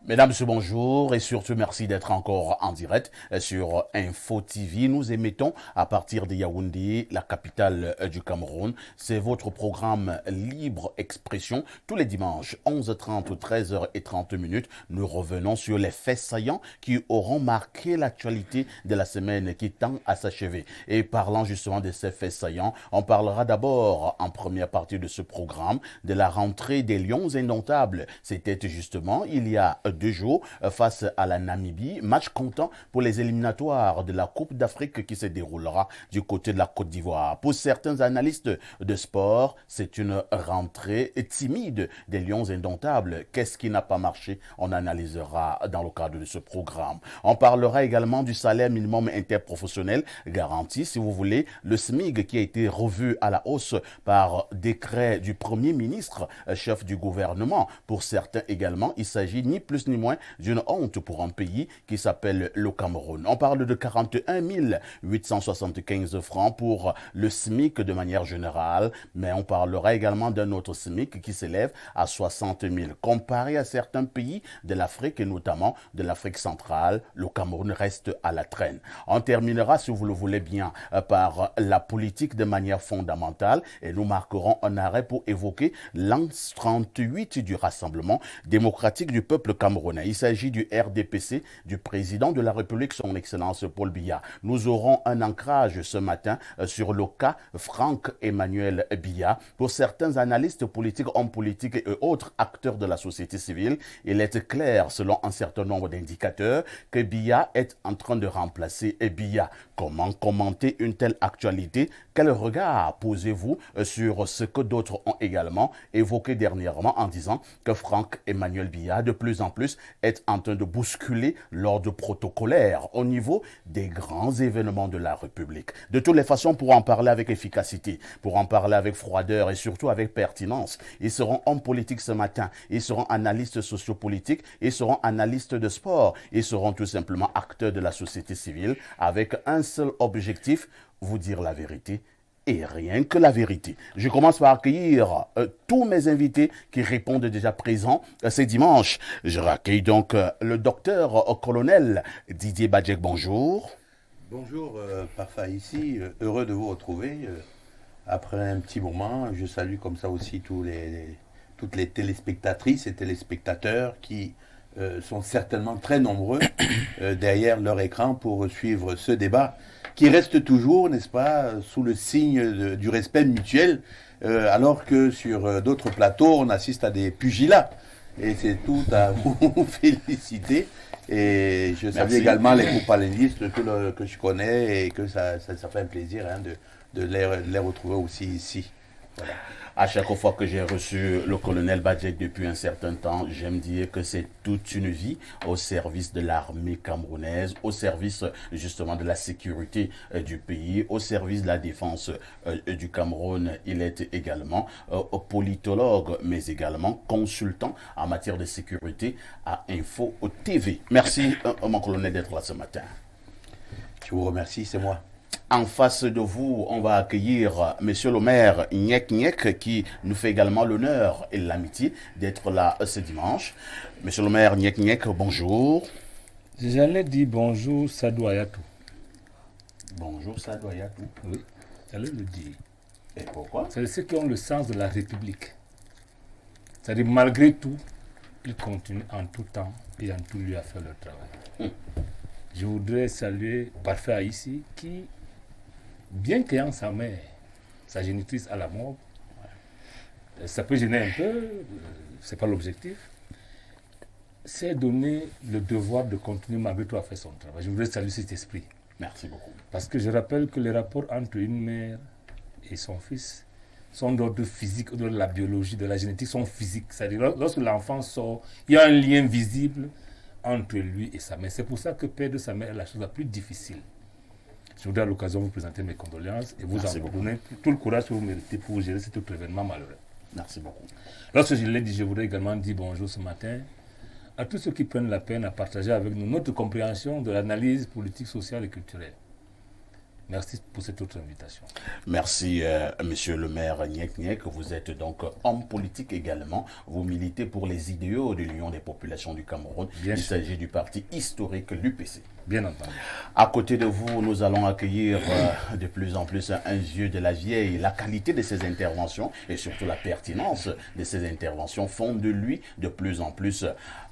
Mesdames, Messieurs, bonjour et surtout merci d'être encore en direct sur Info TV. Nous émettons à partir de Yaoundé, la capitale du Cameroun. C'est votre programme Libre Expression. Tous les dimanches, 11h30 ou 13h30. Nous revenons sur les faits saillants qui auront marqué l'actualité de la semaine qui tend à s'achever. Et parlant justement de ces faits saillants, on parlera d'abord en première partie de ce programme de la rentrée des Lions indomptables. C'était justement il y a 2 jours face à la Namibie. Match comptant pour les éliminatoires de la Coupe d'Afrique qui se déroulera du côté de la Côte d'Ivoire. Pour certains analystes de sport, c'est une rentrée timide des Lions indomptables. Qu'est-ce qui n'a pas marché? On analysera dans le cadre de ce programme. On parlera également du salaire minimum interprofessionnel garanti, si vous voulez, le SMIG qui a été revu à la hausse par décret du Premier ministre, chef du gouvernement. Pour certains également, il s'agit ni plus ni moins d'une honte pour un pays qui s'appelle le Cameroun. On parle de 41 875 francs pour le SMIC de manière générale, mais on parlera également d'un autre SMIC qui s'élève à 60 000. Comparé à certains pays de l'Afrique et notamment de l'Afrique centrale, le Cameroun reste à la traîne. On terminera, si vous le voulez bien, par la politique de manière fondamentale et nous marquerons un arrêt pour évoquer l'an 38 du Rassemblement démocratique du peuple camerounais. Il s'agit du RDPC, du président de la République, son Excellence Paul Biya. Nous aurons un ancrage ce matin sur le cas Franck-Emmanuel Biya. Pour certains analystes politiques, hommes politiques et autres acteurs de la société civile, il est clair, selon un certain nombre d'indicateurs, que Biya est en train de remplacer Biya. Comment commenter une telle actualité? Quel regard posez-vous sur ce que d'autres ont également évoqué dernièrement en disant que Franck-Emmanuel Biya, de plus en plus, est en train de bousculer l'ordre protocolaire au niveau des grands événements de la République. De toutes les façons, pour en parler avec efficacité, pour en parler avec froideur et surtout avec pertinence, ils seront hommes politiques ce matin, ils seront analystes sociopolitiques, ils seront analystes de sport, ils seront tout simplement acteurs de la société civile avec un seul objectif, vous dire la vérité et rien que la vérité. Je commence par accueillir tous mes invités qui répondent déjà présents c'est dimanche. Je raccueille donc le docteur colonel Didier Badjek, bonjour. Bonjour, Parfa ici, heureux de vous retrouver après un petit moment. Je salue comme ça aussi toutes les téléspectatrices et téléspectateurs qui sont certainement très nombreux derrière leur écran pour suivre ce débat qui reste toujours, n'est-ce pas, sous le signe du respect mutuel, alors que sur d'autres plateaux, on assiste à des pugilats. Et c'est tout à vous féliciter. Et je salue également les co-panélistes que je connais et que ça fait un plaisir de les retrouver aussi ici. Voilà. À chaque fois que j'ai reçu le colonel Badjek depuis un certain temps, j'aime dire que c'est toute une vie au service de l'armée camerounaise, au service justement de la sécurité du pays, au service de la défense du Cameroun. Il est également politologue, mais également consultant en matière de sécurité à Info TV. Merci, mon colonel, d'être là ce matin. Je vous remercie, c'est moi. En face de vous, on va accueillir Monsieur le maire Nyek Nyek qui nous fait également l'honneur et l'amitié d'être là ce dimanche. Monsieur le maire Nyek Nyek, bonjour. J'allais dire bonjour Sadou Ayatou. Bonjour Sadou Ayatou. Oui, j'allais le dire. Et pourquoi? C'est ceux qui ont le sens de la République. C'est-à-dire malgré tout, ils continuent en tout temps et en tout lieu à faire leur travail. Je voudrais saluer Parfait ici qui, bien qu'ayant sa mère, sa génitrice à la mort, ça peut gêner un peu, c'est pas l'objectif, s'est donné le devoir de continuer malgré tout à faire son travail. Je voudrais saluer cet esprit. Merci beaucoup. Parce que je rappelle que les rapports entre une mère et son fils sont d'ordre physique, de la biologie, de la génétique, sont physiques. C'est-à-dire lorsque l'enfant sort, il y a un lien visible entre lui et sa mère. C'est pour ça que perdre sa mère est la chose la plus difficile. Je voudrais à l'occasion vous présenter mes condoléances et vous en donner tout le courage que vous méritez pour gérer cet autre événement malheureux. Merci beaucoup. Lorsque je l'ai dit, je voudrais également dire bonjour ce matin à tous ceux qui prennent la peine à partager avec nous notre compréhension de l'analyse politique, sociale et culturelle. Merci pour cette autre invitation. Merci, monsieur le maire Nyek Nyek. Vous êtes donc homme politique également. Vous militez pour les idéaux de l'Union des populations du Cameroun. Bien Il sûr. s'agit du parti historique, l'UPC. Bien entendu. À côté de vous, nous allons accueillir de plus en plus un vieux de la vieille. La qualité de ses interventions et surtout la pertinence de ses interventions font de lui de plus en plus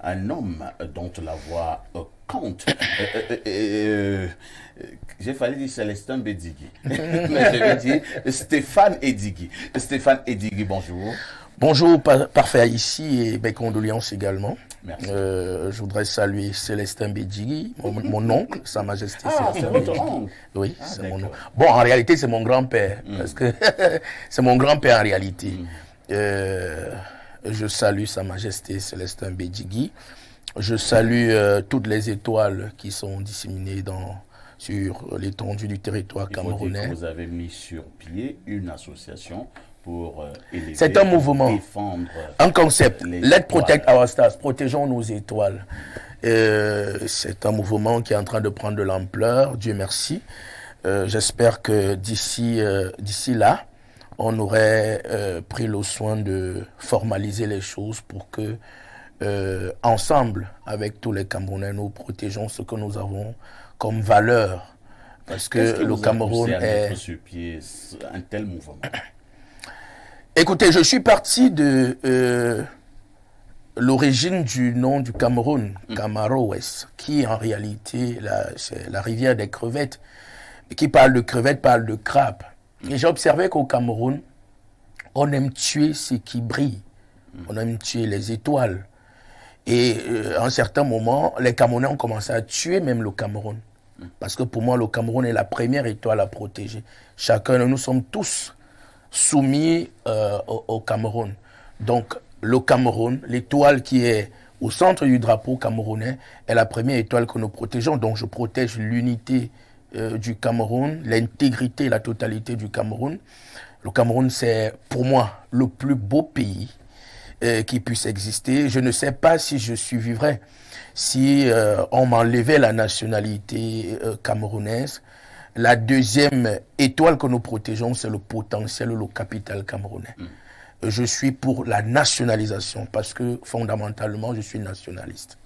un homme dont la voix compte. J'ai failli dire Célestin Bédigui, mais je vais dire Stéphane Edigui. Stéphane Edigui, bonjour. Bonjour, parfait ici et mes condoléances également. Merci. Je voudrais saluer Célestin Bédigui, mon oncle, Sa Majesté Ah, c'est Célestin votre Bédigui. oncle. Oui, Ah, c'est mon d'accord. oncle. Bon, en réalité, c'est mon grand-père, parce que c'est mon grand-père en réalité. Je salue Sa Majesté Célestin Bédigui. Je salue toutes les étoiles qui sont disséminées sur l'étendue du territoire Il faut dire camerounais. que vous avez mis sur pied une association pour élever, C'est un mouvement. défendre Un concept, les Let's étoiles. Protect Our Stars, protégeons nos étoiles. C'est un mouvement qui est en train de prendre de l'ampleur, Dieu merci. J'espère que d'ici là, on aurait pris le soin de formaliser les choses pour que, ensemble, avec tous les Camerounais, nous protégeons ce que nous avons comme valeur. Parce Qu'est-ce que qui le vous a Cameroun poussé à est... mettre sur pied un tel mouvement? Écoutez, je suis parti de l'origine du nom du Cameroun, Camaroès, qui en réalité, c'est la rivière des crevettes. Et qui parle de crevettes, parle de crabes. Et j'ai observé qu'au Cameroun, on aime tuer ce qui brille. On aime tuer les étoiles. Et à un certain moment, les Camerounais ont commencé à tuer même le Cameroun. Parce que pour moi, le Cameroun est la première étoile à protéger. Chacun de nous sommes tous soumis au Cameroun. Donc, le Cameroun, l'étoile qui est au centre du drapeau camerounais, est la première étoile que nous protégeons. Donc, je protège l'unité du Cameroun, l'intégrité et la totalité du Cameroun. Le Cameroun, c'est pour moi le plus beau pays qui puisse exister. Je ne sais pas si je survivrais si on m'enlevait la nationalité camerounaise. La deuxième étoile que nous protégeons, c'est le potentiel, le capital camerounais. Je suis pour la nationalisation parce que fondamentalement, je suis nationaliste.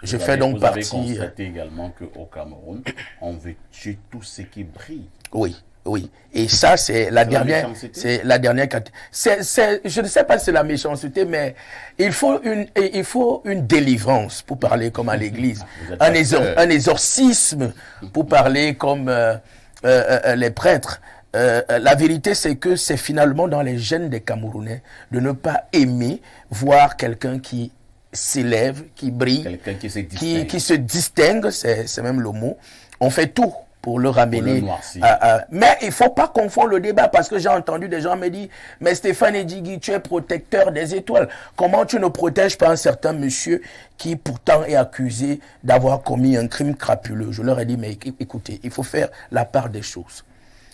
Je fais donc Vous avez partie... constaté également qu'au Cameroun, on veut tuer tout ce qui brille. Oui, oui. Et ça, c'est la dernière... méchanceté? C'est la dernière... je ne sais pas si c'est la méchanceté, mais il faut une délivrance pour parler comme à l'église. Vous êtes Un exorcisme pour parler comme les prêtres. La vérité, c'est que c'est finalement dans les gènes des Camerounais de ne pas aimer voir quelqu'un qui s'élève, qui brille, Quelqu'un qui se distingue. qui se distingue, c'est même le mot. On fait tout pour le ramener. noircir. Mais il ne faut pas confondre le débat parce que j'ai entendu des gens me dire « Mais Stéphane Edigui, tu es protecteur des étoiles. Comment tu ne protèges pas un certain monsieur qui pourtant est accusé d'avoir commis un crime crapuleux ?» Je leur ai dit « Mais écoutez, il faut faire la part des choses.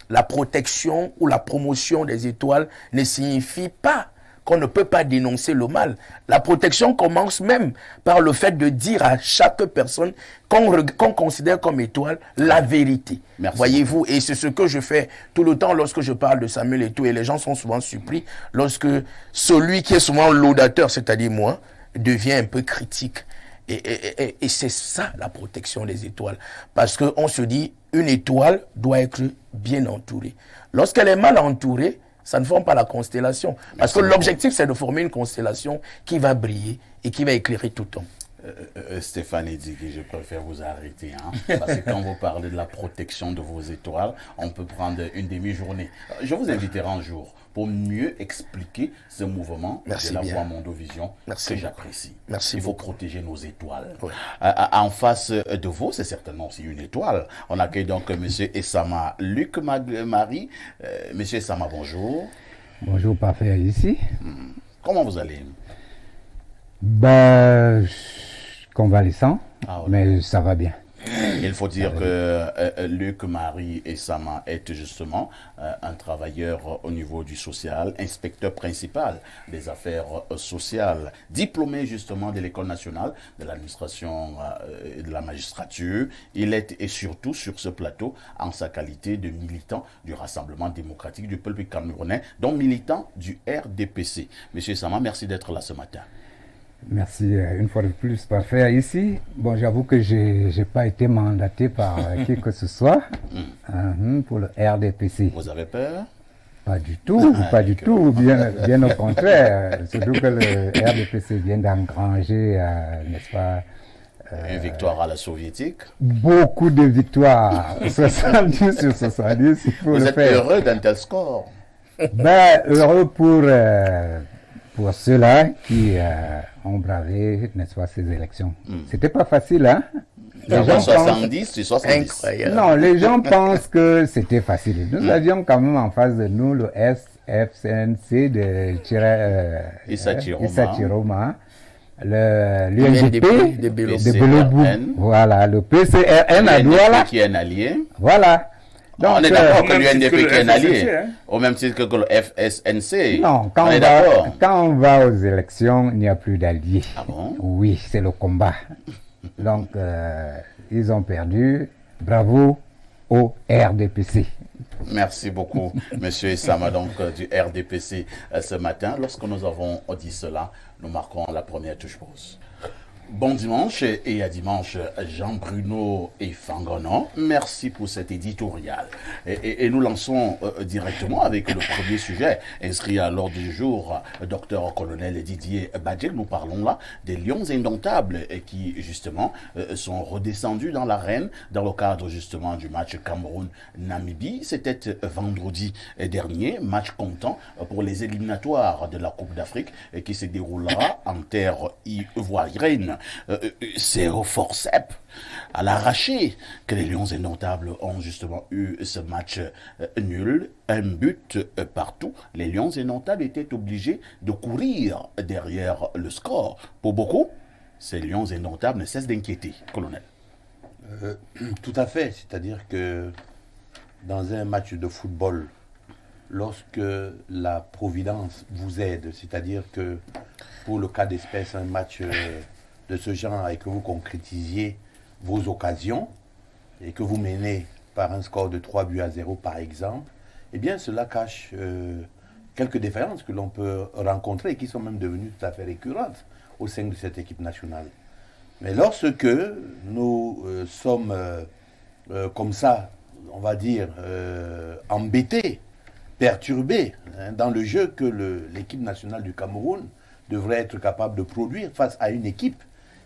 La protection ou la promotion des étoiles ne signifie pas qu'on ne peut pas dénoncer le mal. La protection commence même par le fait de dire à chaque personne qu'on considère comme étoile la vérité. Merci. Voyez-vous, et c'est ce que je fais tout le temps lorsque je parle de Samuel Eto'o, et les gens sont souvent surpris lorsque celui qui est souvent laudateur, c'est-à-dire moi, devient un peu critique. Et c'est ça la protection des étoiles. Parce qu'on se dit, une étoile doit être bien entourée. Lorsqu'elle est mal entourée, ça ne forme pas la constellation. Parce que l'objectif, c'est de former une constellation qui va briller et qui va éclairer tout le temps. Stéphane Edigui, je préfère vous arrêter. Parce que quand vous parlez de la protection de vos étoiles, on peut prendre une demi-journée. Je vous inviterai un jour pour mieux expliquer ce mouvement Merci de la bien. voix Mondovision Merci que beaucoup. j'apprécie. Merci Il faut beaucoup. protéger nos étoiles. Oui. En face de vous, c'est certainement aussi une étoile. On accueille donc M. Essama Luc Marie. M. Essama, bonjour. Bonjour, parfait ici. Comment vous allez? Ben, convalescent, Ah, ouais. mais ça va bien. Il faut dire que Luc, Marie et Sama est justement un travailleur au niveau du social, inspecteur principal des affaires sociales, diplômé justement de l'École nationale de l'administration et de la magistrature. Il est et surtout sur ce plateau en sa qualité de militant du Rassemblement démocratique du peuple camerounais, donc militant du RDPC. Monsieur Sama, merci d'être là ce matin. Merci une fois de plus Parfait ici. Bon, j'avoue que je n'ai pas été mandaté par qui que ce soit pour le RDPC. Vous avez peur? Pas du tout, pas du tout, bien au contraire. Surtout que le RDPC vient d'engranger, n'est-ce pas, une victoire à la soviétique. beaucoup de victoires, 70 sur 70, il faut Vous le êtes faire. heureux d'un tel score? Ben, heureux pour ceux-là qui ont bravé, n'est-ce pas, ces élections. C'était pas facile, hein? Les gens pensent- 70 sur 70. Incroyable. Non, les gens pensent que c'était facile. Nous avions quand même en face de nous le SFCNC de Issa Chiroma. Issa Chiroma, l'UNDP de Bello. de Belobou. PCRN. Voilà, le PCRN à Douala. l'UNDP qui est un allié. Voilà. On est d'accord que même titre l'UNDP que le qui est un allié. FSNC, hein. Au même titre que le FSNC. Non, on est d'accord. quand on va aux élections, il n'y a plus d'alliés. Ah bon? Oui, c'est le combat. Donc, ils ont perdu. Bravo au RDPC. Merci beaucoup, Monsieur Issama, donc du RDPC ce matin. Lorsque nous avons dit cela, nous marquons la première touche pause. Bon dimanche et à dimanche, Jean-Bruno et Fangonon. Merci pour cet éditorial. Et nous lançons directement avec le premier sujet inscrit à l'ordre du jour, docteur colonel Didier Badjek. Nous parlons là des lions indomptables et qui justement sont redescendus dans l'arène dans le cadre justement du match Cameroun-Namibie. C'était vendredi dernier, match comptant pour les éliminatoires de la Coupe d'Afrique qui se déroulera en terre ivoirienne. C'est au forceps, à l'arraché, que les Lions indomptables ont justement eu ce match nul, un but partout. Les Lions indomptables étaient obligés de courir derrière le score. Pour beaucoup, ces Lions indomptables ne cessent d'inquiéter, colonel. Tout à fait, c'est-à-dire que dans un match de football, lorsque la providence vous aide, c'est-à-dire que pour le cas d'espèce, un match de ce genre et que vous concrétisiez vos occasions et que vous menez par un score de 3-0 par exemple, eh bien cela cache quelques différences que l'on peut rencontrer et qui sont même devenues tout à fait récurrentes au sein de cette équipe nationale. Mais lorsque nous sommes comme ça, on va dire, embêtés, perturbés dans le jeu que l'équipe nationale du Cameroun devrait être capable de produire face à une équipe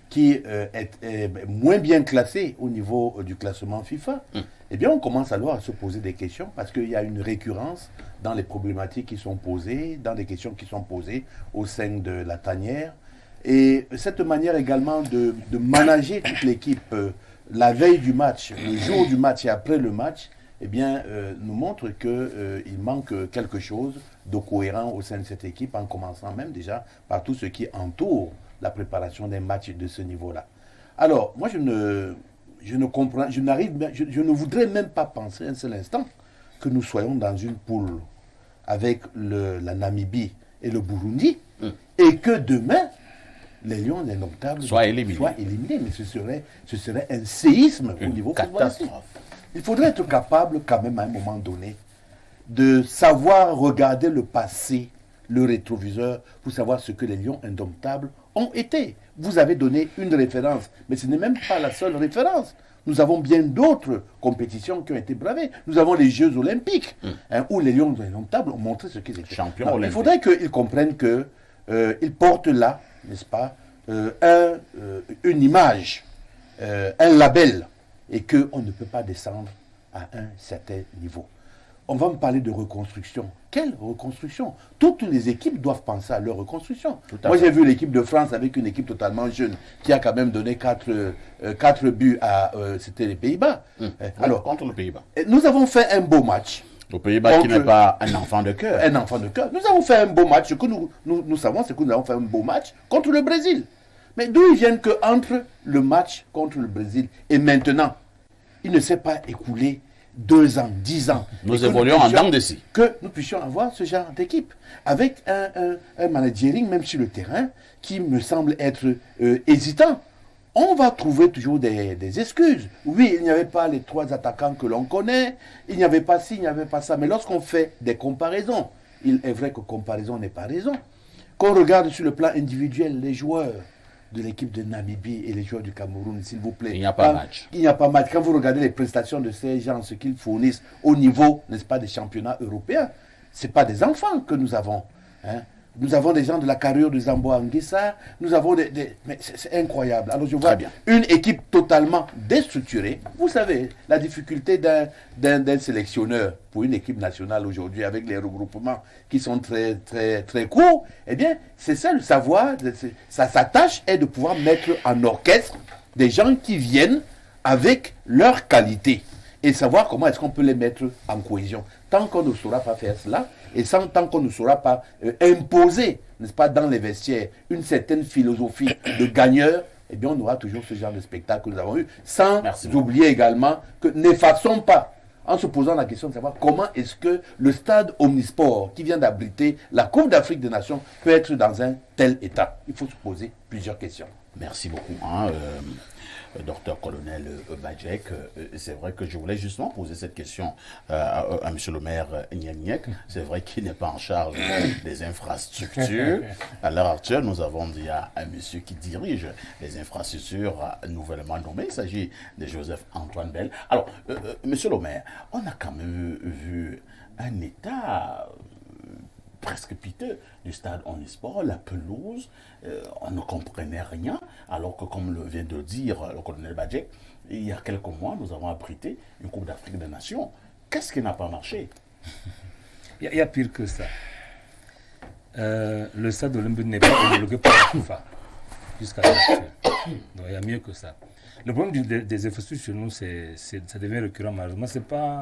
qui est moins bien classée au niveau du classement FIFA, eh bien on commence alors à se poser des questions parce qu'il y a une récurrence dans les problématiques qui sont posées, dans les questions qui sont posées au sein de la tanière. Et cette manière également de manager toute l'équipe la veille du match, le jour du match et après le match, eh bien, nous montre qu'il manque quelque chose de cohérent au sein de cette équipe, en commençant même déjà par tout ce qui entoure la préparation des matchs de ce niveau-là. Alors, moi, je ne comprends, je ne voudrais même pas penser un seul instant que nous soyons dans une poule avec la Namibie et le Burundi, et que demain, les Lions indomptables soient éliminés. Mais ce serait un séisme au niveau footballistique. Catastrophe. Il faudrait être capable quand même à un moment donné de savoir regarder le passé, le rétroviseur, pour savoir ce que les Lions indomptables ont été. Vous avez donné une référence, mais ce n'est même pas la seule référence. Nous avons bien d'autres compétitions qui ont été bravées. Nous avons les Jeux Olympiques, où les Lions indomptables ont montré ce qu'ils étaient. Champions Alors, olympiques. il faudrait qu'ils comprennent qu'ils portent là, n'est-ce pas, une image, un label, et qu'on ne peut pas descendre à un certain niveau. On va me parler de reconstruction. Quelle reconstruction? Toutes les équipes doivent penser à leur reconstruction. Moi, j'ai vu l'équipe de France avec une équipe totalement jeune qui a quand même donné 4 buts à... c'était les Pays-Bas. Alors, contre le Pays-Bas. Nous avons fait un beau match. Le Pays-Bas qui n'est pas un enfant de cœur. Un enfant de cœur. Nous avons fait un beau match. Ce que nous savons, c'est que nous avons fait un beau match contre le Brésil. Mais d'où ils viennent qu'entre le match contre le Brésil et maintenant, il ne s'est pas écoulé 2 ans, 10 ans. Nous évoluons en dents de scie. Que nous puissions avoir ce genre d'équipe, avec un managering, même sur le terrain, qui me semble être hésitant. On va trouver toujours des excuses. Oui, il n'y avait pas les 3 attaquants que l'on connaît, il n'y avait pas ci, il n'y avait pas ça. Mais lorsqu'on fait des comparaisons, il est vrai que comparaison n'est pas raison. Qu'on regarde sur le plan individuel les joueurs de l'équipe de Namibie et les joueurs du Cameroun, s'il vous plaît. Il n'y a pas match. Il n'y a pas match. Quand vous regardez les prestations de ces gens, ce qu'ils fournissent au niveau, n'est-ce pas, des championnats européens, ce n'est pas des enfants que nous avons. Hein. Nous avons des gens de la carrure de Zambo Anguissa, nous avons mais c'est incroyable. Alors je vois une équipe totalement déstructurée. Vous savez, la difficulté d'un sélectionneur pour une équipe nationale aujourd'hui, avec les regroupements qui sont très, très, très courts, eh bien, c'est ça le savoir. Sa tâche est de pouvoir mettre en orchestre des gens qui viennent avec leur qualité et savoir comment est-ce qu'on peut les mettre en cohésion. Tant qu'on ne saura pas faire cela, et tant qu'on ne saura pas imposer, n'est-ce pas, dans les vestiaires, une certaine philosophie de gagneur, eh bien, on aura toujours ce genre de spectacle que nous avons eu, sans oublier également que n'effaçons pas, en se posant la question de savoir comment est-ce que le stade Omnisport, qui vient d'abriter la Coupe d'Afrique des Nations, peut être dans un tel état. Il faut se poser plusieurs questions. Merci beaucoup. Docteur Colonel Badjek, c'est vrai que je voulais justement poser cette question à M. le maire Niek. C'est vrai qu'il n'est pas en charge des infrastructures. À l'heure actuelle, nous avons dit à un monsieur qui dirige les infrastructures nouvellement nommé. Il s'agit de Joseph-Antoine Bell. Alors, Monsieur le maire, on a quand même vu un état presque piteux du stade Omnisport, la pelouse, on ne comprenait rien, alors que comme le vient de dire le colonel Badjek, il y a quelques mois, nous avons abrité une Coupe d'Afrique des Nations. Qu'est-ce qui n'a pas marché? Il y a pire que ça. Le stade olympique n'est pas homologué par la FIFA jusqu'à l'heure. Donc il y a mieux que ça. Le problème des infrastructures chez nous, ça devient récurrent malheureusement. C'est pas...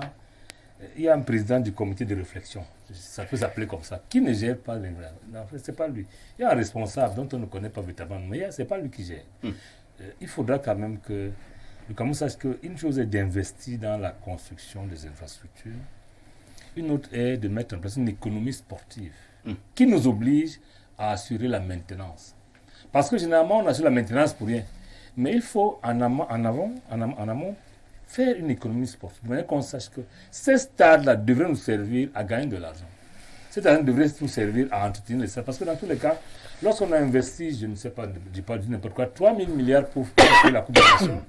Il y a un président du comité de réflexion, ça peut s'appeler comme ça, qui ne gère pas les... Non, c'est pas lui. Il y a un responsable dont on ne connaît pas véritablement, mais c'est pas lui qui gère. Il faudra quand même que le Cameroun sache qu'une chose est d'investir dans la construction des infrastructures, une autre est de mettre en place une économie sportive qui nous oblige à assurer la maintenance. Parce que généralement, on assure la maintenance pour rien. Mais il faut en amont faire une économie sportive, de manière qu'on sache que ces stades-là devraient nous servir à gagner de l'argent. Ces stades devraient nous servir à entretenir les stades. Parce que dans tous les cas, lorsqu'on a investi, je ne sais pas, je ne dis pas n'importe quoi, 3 000 milliards pour faire la Coupe des Nations,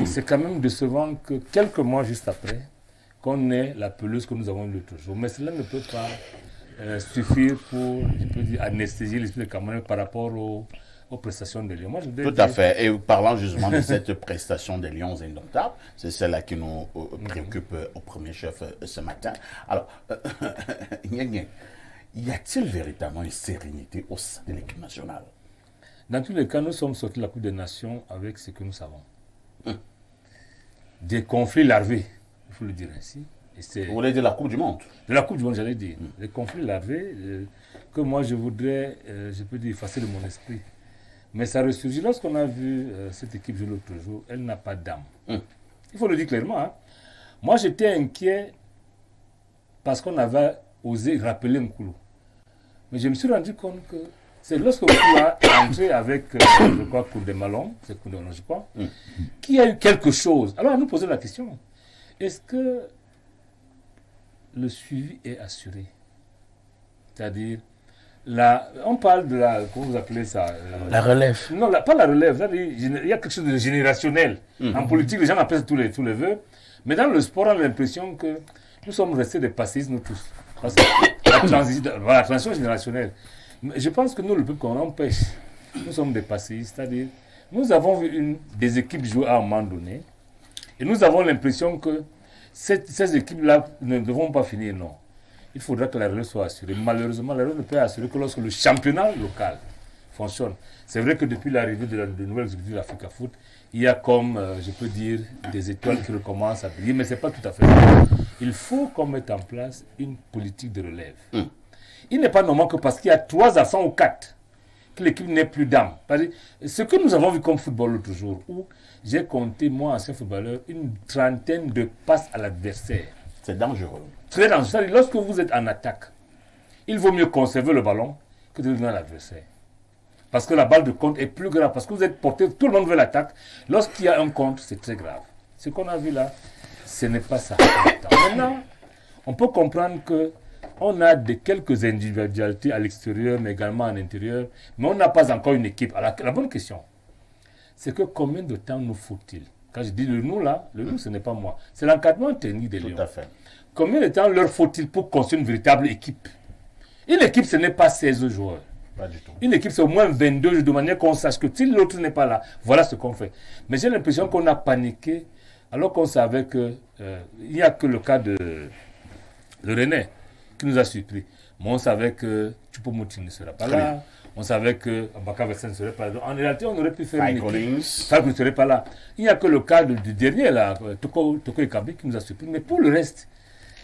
c'est quand même décevant que quelques mois juste après, qu'on ait la pelouse que nous avons eu l'autre jour. Mais cela ne peut pas suffire pour, je peux dire, anesthésier l'esprit de Cameroun par rapport aux prestations des Lions. Tout à fait. Et parlant justement de cette prestation des Lions indomptables, c'est celle-là qui nous préoccupe au premier chef ce matin. Alors, y a-t-il véritablement une sérénité au sein de l'équipe nationale? Dans tous les cas, nous sommes sortis de la Coupe des Nations avec ce que nous savons. Des conflits larvés, il faut le dire ainsi. Vous voulez dire la Coupe du Monde? De la Coupe du Monde, j'allais dire. Des conflits larvés que moi je voudrais, je peux dire, effacer de mon esprit. Mais ça ressurgit. Lorsqu'on a vu cette équipe jouer l'autre jour, elle n'a pas d'âme. Il faut le dire clairement. Hein. Moi, j'étais inquiet parce qu'on avait osé rappeler Nkoulou. Mais je me suis rendu compte que c'est lorsque Nkoulou a entré avec, je crois, Koudémalon, c'est Koudémalon, je crois, qu'il y a eu quelque chose. Alors, on nous posait la question, est-ce que le suivi est assuré? C'est-à-dire, on parle de la... Comment vous appelez ça la relève. Non, pas la relève. Il y a quelque chose de générationnel. En politique, les gens appellent tous les vœux. Mais dans le sport, on a l'impression que nous sommes restés des passistes, nous tous. Parce que la transition générationnelle. Mais je pense que nous, le peuple qu'on empêche, nous sommes des passistes. C'est-à-dire, nous avons vu des équipes jouer à un moment donné. Et nous avons l'impression que ces équipes-là ne devront pas finir, non. Il faudra que la relève soit assurée. Malheureusement, la relève ne peut être assurée que lorsque le championnat local fonctionne. C'est vrai que depuis l'arrivée de nouvelles exécutifs de l'Africa Foot, il y a comme, je peux dire, des étoiles qui recommencent à briller, mais ce n'est pas tout à fait vrai. Il faut qu'on mette en place une politique de relève. Il n'est pas normal que parce qu'il y a 3 absents ou 4, que l'équipe n'ait plus d'âme. Ce que nous avons vu comme football l'autre jour, où j'ai compté, moi, ancien footballeur, une trentaine de passes à l'adversaire. C'est dangereux. Très dangereux. C'est-à-dire, lorsque vous êtes en attaque, il vaut mieux conserver le ballon que de le donner à l'adversaire. Parce que la balle de contre est plus grave. Parce que vous êtes porté, tout le monde veut l'attaque. Lorsqu'il y a un contre, c'est très grave. Ce qu'on a vu là, ce n'est pas ça. Maintenant, on peut comprendre qu'on a quelques individualités à l'extérieur, mais également à l'intérieur. Mais on n'a pas encore une équipe. Alors, la bonne question, c'est que combien de temps nous faut-il? Quand je dis le nous là, le nous, ce n'est pas moi. C'est l'encadrement technique des Lions. Tout à fait. Combien de temps leur faut-il pour construire une véritable équipe? Une équipe, ce n'est pas 16 joueurs. Pas du tout. Une équipe, c'est au moins 22 de manière qu'on sache que si l'autre n'est pas là, voilà ce qu'on fait. Mais j'ai l'impression qu'on a paniqué alors qu'on savait qu'il n'y a que le cas de René qui nous a surpris. Mais on savait que Choupo-Moting ne sera pas là. On savait que Abaka Versen ne serait pas là. En réalité, on aurait pu faire une équipe. Ça ne serait pas là. Il n'y a que le cas du dernier, là, Toko Ekabe, qui nous a surpris. Mais pour le reste,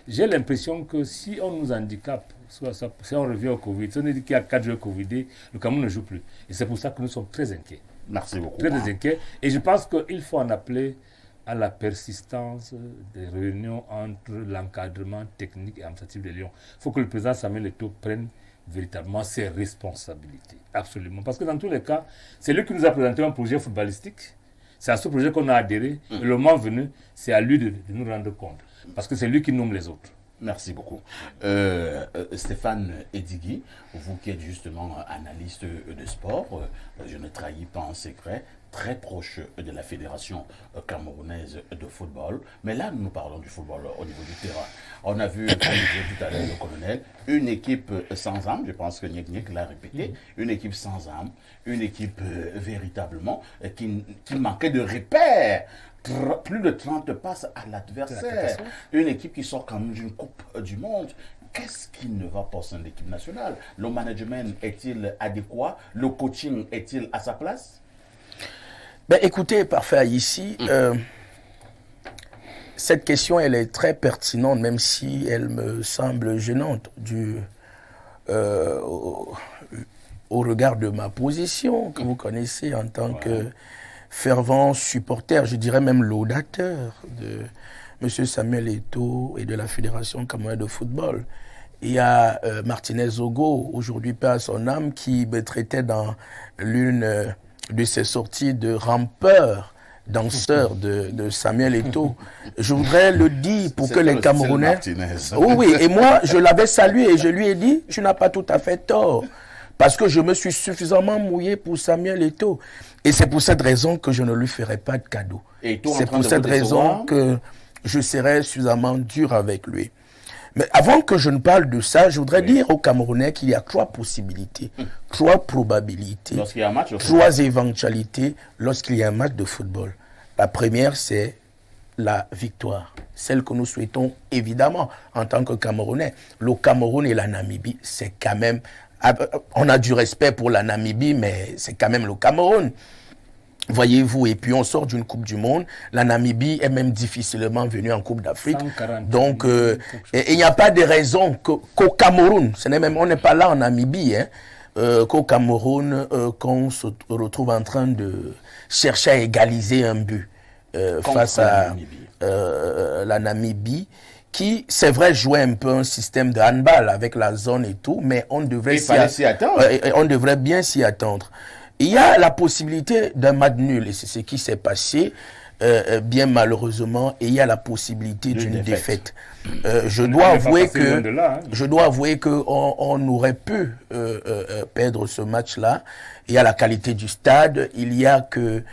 j'ai l'impression que si on nous handicape, si on revient au Covid, si on dit qu'il y a 4 joueurs Covidés, le Cameroun ne joue plus. Et c'est pour ça que nous sommes très inquiets. Merci beaucoup. Très inquiets. Et je pense qu'il faut en appeler à la persistance des réunions entre l'encadrement technique et administratif des Lions. Il faut que le président Samuel Eto'o prenne véritablement ses responsabilités. Absolument. Parce que dans tous les cas, c'est lui qui nous a présenté un projet footballistique. C'est à ce projet qu'on a adhéré. Et le moment venu, c'est à lui de nous rendre compte. Parce que c'est lui qui nomme les autres. Merci beaucoup. Stéphane Edigui, vous qui êtes justement analyste de sport, je ne trahis pas un secret, très proche de la Fédération camerounaise de football. Mais là, nous parlons du football au niveau du terrain. On a vu, comme disait tout à l'heure le colonel, une équipe sans âme, je pense que Niek Niek l'a répété, une équipe sans âme, une équipe véritablement qui manquait de repères. Plus de 30 passes à l'adversaire. Une équipe qui sort quand même d'une Coupe du Monde. Qu'est-ce qui ne va pas au sein de l'équipe nationale? Le management est-il adéquat? Le coaching est-il à sa place? Ben, écoutez, parfait, ici, cette question, elle est très pertinente, même si elle me semble gênante au regard de ma position, que vous connaissez en tant que fervent supporter, je dirais même laudateur de M. Samuel Eto'o et de la Fédération camerounaise de football. Il y a Martinez Ogo, aujourd'hui paix à son âme, qui me traitait dans l'une de ses sorties de rampeur, danseur de Samuel Eto'o. Je voudrais le dire pour que les Camerounais... Oui, et moi, je l'avais salué et je lui ai dit, tu n'as pas tout à fait tort. Parce que je me suis suffisamment mouillé pour Samuel Eto'o. Et c'est pour cette raison que je ne lui ferai pas de cadeau. C'est pour cette raison que je serai suffisamment dur avec lui. Mais avant que je ne parle de ça, je voudrais dire aux Camerounais qu'il y a 3 possibilités, 3 probabilités, 3 éventualités lorsqu'il y a un match de football. La première, c'est la victoire, celle que nous souhaitons évidemment en tant que Camerounais. Le Cameroun et la Namibie, c'est quand même... On a du respect pour la Namibie, mais c'est quand même le Cameroun. Voyez-vous, et puis on sort d'une Coupe du Monde. La Namibie est même difficilement venue en Coupe d'Afrique. Donc, il n'y a pas de raison qu'au Cameroun, on n'est pas là en Namibie, qu'au Cameroun, qu'on se retrouve en train de chercher à égaliser un but face à la Namibie. Qui, c'est vrai, jouait un peu un système de handball avec la zone et tout, mais on devrait s'y attendre. On devrait bien s'y attendre. Il y a la possibilité d'un match nul, et c'est ce qui s'est passé, bien malheureusement, et il y a la possibilité d'une défaite. Je dois avouer que on aurait pu perdre ce match-là. Il y a la qualité du stade, il y a que...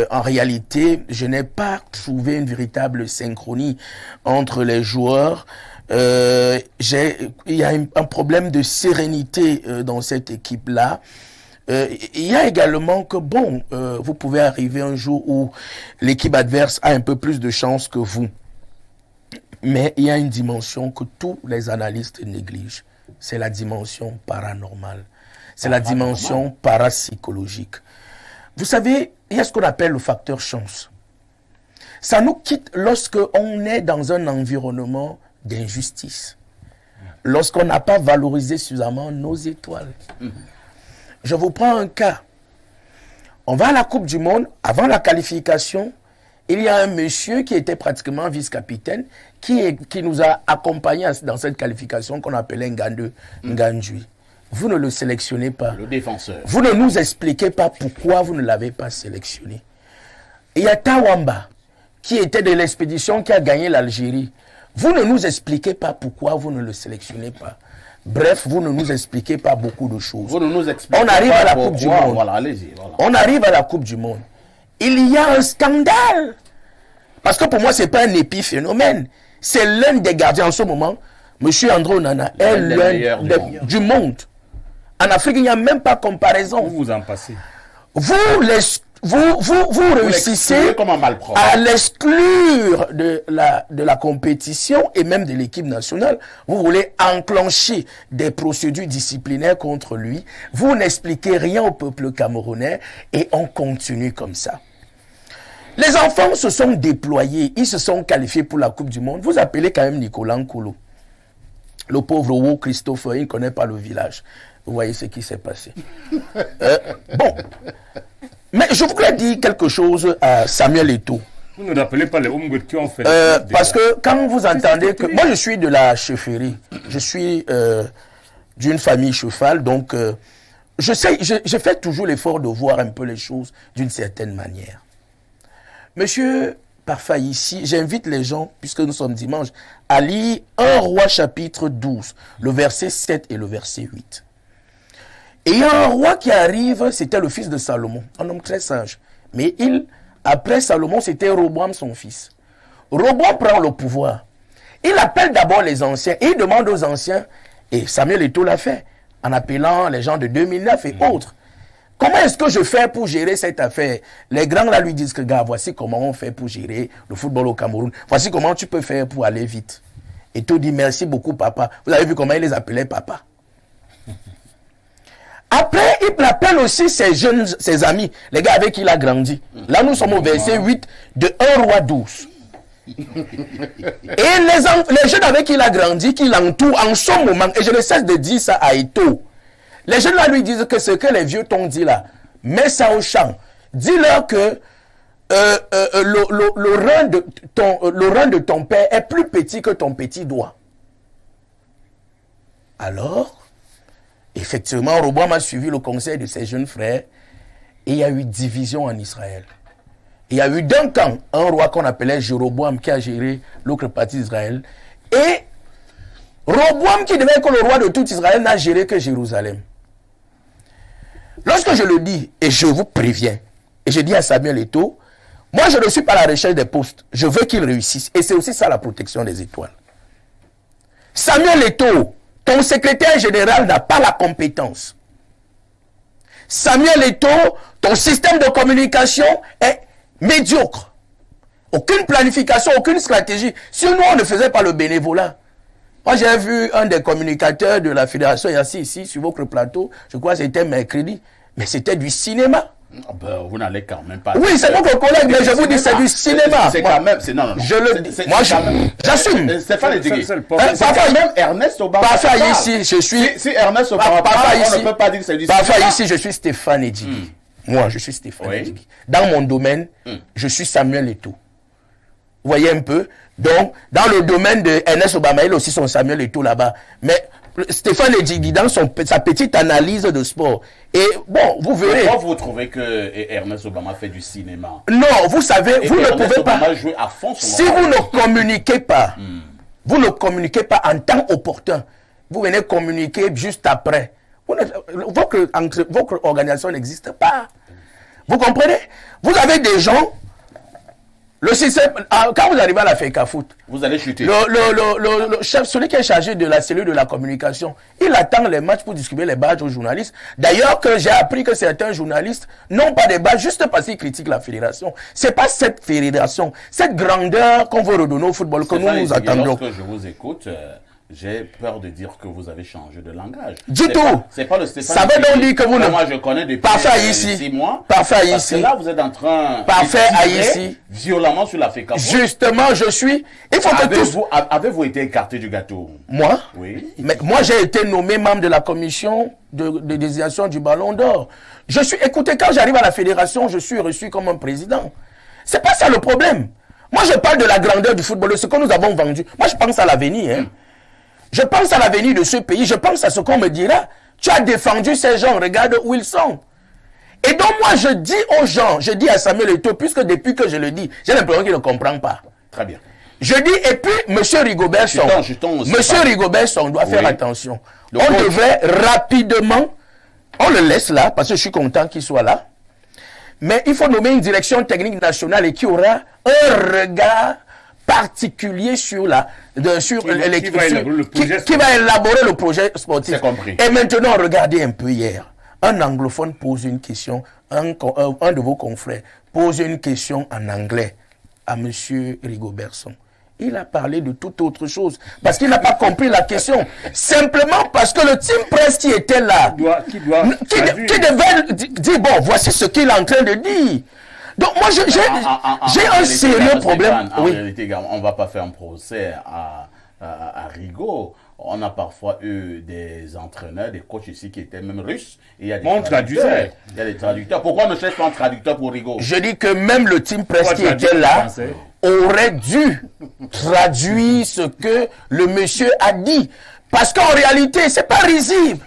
en réalité, je n'ai pas trouvé une véritable synchronie entre les joueurs. Il y a un problème de sérénité dans cette équipe-là. Il y a également que, vous pouvez arriver un jour où l'équipe adverse a un peu plus de chance que vous. Mais il y a une dimension que tous les analystes négligent. C'est la dimension paranormale. C'est la dimension parapsychologique. Vous savez, il y a ce qu'on appelle le facteur chance. Ça nous quitte lorsqu'on est dans un environnement d'injustice. Lorsqu'on n'a pas valorisé suffisamment nos étoiles. Je vous prends un cas. On va à la Coupe du Monde, avant la qualification, il y a un monsieur qui était pratiquement vice-capitaine, qui nous a accompagnés dans cette qualification qu'on appelait Ngandui. Vous ne le sélectionnez pas. Le défenseur. Vous ne nous expliquez pas pourquoi vous ne l'avez pas sélectionné. Il y a Tawamba, qui était de l'expédition qui a gagné l'Algérie. Vous ne nous expliquez pas pourquoi vous ne le sélectionnez pas. Bref, vous ne nous expliquez pas beaucoup de choses. Vous ne nous expliquez On arrive pas à la pourquoi. Coupe du Monde. Voilà, allez-y. Voilà. On arrive à la Coupe du Monde. Il y a un scandale. Parce que pour moi, ce n'est pas un épiphénomène. C'est l'un des gardiens en ce moment. M. André Onana est l'un du monde. En Afrique, il n'y a même pas comparaison. Vous en passez. Vous réussissez comme un malpropre. à l'exclure de la compétition et même de l'équipe nationale. Vous voulez enclencher des procédures disciplinaires contre lui. Vous n'expliquez rien au peuple camerounais et on continue comme ça. Les enfants se sont déployés, ils se sont qualifiés pour la Coupe du Monde. Vous appelez quand même Nicolas Nkolo. Le pauvre Wu Christophe, il ne connaît pas le village. Vous voyez ce qui s'est passé. Bon. Mais je voudrais dire quelque chose à Samuel Eto'o. Vous ne rappelez pas les Oumgout qui ont fait... Parce que quand vous entendez que... Moi, je suis de la chefferie. Je suis d'une famille cheval. Donc, je fais toujours l'effort de voir un peu les choses d'une certaine manière. Monsieur Parfait ici, j'invite les gens, puisque nous sommes dimanche, à lire 1 Roi chapitre 12, le verset 7 et le verset 8. Et il y a un roi qui arrive, c'était le fils de Salomon, un homme très sage. Mais après Salomon, c'était Roboam son fils. Roboam prend le pouvoir. Il appelle d'abord les anciens et il demande aux anciens, et Samuel Eto'o l'a fait, en appelant les gens de 2009 et autres. Comment est-ce que je fais pour gérer cette affaire? Les grands là lui disent que, gars, voici comment on fait pour gérer le football au Cameroun. Voici comment tu peux faire pour aller vite. Eto'o dit merci beaucoup, papa. Vous avez vu comment il les appelait papa. Après, il appelle aussi ses amis, les gars avec qui il a grandi. Là, nous sommes au verset 8 de 1 Roi 12. Et les jeunes avec qui il a grandi, qui l'entourent en ce moment, et je ne cesse de dire ça à Eto'o, les jeunes là lui disent que ce que les vieux t'ont dit là, mets ça au champ. Dis-leur que le rein de ton père est plus petit que ton petit doigt. Alors, effectivement, Roboam a suivi le conseil de ses jeunes frères et il y a eu division en Israël. Il y a eu d'un camp un roi qu'on appelait Jéroboam qui a géré l'autre partie d'Israël et Roboam qui devait être le roi de tout Israël n'a géré que Jérusalem. Lorsque je le dis, et je vous préviens, et je dis à Samuel Eto'o, moi je ne suis pas à la recherche des postes, je veux qu'il réussisse. Et c'est aussi ça la protection des étoiles. Samuel Eto'o, ton secrétaire général n'a pas la compétence. Samuel Eto'o, ton système de communication est médiocre. Aucune planification, aucune stratégie. Si nous, on ne faisait pas le bénévolat. Moi, j'ai vu un des communicateurs de la fédération ici, sur votre plateau. Je crois que c'était mercredi. Mais c'était du cinéma. Ah ben, vous n'allez quand même pas... Oui, c'est votre collègue, mais je vous dis, c'est du cinéma. C'est quand même... Non. Je le dis. Moi, j'assume. Stéphane Edjigui. C'est Parfois, quand même Ernest Obama. Parfois, ici, je suis... Si Ernest Obama parle, on ne peut pas dire que c'est du cinéma. Parfois, ici, je suis Stéphane Edjigui. Moi, je suis Stéphane Edjigui. Dans mon domaine, je suis Samuel Eto'o. Vous voyez un peu? Donc, dans le domaine de Ernest Obama, il a aussi son Samuel Eto'o là-bas. Mais Stéphane Edjigui, dans sa petite analyse de sport. Et bon, vous verrez. Pourquoi vous trouvez que Ernest Obama fait du cinéma? Non, vous savez, vous ne pouvez pas. Jouer à fond Si vous ne communiquez pas, vous ne communiquez pas en temps opportun. Vous venez communiquer juste après. Votre organisation n'existe pas. Vous comprenez? Vous avez des gens. Le système, quand vous arrivez à la FECAFOOT, vous allez chuter. Le chef, celui qui est chargé de la cellule de la communication, il attend les matchs pour distribuer les badges aux journalistes. D'ailleurs, que j'ai appris que certains journalistes n'ont pas de badges juste parce qu'ils critiquent la fédération. C'est pas cette fédération, cette grandeur qu'on veut redonner au football que nous attendons. Lorsque je vous écoute, j'ai peur de dire que vous avez changé de langage. Du C'est tout. C'est pas le Stéphane. Ça veut donc dire que vous ne... Moi, je connais depuis Parfait ici. 6 mois. Parfait Parce que ici. là, vous êtes en train Parfait de tirer ici. violemment sur la FECAFOOT. Justement, je suis... Il faut que tous... Avez-vous été écarté du gâteau? Moi? Oui. Mais moi, j'ai été nommé membre de la commission de désignation du Ballon d'Or. Je suis... Écoutez, quand j'arrive à la fédération, je suis reçu comme un président. C'est pas ça le problème. Moi, je parle de la grandeur du football, ce que nous avons vendu. Moi, je pense à l'avenir. Hein. Je pense à l'avenir de ce pays. Je pense à ce qu'on me dira. Tu as défendu ces gens. Regarde où ils sont. Et donc, moi, je dis aux gens, je dis à Samuel Eto'o, puisque depuis que je le dis, j'ai l'impression qu'il ne comprend pas. Très bien. Je dis, et puis, M. Rigobertson, M. Rigobertson doit faire attention. On devrait rapidement, on le laisse là, parce que je suis content qu'il soit là. Mais il faut nommer une direction technique nationale et qui aura un regard particulier sur qui va élaborer le projet sportif. C'est compris. Et maintenant, regardez un peu hier. Un anglophone pose une question, un de vos confrères pose une question en anglais à M. Rigobertson. Il a parlé de toute autre chose parce qu'il n'a pas compris la question. Simplement parce que le team presse qui était là, qui devait dire, bon, voici ce qu'il est en train de dire. Donc moi, j'ai un sérieux problème. En réalité, on ne va pas faire un procès à Rigaud. On a parfois eu des entraîneurs, des coachs ici qui étaient même russes. Et il y a des traducteurs. Il y a des traducteurs. Pourquoi on ne cherche pas un traducteur pour Rigaud? Je dis que même le team presse qui était là aurait dû traduire ce que le monsieur a dit. Parce qu'en réalité, c'est pas risible.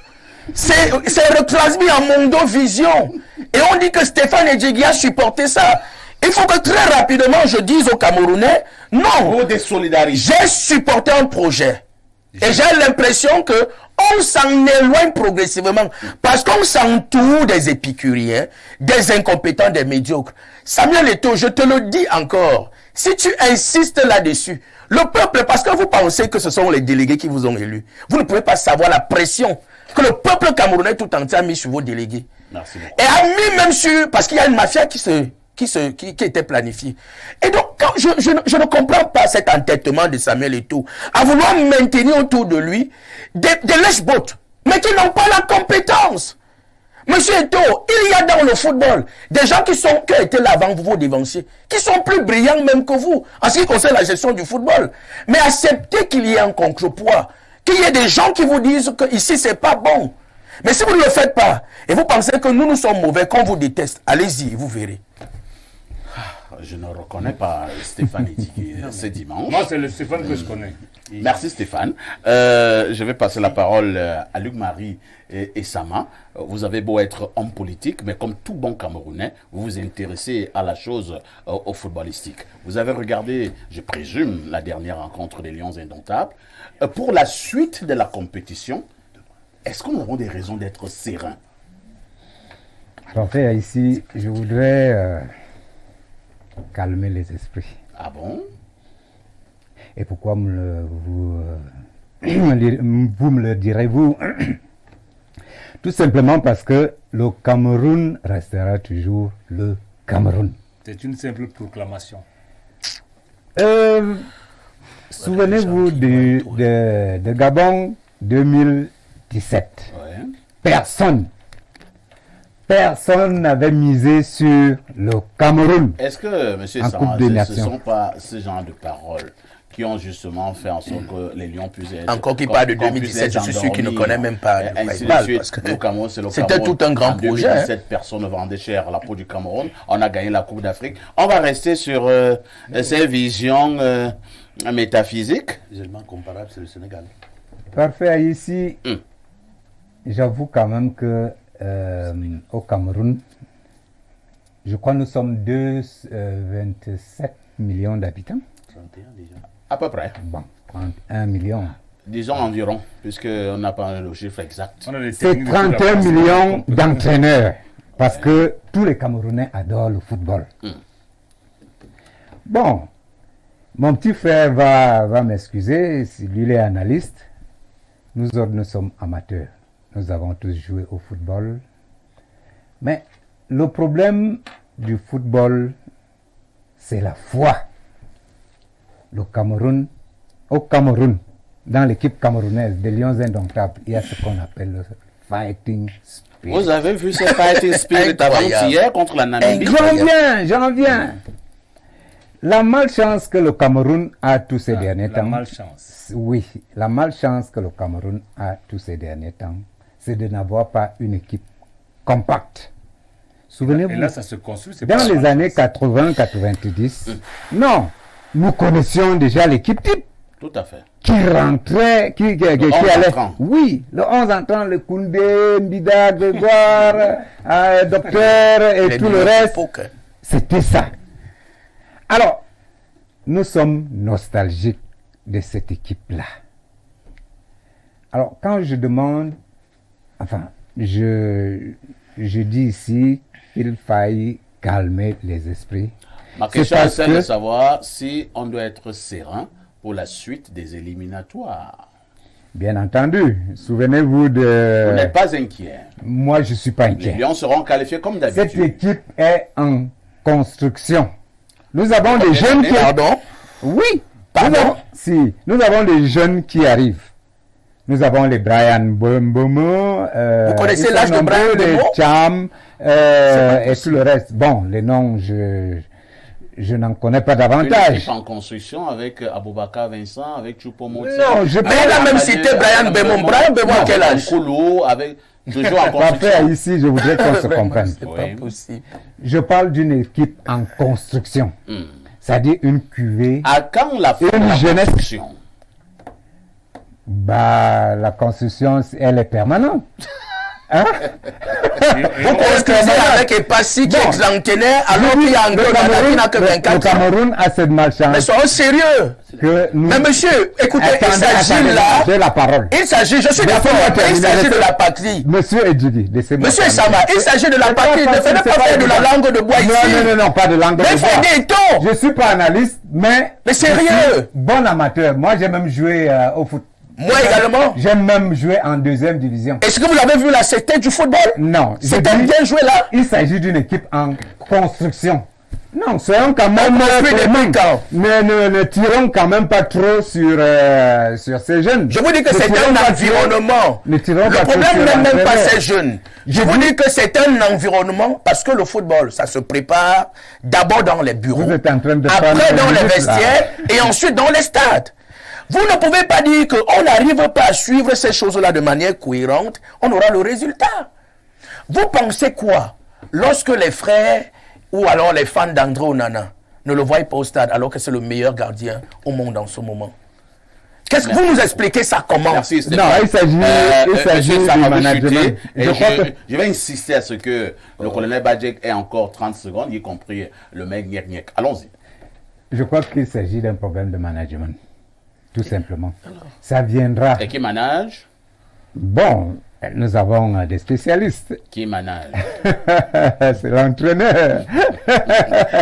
C'est retransmis en Mondo Vision. Et on dit que Stéphane Edjegui a supporté ça. Il faut que très rapidement je dise aux Camerounais, non, j'ai supporté un projet. Et j'ai l'impression que on s'en éloigne progressivement. Parce qu'on s'entoure des épicuriens, des incompétents, des médiocres. Samuel Eto'o, je te le dis encore, si tu insistes là-dessus, le peuple, parce que vous pensez que ce sont les délégués qui vous ont élus, vous ne pouvez pas savoir la pression que le peuple camerounais tout entier a mis sur vos délégués. Merci beaucoup. Et a mis même sur... Parce qu'il y a une mafia qui était planifiée. Et donc, quand je ne comprends pas cet entêtement de Samuel Eto'o à vouloir maintenir autour de lui des lèche-bottes, mais qui n'ont pas la compétence. Monsieur Eto'o, il y a dans le football des gens qui étaient là avant vous, vos dévanciers, qui sont plus brillants même que vous, en ce qui concerne la gestion du football. Mais acceptez qu'il y ait un contrepoids, qu'il y ait des gens qui vous disent que ici c'est pas bon. Mais si vous ne le faites pas, et vous pensez que nous sommes mauvais, qu'on vous déteste, allez-y, vous verrez. Je ne reconnais pas Stéphane Edjegui ce dimanche. Moi, c'est le Stéphane que je connais. Merci Stéphane. Je vais passer la parole à Luc-Marie et Sama. Vous avez beau être homme politique, mais comme tout bon Camerounais, vous vous intéressez à la chose au footballistique. Vous avez regardé, je présume, la dernière rencontre des Lions Indomptables. Pour la suite de la compétition, est-ce qu'on aura des raisons d'être serein? Alors, ici, je voudrais calmer les esprits. Ah bon? Et pourquoi vous me le direz-vous? Tout simplement parce que le Cameroun restera toujours le Cameroun. C'est une simple proclamation. Souvenez-vous de Gabon 2017. Ouais. Personne n'avait misé sur le Cameroun. Est-ce que, M. Sama, ce ne sont pas ce genre de paroles qui ont justement fait en sorte que les Lions puissent être... Encore qui parle de 2017, je suis sûr qu'il ne connaît même pas de quoi il parle. Parce que c'était tout un grand projet. En 2017, personne ne vendait cher la peau du Cameroun. On a gagné la Coupe d'Afrique. On va rester sur ces visions métaphysiques. Seulement comparable, c'est le Sénégal. Parfait, ici, j'avoue quand même que au Cameroun, je crois que nous sommes 27 millions d'habitants. 31 déjà. À peu près. Bon, 31 millions. Disons environ, puisqu'on n'a pas le chiffre exact. C'est 31 millions d'entraîneurs, parce que tous les Camerounais adorent le football. Bon, mon petit frère va m'excuser, si lui il est analyste. Nous autres, nous sommes amateurs. Nous avons tous joué au football. Mais le problème du football, c'est la foi. Au Cameroun, dans l'équipe camerounaise des Lions Indomptables, il y a ce qu'on appelle le fighting spirit. Vous avez vu ce fighting spirit avant-hier contre la Namibie? J'en viens. La malchance que le Cameroun a tous ces derniers temps. La malchance. Oui, la malchance que le Cameroun a tous ces derniers temps, c'est de n'avoir pas une équipe compacte. Souvenez-vous. Et là, ça se construit. Dans les années 80-90, non, nous connaissions déjà l'équipe type. Tout à fait. Qui rentrait, qui allait. Entrant. Oui, le 11 entrant, le Koundé, Mbida, Grégoire, Docteur et tout le reste. C'était ça. Alors, nous sommes nostalgiques de cette équipe-là. Alors, quand je demande, enfin, je dis ici qu'il faille calmer les esprits. Ma question est celle de savoir si on doit être serein pour la suite des éliminatoires. Bien entendu. Souvenez-vous de... Vous n'êtes pas inquiet. Moi, je ne suis pas inquiet. Les Lions seront qualifiés comme d'habitude. Cette équipe est en construction. Nous avons des jeunes qui... Pardon? Oui. Pardon? Nous avons des jeunes qui arrivent. Nous avons les Brian Mbeumo. Vous connaissez l'âge de Brian Mbeumo? Les Cham et tout le reste. Bon, les noms, je n'en connais pas davantage. Une équipe en construction avec Aboubakar Vincent, avec Choupo-Moting. Non, je mais il a même cité Brian Mbeumo. Brian Mbeumo à quel âge? Koulou, avec toujours en construction. Parfait, ici, je voudrais qu'on se comprenne. C'est pas possible. Je parle d'une équipe en construction. C'est-à-dire une cuvée. À quand la fin de la construction? Bah, la construction, elle est permanente. Hein? Vous construisez avec Epassi qui est exlantenaire alors qu'il y a Angola qui n'a que 24 ans. Le Cameroun a cette malchance. Mais soyons sérieux. Mais monsieur, écoutez, il s'agit là. J'ai la parole. Il s'agit, je suis d'accord, il s'agit de la patrie. Monsieur Edjidi, laissez-moi. Monsieur Sama, il s'agit de la patrie. Ne faites pas faire de la langue de bois ici. Non, pas de langue de bois. Mais faites des tons. Je ne suis pas analyste, mais. Mais sérieux. Bon amateur. Moi, j'ai même joué au foot. Moi également. J'ai même joué en 2e division. Est-ce que vous avez vu la c'était du football? Non. C'était bien joué là. Il s'agit d'une équipe en construction. Non, soyons quand même... Ne tirons quand même pas trop sur ces jeunes. Je vous dis que c'est un environnement. Le problème n'est même pas ces jeunes. Je vous dis que c'est un environnement parce que le football, ça se prépare d'abord dans les bureaux, vous êtes en train de après dans les vestiaires et ensuite dans les stades. Vous ne pouvez pas dire qu'on n'arrive pas à suivre ces choses-là de manière cohérente, on aura le résultat. Vous pensez quoi lorsque les frères ou alors les fans d'André Onana ne le voient pas au stade alors que c'est le meilleur gardien au monde en ce moment? Qu'est-ce que vous nous expliquez ça comment? Merci Stéphane. Non, il s'agit du management. Je vais insister à ce que le colonel Badjek ait encore 30 secondes, y compris le mec Nyek. Allons-y. Je crois qu'il s'agit d'un problème de management. Tout simplement. Ça viendra. Et qui manage? Bon, nous avons des spécialistes. Qui manage? C'est l'entraîneur.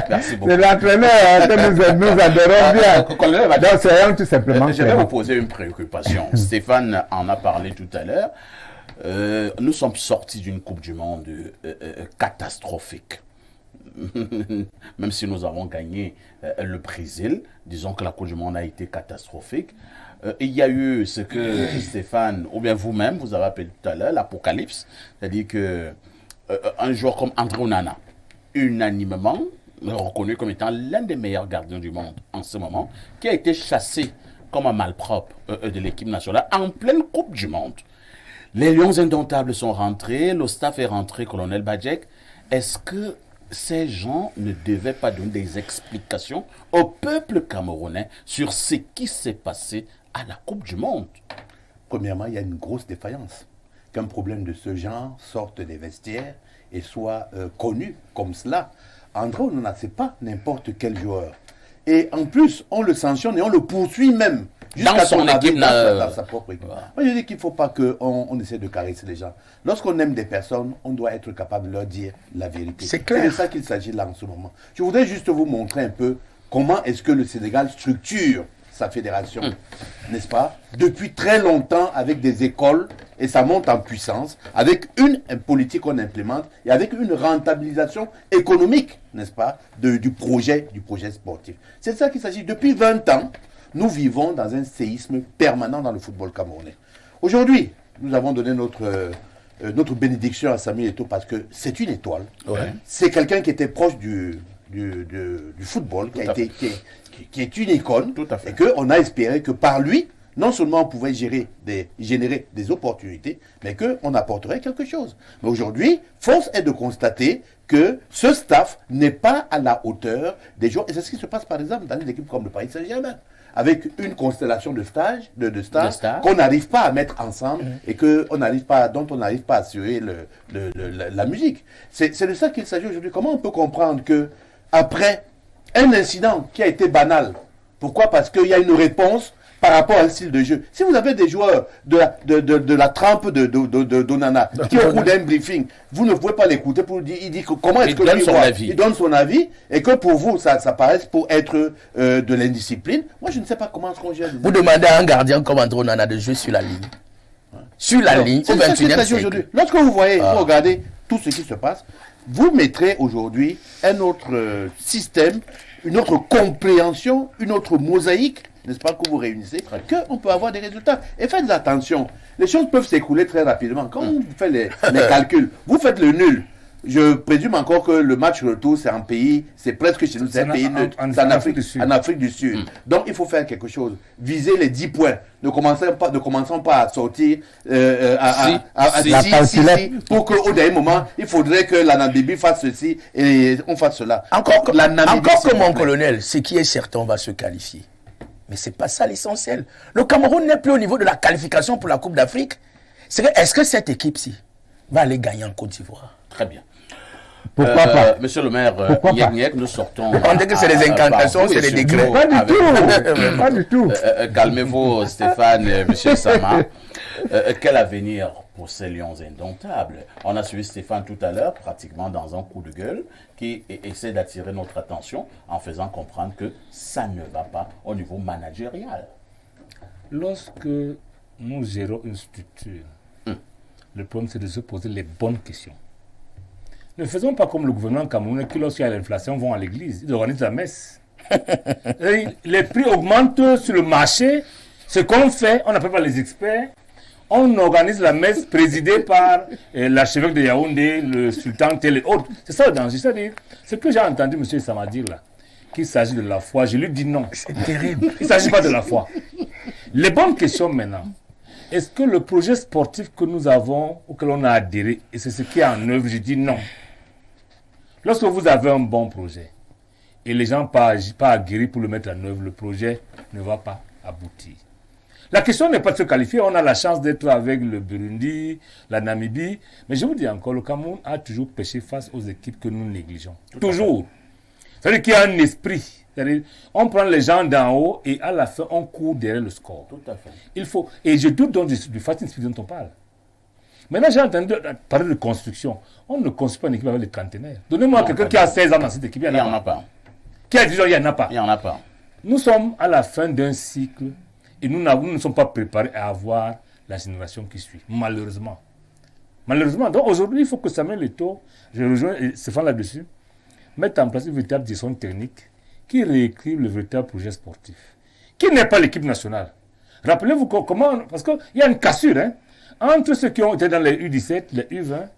Merci beaucoup. C'est l'entraîneur que nous adorons bien. Donc, c'est tout simplement. Je vais vous poser une préoccupation. Stéphane en a parlé tout à l'heure. Nous sommes sortis d'une Coupe du Monde catastrophique. Même si nous avons gagné le Brésil, disons que la Coupe du Monde a été catastrophique. Il y a eu ce que Stéphane, ou bien vous-même, vous avez appelé tout à l'heure l'apocalypse, c'est-à-dire que un joueur comme André Onana, unanimement reconnu comme étant l'un des meilleurs gardiens du monde en ce moment, qui a été chassé comme un malpropre de l'équipe nationale en pleine Coupe du Monde. Les Lions indomptables sont rentrés, le staff est rentré, colonel Badjek. Est-ce que ces gens ne devaient pas donner des explications au peuple camerounais sur ce qui s'est passé à la Coupe du Monde? Premièrement, il y a une grosse défaillance. Qu'un problème de ce genre sorte des vestiaires et soit connu comme cela. André Onana, ce n'est pas n'importe quel joueur. Et en plus, on le sanctionne et on le poursuit même. Dans son équipe, dans sa propre équipe. Moi, je dis qu'il ne faut pas qu'on essaie de caresser les gens. Lorsqu'on aime des personnes, on doit être capable de leur dire la vérité. C'est clair. C'est de ça qu'il s'agit là en ce moment. Je voudrais juste vous montrer un peu comment est-ce que le Sénégal structure sa fédération, n'est-ce pas? Depuis très longtemps avec des écoles, et ça monte en puissance, avec une politique qu'on implémente, et avec une rentabilisation économique, n'est-ce pas, du projet sportif. C'est de ça qu'il s'agit. Depuis 20 ans, nous vivons dans un séisme permanent dans le football camerounais. Aujourd'hui, nous avons donné notre bénédiction à Samuel Eto'o parce que c'est une étoile. Ouais. C'est quelqu'un qui était proche du football, qui est une icône. Tout à fait. Et qu'on a espéré que par lui, non seulement on pouvait générer des opportunités, mais qu'on apporterait quelque chose. Mais aujourd'hui, force est de constater que ce staff n'est pas à la hauteur des joueurs. Et c'est ce qui se passe par exemple dans une équipe comme le Paris Saint-Germain, avec une constellation de stars qu'on n'arrive pas à mettre ensemble et dont on n'arrive pas à assurer la musique. C'est de ça qu'il s'agit aujourd'hui. Comment on peut comprendre que après un incident qui a été banal, pourquoi? Parce qu'il y a une réponse par rapport à un style de jeu. Si vous avez des joueurs de la trempe d'Onana qui au cours d'un briefing, vous ne pouvez pas l'écouter pour dire, il dit comment est-ce que il donne son avis et que pour vous ça paraisse pour être de l'indiscipline. Moi je ne sais pas comment est-ce qu'on gère. Vous demandez à un gardien comme André Onana de jouer sur la ligne. Sur la ligne, au 21e siècle. Lorsque vous voyez, vous regardez tout ce qui se passe, vous mettrez aujourd'hui un autre système, une autre compréhension, une autre mosaïque, n'est-ce pas, que vous réunissez, qu'on peut avoir des résultats. Et faites attention, les choses peuvent s'écouler très rapidement. Quand vous faites les calculs, vous faites le nul. Je présume encore que le match retour, c'est un pays, c'est presque chez nous, c'est un pays neutre, c'est en Afrique du Sud. Donc il faut faire quelque chose. Viser les 10 points. Ne commençons pas à sortir pour qu'au dernier moment, il faudrait que la Namibie fasse ceci et on fasse cela. Encore que mon colonel, ce qui est certain, on va se qualifier. Mais ce n'est pas ça l'essentiel. Le Cameroun n'est plus au niveau de la qualification pour la Coupe d'Afrique. Est-ce que cette équipe-ci va aller gagner en Côte d'Ivoire? Très bien. Pourquoi pas? Monsieur le maire, nous sortons. On dit que c'est des incantations, c'est des décrets. Pas du tout. Pas du tout. Calmez-vous, Stéphane, monsieur Sama. Quel avenir pour ces lions indomptables? On a suivi Stéphane tout à l'heure, pratiquement dans un coup de gueule, qui essaie d'attirer notre attention en faisant comprendre que ça ne va pas au niveau managérial. Lorsque nous gérons une structure, le problème c'est de se poser les bonnes questions. Ne faisons pas comme le gouvernement camerounais qui, lorsqu'il y a l'inflation, vont à l'église. Ils organisent la messe. Les prix augmentent sur le marché. Ce qu'on fait, on n'appelle pas les experts. On organise la messe présidée par l'archevêque de Yaoundé, le sultan tel et autres. C'est ça le danger. C'est-à-dire, ce que j'ai entendu M. Sama dire là, qu'il s'agit de la foi, je lui dis non. C'est terrible. Il ne s'agit pas de la foi. Les bonnes questions maintenant. Est-ce que le projet sportif que nous avons, auquel on a adhéré, et c'est ce qui est en œuvre, je dis non. Lorsque vous avez un bon projet, et les gens pas aguerris pour le mettre en œuvre, le projet ne va pas aboutir. La question n'est pas de se qualifier, on a la chance d'être avec le Burundi, la Namibie, mais je vous dis encore, le Cameroun a toujours péché face aux équipes que nous négligeons. Toujours. C'est-à-dire qu'il y a un esprit. C'est-à-dire, on prend les gens d'en haut et à la fin, on court derrière le score. Tout à fait. Il faut, et je doute donc du fighting spirit dont on parle. Maintenant, j'ai entendu parler de construction. On ne construit pas une équipe avec les trentenaires. Donnez-moi quelqu'un qui a 16 ans dans cette équipe. Il n'y en a pas. Qui a 10 ans, il n'y en a pas. Il n'y en a pas. Nous sommes à la fin d'un cycle et nous ne sommes pas préparés à avoir la génération qui suit, malheureusement. Malheureusement. Donc aujourd'hui, il faut que Samuel Eto'o, je rejoins Stéphane là-dessus, mette en place une véritable gestion technique qui réécrive le véritable projet sportif, qui n'est pas l'équipe nationale. Rappelez-vous comment, parce qu'il y a une cassure entre ceux qui ont été dans les U17, les U20,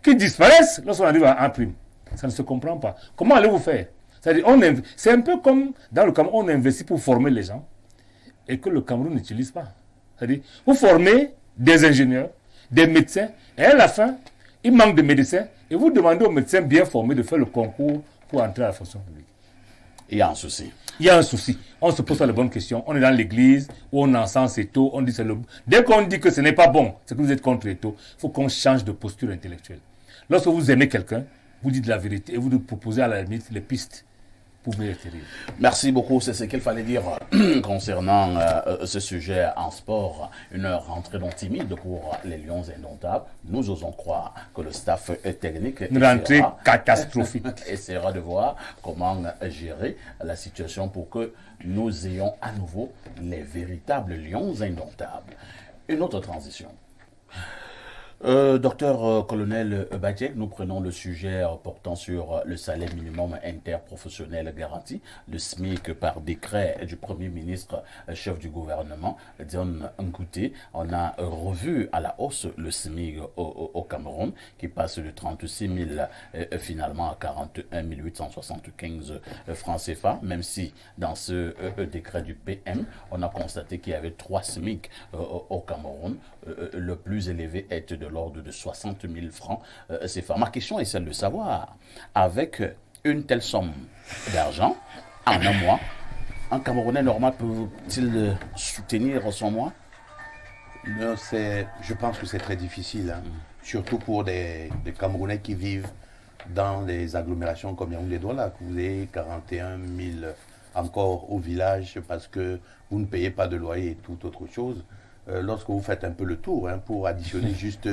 qui disparaissent lorsqu'on arrive en prime. Ça ne se comprend pas. Comment allez-vous faire? C'est-à-dire, c'est un peu comme dans le Cameroun, on investit pour former les gens et que le Cameroun n'utilise pas. C'est-à-dire, vous formez des ingénieurs, des médecins, et à la fin, il manque de médecins, et vous demandez aux médecins bien formés de faire le concours pour entrer à la fonction publique. Il y a un souci. Il y a un souci. On se pose pas les bonnes questions. On est dans l'église où on encense Eto'o. On dit c'est le. Dès qu'on dit que ce n'est pas bon, c'est que vous êtes contre Eto'o. Il faut qu'on change de posture intellectuelle. Lorsque vous aimez quelqu'un, vous dites la vérité et vous lui proposez à la limite les pistes pour mieux atterrir. Merci beaucoup. C'est ce qu'il fallait dire concernant ce sujet en sport. Une rentrée donc timide pour les Lions indomptables. Nous osons croire que le staff technique une rentrée catastrophique. Essaiera de voir comment gérer la situation pour que nous ayons à nouveau les véritables Lions indomptables. Une autre transition. Colonel Badjek, nous prenons le sujet portant sur le salaire minimum interprofessionnel garanti, le SMIC par décret du Premier ministre, chef du gouvernement, Dion Ngouté. On a revu à la hausse le SMIC au Cameroun, qui passe de 36 000 finalement à 41 875 francs CFA, même si dans ce décret du PM, on a constaté qu'il y avait 3 SMIC au Cameroun. Le plus élevé est de l'ordre de 60 000 francs CFA. Ma question est celle de savoir, avec une telle somme d'argent, en un mois, un Camerounais normal peut-il soutenir son mois? Non, je pense que c'est très difficile, hein. Surtout pour des Camerounais qui vivent dans les agglomérations comme Yaoundé-Douala, que vous avez 41 000 encore au village parce que vous ne payez pas de loyer et toute autre chose. Lorsque vous faites un peu le tour, hein, pour additionner juste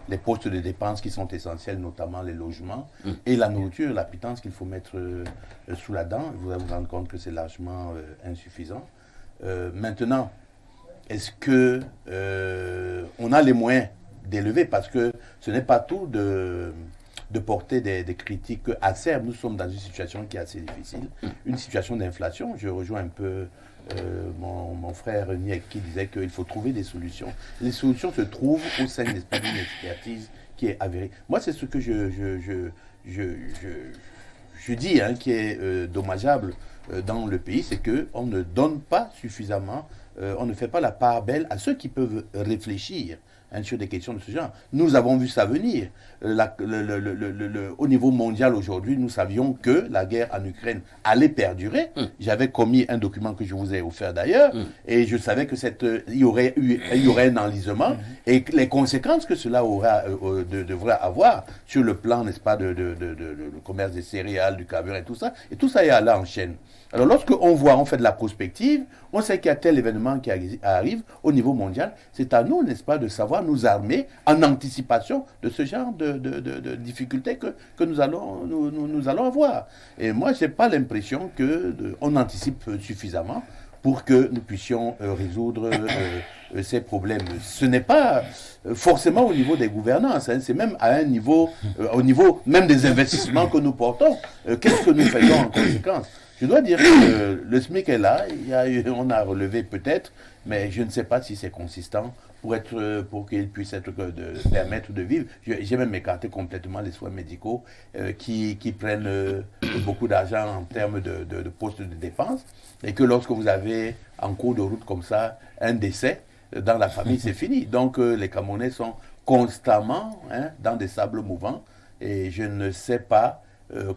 les postes de dépenses qui sont essentiels, notamment les logements et la nourriture, la pitance qu'il faut mettre sous la dent, vous allez vous rendre compte que c'est largement insuffisant. Maintenant, est-ce que on a les moyens d'élever, parce que ce n'est pas tout de porter des critiques acerbes. Nous sommes dans une situation qui est assez difficile, une situation d'inflation. Je rejoins un peu mon frère Niek qui disait qu'il faut trouver des solutions. Les solutions se trouvent au sein d'une expertise qui est avérée. Moi, c'est ce que je dis, hein, qui est dommageable dans le pays, c'est qu'on ne donne pas suffisamment, on ne fait pas la part belle à ceux qui peuvent réfléchir, hein, sur des questions de ce genre. Nous avons vu ça venir. Au niveau mondial aujourd'hui, nous savions que la guerre en Ukraine allait perdurer. J'avais commis un document que je vous ai offert d'ailleurs, et je savais que il y aurait un enlisement, et les conséquences que cela devrait avoir sur le plan, n'est-ce pas, le commerce des céréales, du carburant et tout ça est allé en chaîne. Alors on fait de la prospective, on sait qu'il y a tel événement qui arrive au niveau mondial, c'est à nous, n'est-ce pas, de savoir nous armer en anticipation de ce genre de difficultés que nous allons avoir. Et moi, je n'ai pas l'impression qu'on anticipe suffisamment pour que nous puissions résoudre ces problèmes. Ce n'est pas forcément au niveau des gouvernances, hein, c'est même à un niveau, au niveau même des investissements que nous portons. Qu'est-ce que nous faisons en conséquence? Je dois dire que le SMIC est là, on a relevé peut-être, mais je ne sais pas si c'est consistant pour qu'il puisse permettre de vivre. J'ai même écarté complètement les soins médicaux qui prennent beaucoup d'argent en termes de postes de dépenses, et que lorsque vous avez en cours de route comme ça un décès dans la famille, c'est fini. Donc les Camerounais sont constamment, hein, dans des sables mouvants, et je ne sais pas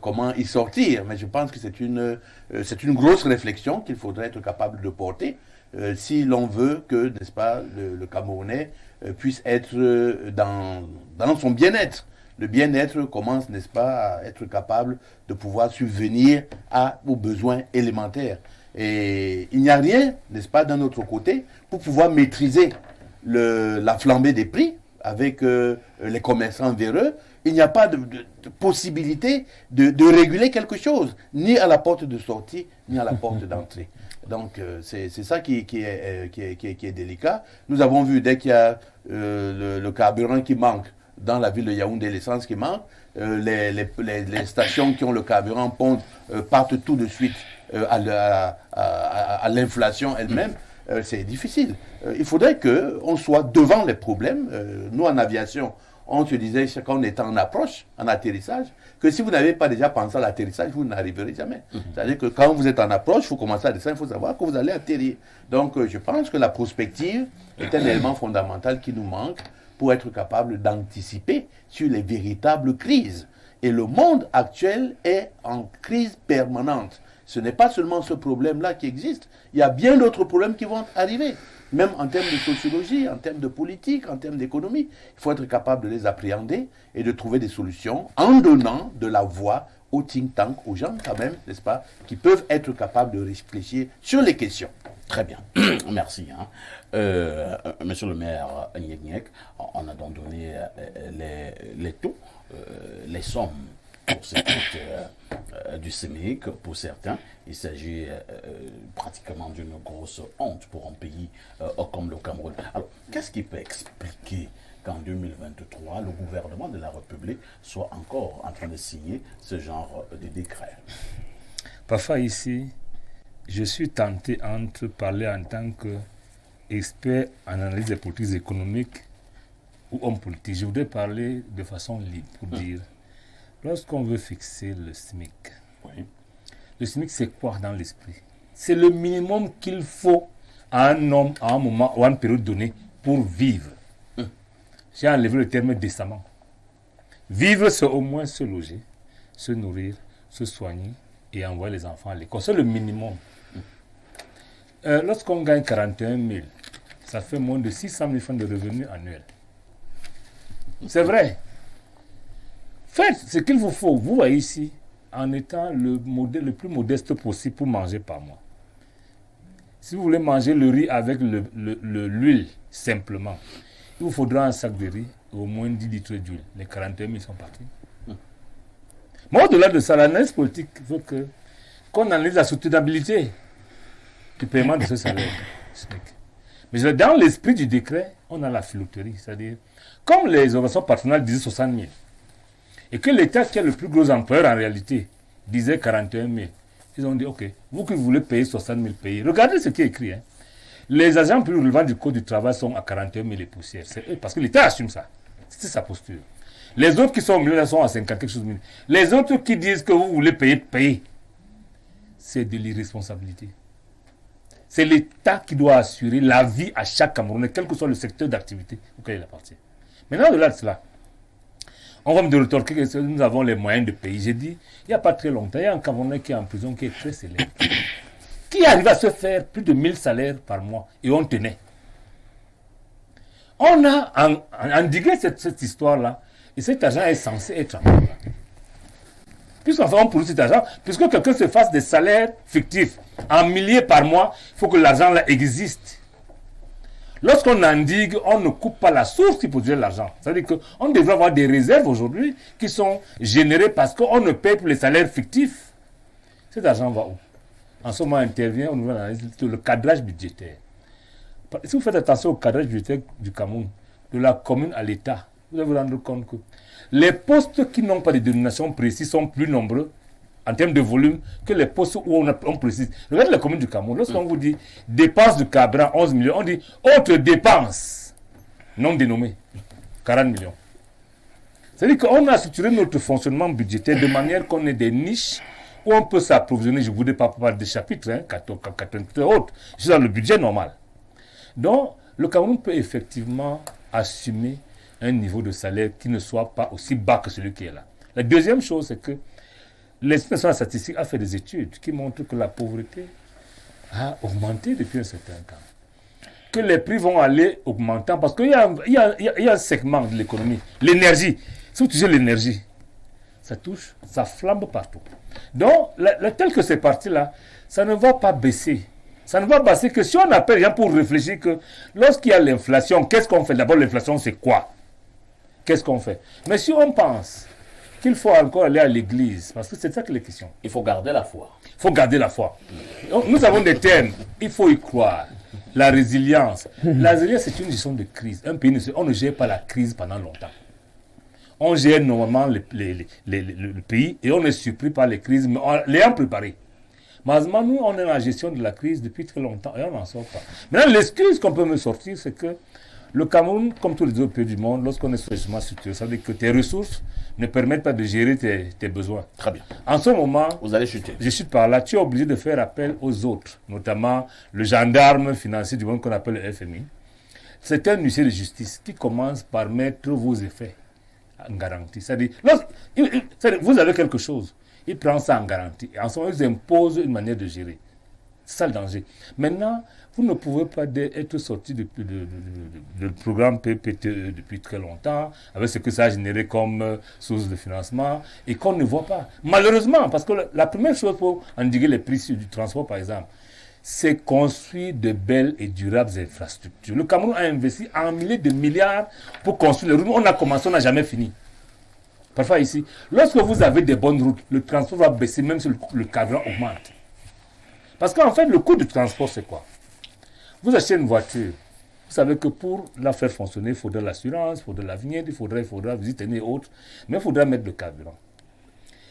comment y sortir, mais je pense que c'est une grosse réflexion qu'il faudrait être capable de porter si l'on veut que, n'est-ce pas, le Camerounais puisse être dans son bien-être. Le bien-être commence, n'est-ce pas, à être capable de pouvoir subvenir aux besoins élémentaires. Et il n'y a rien, n'est-ce pas, d'un autre côté, pour pouvoir maîtriser la flambée des prix avec les commerçants véreux. Il n'y a pas de possibilité de réguler quelque chose, ni à la porte de sortie, ni à la porte d'entrée. Donc, c'est ça qui est délicat. Nous avons vu, dès qu'il y a le carburant qui manque dans la ville de Yaoundé, l'essence qui manque, les stations qui ont le carburant partent tout de suite à l'inflation elle-même. C'est difficile. Il faudrait qu'on soit devant les problèmes. Nous, en aviation, on se disait, quand on était en approche, en atterrissage, que si vous n'avez pas déjà pensé à l'atterrissage, vous n'arriverez jamais. C'est-à-dire que quand vous êtes en approche, il faut commencer à descendre, il faut savoir que vous allez atterrir. Donc, je pense que la prospective est un élément fondamental qui nous manque pour être capable d'anticiper sur les véritables crises. Et le monde actuel est en crise permanente. Ce n'est pas seulement ce problème-là qui existe, il y a bien d'autres problèmes qui vont arriver. Même en termes de sociologie, en termes de politique, en termes d'économie, il faut être capable de les appréhender et de trouver des solutions en donnant de la voix aux think tanks, aux gens quand même, n'est-ce pas, qui peuvent être capables de réfléchir sur les questions. Très bien, merci. Hein. Monsieur le maire Niek, on a donc donné les taux, les sommes pour ce qui est du SMIC, pour certains. Il s'agit pratiquement d'une grosse honte pour un pays comme le Cameroun. Alors, qu'est-ce qui peut expliquer qu'en 2023, le gouvernement de la République soit encore en train de signer ce genre de décret. Parfois ici, je suis tenté entre parler en tant qu'expert en analyse des politiques économiques ou homme politique. Je voudrais parler de façon libre pour dire, lorsqu'on veut fixer le SMIC, le SMIC c'est quoi dans l'esprit? C'est le minimum qu'il faut à un homme, à un moment ou à une période donnée pour vivre. J'ai enlevé le terme décemment. Vivre, c'est au moins se loger, se nourrir, se soigner et envoyer les enfants à l'école. C'est le minimum. Lorsqu'on gagne 41 000, ça fait moins de 600 000 francs de revenus annuels. C'est vrai. Faites ce qu'il vous faut. Vous voyez ici, en étant le plus modeste possible pour manger par mois. Si vous voulez manger le riz avec l'huile, simplement, il vous faudra un sac de riz et au moins 10 litres d'huile. Les 41 000 sont partis. Mais au-delà de ça, l'analyse politique veut qu'on analyse la soutenabilité du paiement de ce salaire. Mais dans l'esprit du décret, on a la filouterie. C'est-à-dire, comme les organisations patronales disaient 60 000, et que l'État, qui est le plus gros employeur en réalité, disait 41 000, ils ont dit, OK, vous qui voulez payer 60 000 payez. Regardez ce qui est écrit. Les agents plus relevant du Code du travail sont à 41 000 et poussières. C'est eux, parce que l'État assume ça. C'est sa posture. Les autres qui sont au milieu sont à 50 quelque chose de minutes. Les autres qui disent que vous voulez payer, payez. C'est de l'irresponsabilité. C'est l'État qui doit assurer la vie à chaque Camerounais, quel que soit le secteur d'activité auquel il appartient. Maintenant, au-delà de cela, on va me rétorquer que nous avons les moyens de payer. J'ai dit, il n'y a pas très longtemps, il y a un Camerounais qui est en prison, qui est très célèbre, qui arrive à se faire plus de 1000 salaires par mois, et on tenait. On a endigué cette histoire-là, et cet argent est censé être en là. Puisqu'on fait pour cet argent, puisque quelqu'un se fasse des salaires fictifs en milliers par mois, il faut que l'argent là existe. Lorsqu'on endigue, on ne coupe pas la source qui produit l'argent. C'est-à-dire qu'on devrait avoir des réserves aujourd'hui qui sont générées parce qu'on ne paye pour les salaires fictifs. Cet argent va où? En ce moment, intervient au niveau de l'analyse le cadrage budgétaire. Si vous faites attention au cadrage budgétaire du Cameroun, de la commune à l'État, vous allez vous rendre compte que les postes qui n'ont pas de dénomination précise sont plus nombreux en termes de volume que les postes où on précise. Regardez la commune du Cameroun. Lorsqu'on vous dit dépenses de carburant 11 millions, on dit autres dépenses non dénommées 40 millions. C'est-à-dire qu'on a structuré notre fonctionnement budgétaire de manière qu'on ait des niches où on peut s'approvisionner. Je ne voudrais pas parler des chapitres, 80 autres. Je suis dans le budget normal. Donc, le Cameroun peut effectivement assumer un niveau de salaire qui ne soit pas aussi bas que celui qui est là. La deuxième chose, c'est que l'Institut national statistique a fait des études qui montrent que la pauvreté a augmenté depuis un certain temps. Que les prix vont aller augmentant parce qu'il y a un segment de l'économie, l'énergie. Si vous touchez l'énergie, ça touche, ça flambe partout. Donc, tel que c'est parti là, ça ne va pas baisser. Ça ne va baisser que si on appelle les gens pour réfléchir que lorsqu'il y a l'inflation, qu'est-ce qu'on fait? D'abord, l'inflation, c'est quoi? Qu'est-ce qu'on fait? Mais si on pense qu'il faut encore aller à l'église, parce que c'est ça que les questions. Il faut garder la foi. Il faut garder la foi. Nous avons des termes, il faut y croire. La résilience. La résilience, c'est une gestion de crise. Un pays, on ne gère pas la crise pendant longtemps. On gère normalement le pays et on est surpris par les crises, mais en l'ayant préparé. Malheureusement, nous, on est dans la gestion de la crise depuis très longtemps et on n'en sort pas. Maintenant, l'excuse qu'on peut me sortir, c'est que le Cameroun, comme tous les autres pays du monde, lorsqu'on est socialement structuré, ça veut dire que tes ressources ne permettent pas de gérer tes besoins. Très bien. En ce moment, vous allez chuter. Je chute par là, tu es obligé de faire appel aux autres, notamment le gendarme financier du monde qu'on appelle le FMI. C'est un huissier de justice qui commence par mettre vos effets en garantie. C'est-à-dire, vous avez quelque chose, il prend ça en garantie. Et en ce moment, il impose une manière de gérer. C'est ça le danger. Maintenant, vous ne pouvez pas être sorti du programme PPTE depuis très longtemps, avec ce que ça a généré comme source de financement, et qu'on ne voit pas. Malheureusement, parce que la première chose pour endiguer les prix du transport, par exemple, c'est construire de belles et durables infrastructures. Le Cameroun a investi en milliers de milliards pour construire les routes. On a commencé, on n'a jamais fini. Parfois ici, lorsque vous avez des bonnes routes, le transport va baisser, même si le carburant augmente. Parce qu'en fait, le coût du transport, c'est quoi? Vous achetez une voiture, Vous savez que pour la faire fonctionner, il faudrait l'assurance, il faudrait la vignette, il faudra visite et autres, mais il faudra mettre le carburant.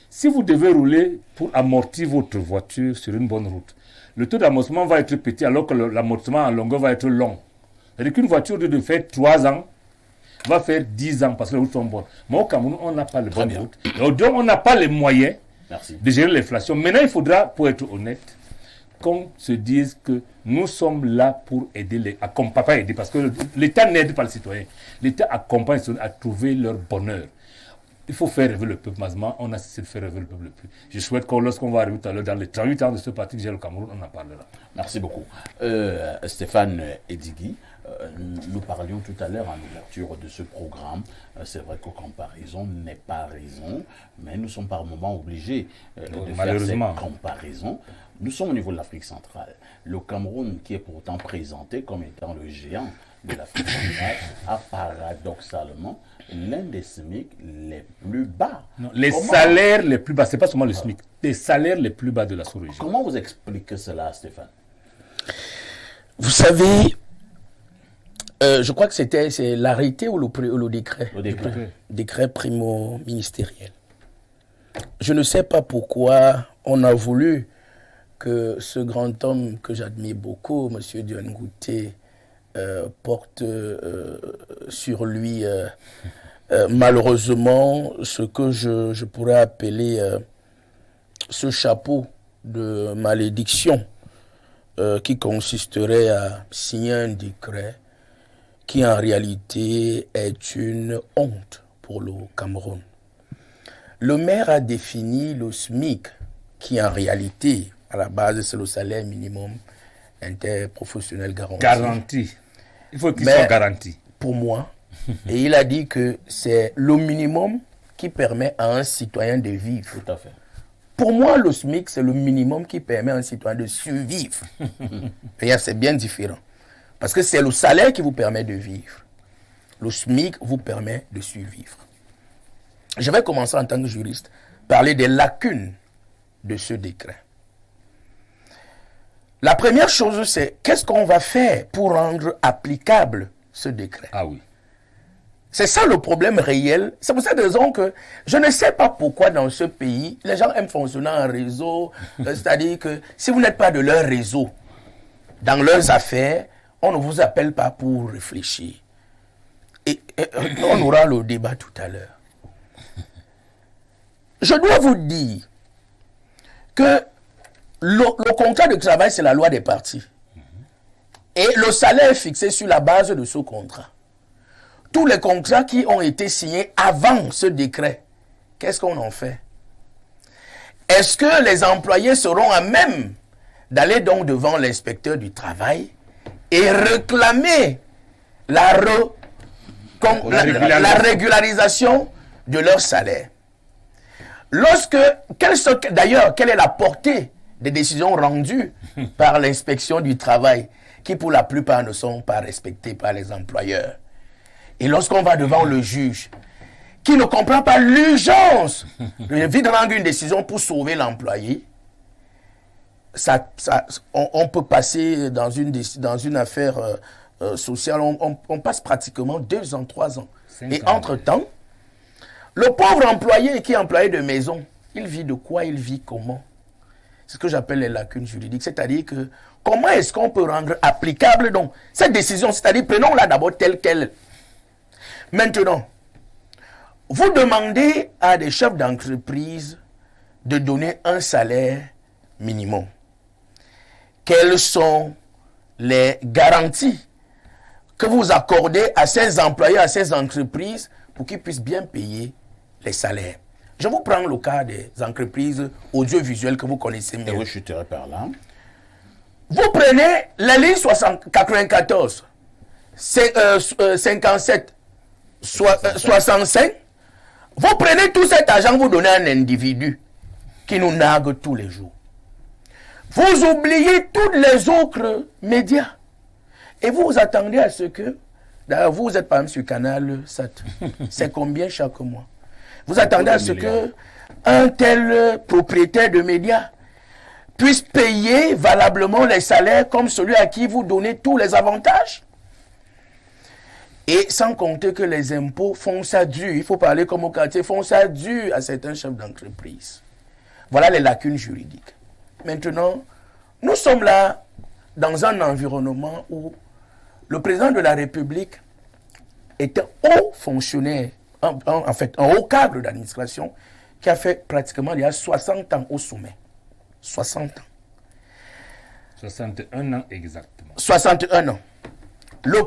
Si vous devez rouler pour amortir votre voiture sur une bonne route, le taux d'amortissement va être petit alors que l'amortissement en longueur va être long. C'est-à-dire qu'une voiture de faire 3 ans va faire 10 ans parce que les routes sont bonnes. Mais au Cameroun, on n'a pas les bonnes routes. Donc on n'a pas les moyens de gérer l'inflation. Maintenant, il faudra, pour être honnête, qu'on se dise que nous sommes là pour aider pas aider, parce que l'État n'aide pas les citoyens. L'État accompagne les citoyens à trouver leur bonheur. Il faut faire rêver le peuple. Mazement, on a cessé de faire rêver le peuple le plus. Je souhaite que lorsqu'on va arriver tout à l'heure dans les 38 ans de ce parti que j'ai le Cameroun, on en parlera. Merci beaucoup. Stéphane Edigui, nous parlions tout à l'heure en ouverture de ce programme. C'est vrai qu'aux comparaisons n'est pas raison, mais nous sommes par moments obligés de faire ces comparaisons. Nous sommes au niveau de l'Afrique centrale. Le Cameroun, qui est pourtant présenté comme étant le géant de l'Afrique centrale, a paradoxalement l'un des SMIC les plus bas. Non, les salaires les plus bas, ce n'est pas seulement le SMIC, les salaires les plus bas de la sous-région. Comment vous expliquez cela, Stéphane? Vous savez, je crois que c'est l'arrêté ou le décret. Le décret. Décret primo-ministériel. Je ne sais pas pourquoi on a voulu que ce grand homme que j'admire beaucoup, M. Dion Ngouté, porte sur lui malheureusement ce que je pourrais appeler ce chapeau de malédiction qui consisterait à signer un décret qui en réalité est une honte pour le Cameroun. Le maire a défini le SMIC qui en réalité, à la base, c'est le salaire minimum interprofessionnel garanti. Garanti. Il faut qu'il soit garanti. Pour moi, et il a dit que c'est le minimum qui permet à un citoyen de vivre. Tout à fait. Pour moi, le SMIC, c'est le minimum qui permet à un citoyen de survivre. Et c'est bien différent. Parce que c'est le salaire qui vous permet de vivre. Le SMIC vous permet de survivre. Je vais commencer en tant que juriste, parler des lacunes de ce décret. La première chose, c'est qu'est-ce qu'on va faire pour rendre applicable ce décret? Ah oui. C'est ça le problème réel. C'est pour cette raison que je ne sais pas pourquoi dans ce pays, les gens aiment fonctionner en réseau. C'est-à-dire que si vous n'êtes pas de leur réseau, dans leurs affaires, on ne vous appelle pas pour réfléchir. Et on aura le débat tout à l'heure. Je dois vous dire que le contrat de travail, c'est la loi des partis. Et le salaire est fixé sur la base de ce contrat. Tous les contrats qui ont été signés avant ce décret, qu'est-ce qu'on en fait? Est-ce que les employés seront à même d'aller donc devant l'inspecteur du travail et réclamer la régularisation de leur salaire? D'ailleurs, quelle est la portée des décisions rendues par l'inspection du travail qui pour la plupart ne sont pas respectées par les employeurs? Et lorsqu'on va devant le juge, qui ne comprend pas l'urgence de rendre une décision pour sauver l'employé, on peut passer dans une affaire sociale, on passe pratiquement 2 ans, 3 ans. Et entre-temps, le pauvre employé qui est employé de maison, il vit de quoi, il vit comment? C'est ce que j'appelle les lacunes juridiques. C'est-à-dire que comment est-ce qu'on peut rendre applicable donc cette décision? C'est-à-dire prenons-la d'abord telle qu'elle. Maintenant, vous demandez à des chefs d'entreprise de donner un salaire minimum. Quelles sont les garanties que vous accordez à ces employés, à ces entreprises pour qu'ils puissent bien payer les salaires? Je vous prends le cas des entreprises audiovisuelles que vous connaissez mieux. Et oui, je chuterai par là. Vous prenez la ligne 94, 57, 65, vous prenez tout cet argent, vous donnez à un individu qui nous nargue tous les jours. Vous oubliez tous les autres médias. Et vous vous attendez à ce que, d'ailleurs vous êtes par exemple sur Canal 7, c'est combien chaque mois? Vous attendez à ce que un tel propriétaire de médias puisse payer valablement les salaires comme celui à qui vous donnez tous les avantages? Et sans compter que les impôts font ça dû, il faut parler comme au quartier, font ça dû à certains chefs d'entreprise. Voilà les lacunes juridiques. Maintenant, nous sommes là dans un environnement où le président de la République est un haut fonctionnaire, en fait un haut cadre d'administration qui a fait pratiquement il y a 60 ans au sommet. 60 ans. 61 ans exactement. 61 ans.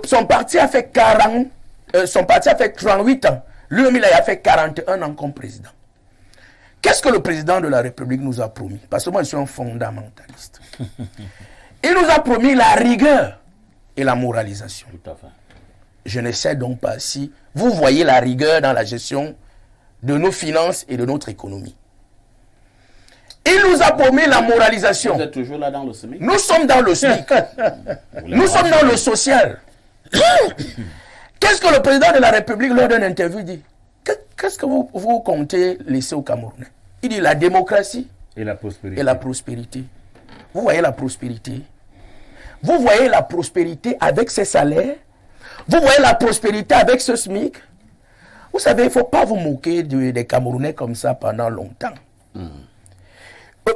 Son parti a fait 38 ans. Lui, il a fait 41 ans comme président. Qu'est-ce que le président de la République nous a promis? Parce que moi, je suis un fondamentaliste. Il nous a promis la rigueur et la moralisation. Tout à fait. Je ne sais donc pas si vous voyez la rigueur dans la gestion de nos finances et de notre économie. Il nous a promis la moralisation. Vous êtes toujours là dans le SMIC? Nous sommes dans le SMIC. Nous sommes dans le social. Qu'est-ce que le président de la République, lors d'une interview, dit? Qu'est-ce que vous comptez laisser aux Camerounais? Il dit la démocratie Et la prospérité. et la prospérité. Vous voyez la prospérité? Vous voyez la prospérité avec ses salaires? Vous voyez la prospérité avec ce SMIC? Vous savez, il ne faut pas vous moquer des Camerounais comme ça pendant longtemps.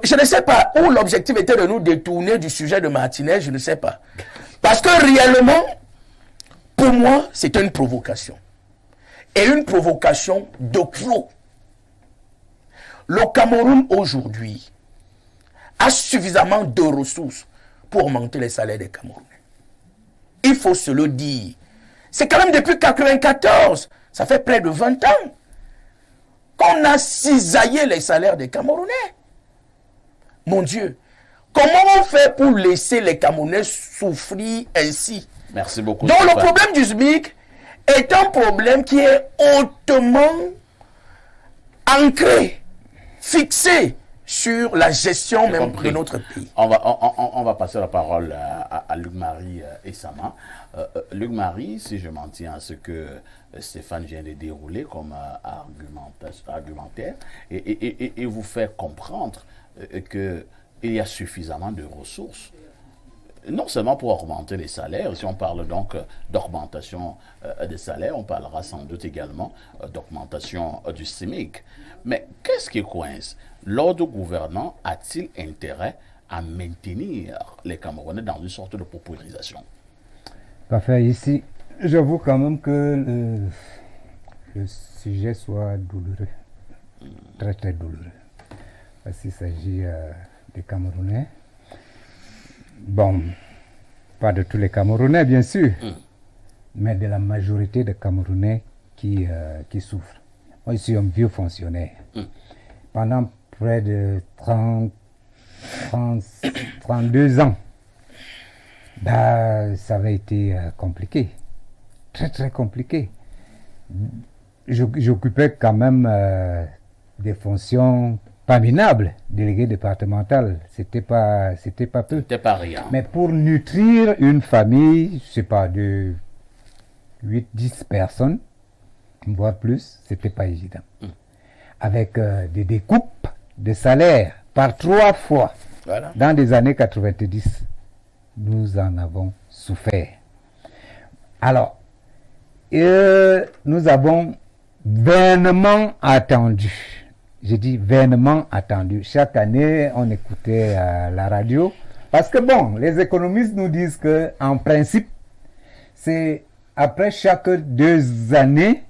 Je ne sais pas où l'objectif était de nous détourner du sujet de Martinez, je ne sais pas. Parce que réellement, pour moi, c'est une provocation. Et une provocation de trop. Le Cameroun aujourd'hui a suffisamment de ressources pour augmenter les salaires des Camerounais. Il faut se le dire. C'est quand même depuis 1994, ça fait près de 20 ans, qu'on a cisaillé les salaires des Camerounais. Mon Dieu, comment on fait pour laisser les Camerounais souffrir ainsi? Merci beaucoup. Donc le problème du SMIC est un problème qui est hautement ancré, fixé sur la gestion même de notre pays. On va passer la parole à Luc-Marie Essama. Luc-Marie, si je m'en tiens à ce que Stéphane vient de dérouler comme argumentaire, et vous faire comprendre qu'il y a suffisamment de ressources, non seulement pour augmenter les salaires, si on parle donc d'augmentation des salaires, on parlera sans doute également d'augmentation du SMIC. Mais qu'est-ce qui coince? L'ordre gouvernant a-t-il intérêt à maintenir les Camerounais dans une sorte de paupérisation? Parfait. Ici, j'avoue quand même que le sujet soit douloureux. Très, très douloureux. Parce qu'il s'agit des Camerounais. Bon, pas de tous les Camerounais, bien sûr, mais de la majorité des Camerounais qui souffrent. Moi, je suis un vieux fonctionnaire. Pendant près de 32 ans, ça avait été compliqué. Très, très compliqué. J'occupais quand même des fonctions pas minables, délégué départemental. C'était pas peu. C'était pas rien. Mais pour nutrir une famille, je sais pas, de 8-10 personnes, voire plus, c'était pas évident. Avec des découpes de salaire par 3 fois. Voilà. Dans les années 90, nous en avons souffert. Alors, nous avons vainement attendu. J'ai dit vainement attendu. Chaque année, on écoutait la radio. Parce que bon, les économistes nous disent que, en principe, c'est après chaque 2 années,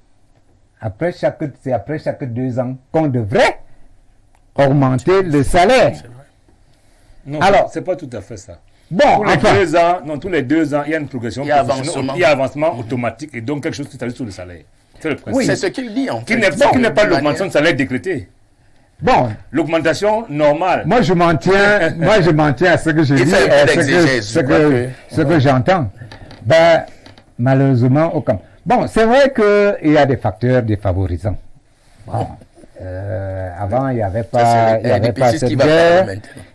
après chaque 2 ans, qu'on devrait augmenter le salaire. Non, Alors, c'est pas tout à fait ça. Bon, Tous les 2 ans, il y a une progression. Il y a avancement. Il y a avancement automatique et donc quelque chose qui s'ajoute sur le salaire. C'est le principe. Oui, c'est ce qu'il dit en fait. Qui n'est pas l'augmentation de salaire décrétée. Bon, L'augmentation normale. moi je m'en tiens à ce que je Il dis, fait un peu d'exégèse, ce que j'entends. Ben, malheureusement, aucun. Bon, c'est vrai qu'il y a des facteurs défavorisants. Bon, avant, il n'y avait pas, cette guerre.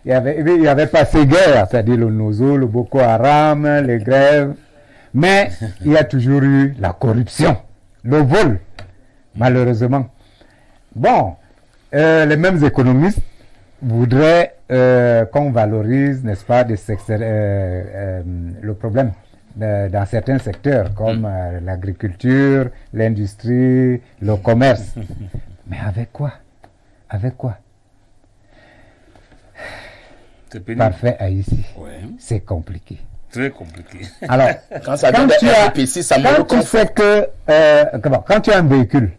Il y avait pas ces guerres, c'est-à-dire le Nozo, le Boko Haram, les grèves. Mais il y a toujours eu la corruption, le vol, malheureusement. Bon, les mêmes économistes voudraient qu'on valorise, n'est-ce pas, le problème dans certains secteurs comme l'agriculture, l'industrie, le commerce. Mais avec quoi? Avec quoi? C'est pénible. Parfait Haïti. Ouais. C'est compliqué. Très compliqué. Alors, Quand ça vient tu d'un as- RPC, ça me quand le tu confond. sais que, quand tu as un véhicule,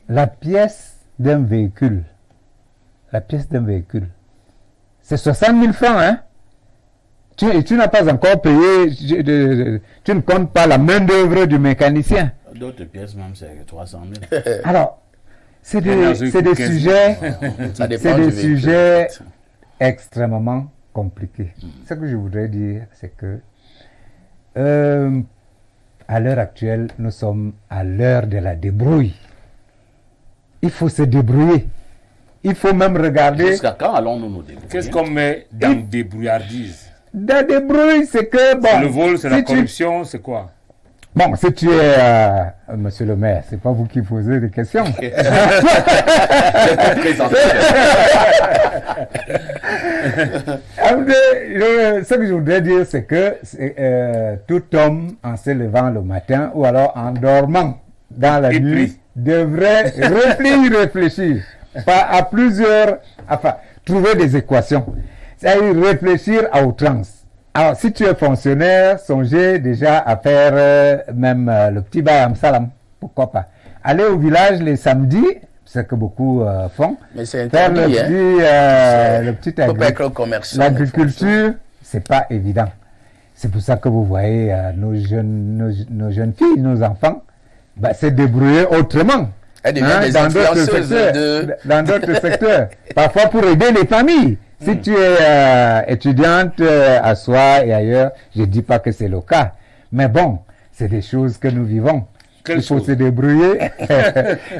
la pièce d'un véhicule, c'est 60 000 francs, hein? Tu n'as pas encore payé, tu ne comptes pas la main-d'œuvre du mécanicien. D'autres pièces, même, c'est 300 000. Alors, c'est L'énergie des coûte 15 000. sujets, Ça dépend c'est du des véhicule. sujets extrêmement compliqués. Ce que je voudrais dire, c'est que à l'heure actuelle, nous sommes à l'heure de la débrouille. Il faut se débrouiller. Il faut même regarder. Jusqu'à quand allons-nous nous débrouiller? Qu'est-ce qu'on met dans débrouillardise? La débrouille, c'est que bon. C'est le vol, c'est la si tu- corruption, c'est quoi? Bon, si tu es monsieur le maire, c'est pas vous qui posez des questions. Ce que je voudrais dire, c'est que tout homme, en se levant le matin ou alors en dormant dans la Et nuit, puis devrait réfléchir à plusieurs, enfin, trouver des équations. C'est-à-dire réfléchir à outrance. Alors, si tu es fonctionnaire, songez déjà à faire même le petit bayam salam. Pourquoi pas? Aller au village les samedis, ce que beaucoup font. Mais c'est Faire interdit, hein. le petit Faut pas être commerçant. l'agriculture, c'est pas évident. C'est pour ça que vous voyez nos jeunes filles, nos enfants, se débrouiller autrement. Elles deviennent des dans d'autres influenceuses secteurs, de... dans d'autres secteurs. Parfois pour aider les familles. Si tu es étudiante à Soie et ailleurs, je ne dis pas que c'est le cas. Mais bon, c'est des choses que nous vivons. Quelle Il faut chose? se débrouiller.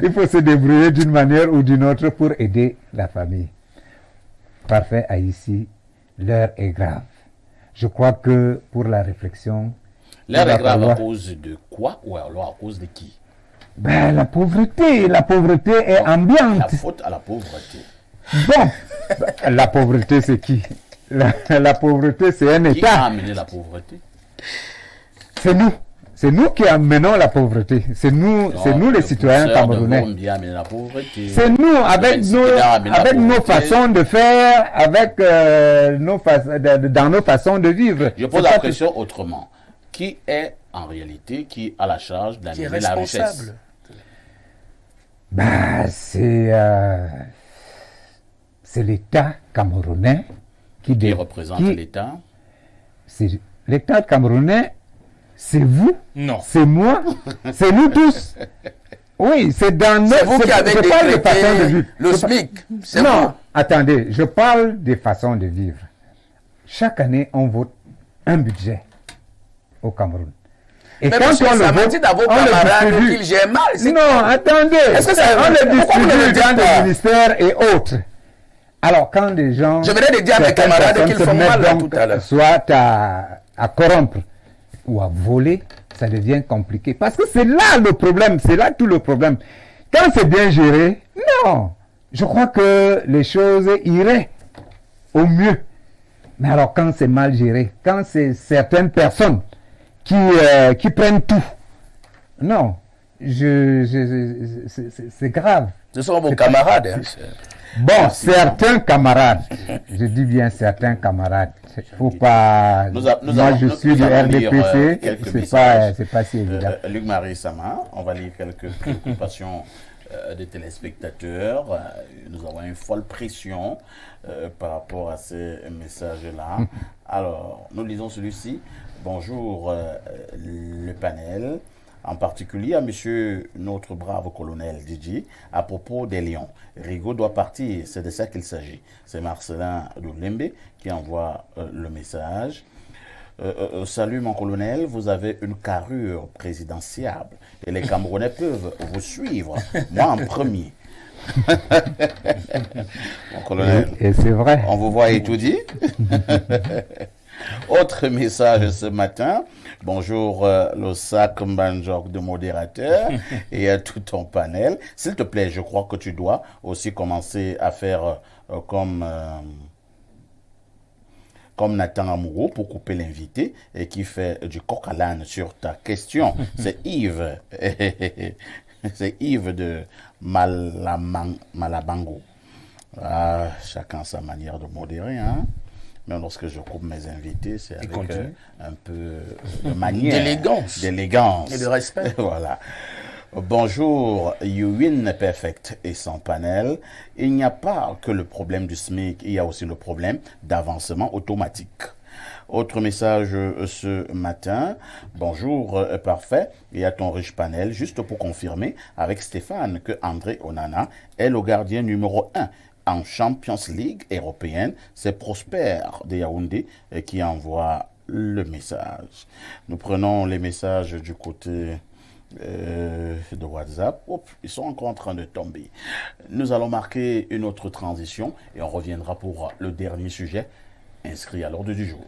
Il faut se débrouiller d'une manière ou d'une autre pour aider la famille. Parfait Haïti, l'heure est grave. Je crois que pour la réflexion... L'heure il va est grave à falloir- cause de quoi ou alors à cause de qui? La pauvreté est ambiante. La faute à la pauvreté. Bon, la pauvreté, c'est qui? La pauvreté, c'est un Qui a État. amené la pauvreté? C'est nous. C'est nous qui amenons la pauvreté. C'est nous les citoyens camerounais. Qui a amené la pauvreté. C'est nous, avec nos façons de faire, avec dans nos façons de vivre. Je pose C'est la pas que- question autrement. Qui est en réalité qui a la charge Qui est d'amener la richesse? responsable. C'est l'État camerounais qui Qui représente l'État? C'est l'État camerounais, c'est vous, Non. c'est moi, c'est nous tous. Oui, c'est dans notre... C'est vous qui avez je parle de façon de décrété vivre. le Je SMIC. C'est Non, vous. attendez, je parle des façons de vivre. Chaque année, on vote un budget au Cameroun. Et Mais monsieur, ça m'a dit à vos on le camarades distribue. qu'ils gèrent mal. c'est- Non, attendez. Est-ce que ça- on le pourquoi vous ne le distribue dites dans pas? des ministères et autres. Alors, quand des gens... Je venais de dire à mes certaines camarades personnes qu'ils se font mettent mal là donc tout à l'heure. soit à corrompre ou à voler, ça devient compliqué. Parce que c'est là le problème, c'est là tout le problème. Quand c'est bien géré, non. Je crois que les choses iraient au mieux. Mais alors quand c'est mal géré, quand c'est certaines personnes qui prennent tout, non, c'est grave. Ce sont vos camarades. hein. Bon, certains camarades, je dis bien certains camarades, faut pas... Moi, je suis du RDPC, c'est pas si évident. Luc Marie Sama, on va lire quelques préoccupations des téléspectateurs. Nous avons une folle pression par rapport à ces messages-là. Alors, nous lisons celui-ci. Bonjour le panel, en particulier à monsieur notre brave colonel Didi, à propos des Lions. Rigaud doit partir, c'est de ça qu'il s'agit. C'est Marcelin Doulembe qui envoie le message. Salut mon colonel, vous avez une carrure présidentiable et les Camerounais peuvent vous suivre, moi en premier. Mon colonel, Et c'est vrai. on vous voit étudier. Autre message ce matin. Bonjour le sac Mbanjok de modérateur et à tout ton panel. S'il te plaît, je crois que tu dois aussi commencer à faire comme comme Nathan Amourou pour couper l'invité et qui fait du coq à l'âne sur ta question. C'est Yves. C'est Yves de Malabango. Ah, chacun sa manière de modérer, hein. Mais lorsque je coupe mes invités, c'est avec un peu de manière. D'élégance. Et de respect. Voilà. Bonjour, Youin Perfect et son panel. Il n'y a pas que le problème du SMIC, il y a aussi le problème d'avancement automatique. Autre message ce matin. Bonjour, parfait. Et à ton riche panel, juste pour confirmer avec Stéphane que André Onana est le gardien numéro 1 en Champions League européenne. C'est Prosper de Yaoundé qui envoie le message. Nous prenons les messages du côté de WhatsApp. Ils sont encore en train de tomber. Nous allons marquer une autre transition et on reviendra pour le dernier sujet inscrit à l'ordre du jour.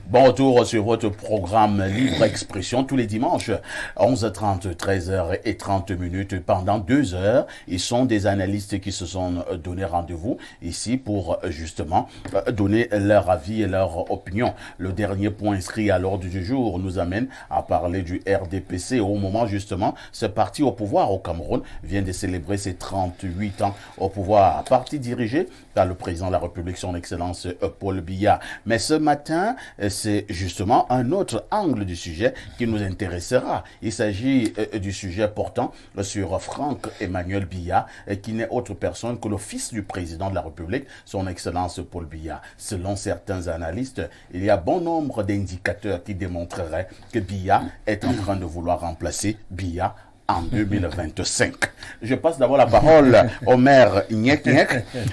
Bon retour sur votre programme Libre Expression tous les dimanches, 11h30, 13h30 pendant 2 heures. Ils sont des analystes qui se sont donné rendez-vous ici pour justement donner leur avis et leur opinion. Le dernier point inscrit à l'ordre du jour nous amène à parler du RDPC au moment justement ce parti au pouvoir au Cameroun vient de célébrer ses 38 ans au pouvoir. Parti dirigé par le président de la République, son Excellence Paul Biya. Mais ce matin, c'est justement un autre angle du sujet qui nous intéressera. Il s'agit du sujet portant sur Franck Emmanuel Biya, qui n'est autre personne que le fils du président de la République, son Excellence Paul Biya. Selon certains analystes, il y a bon nombre d'indicateurs qui démontreraient que Biya est en train de vouloir remplacer Biya en 2025. Je passe d'abord la parole au maire Nyek.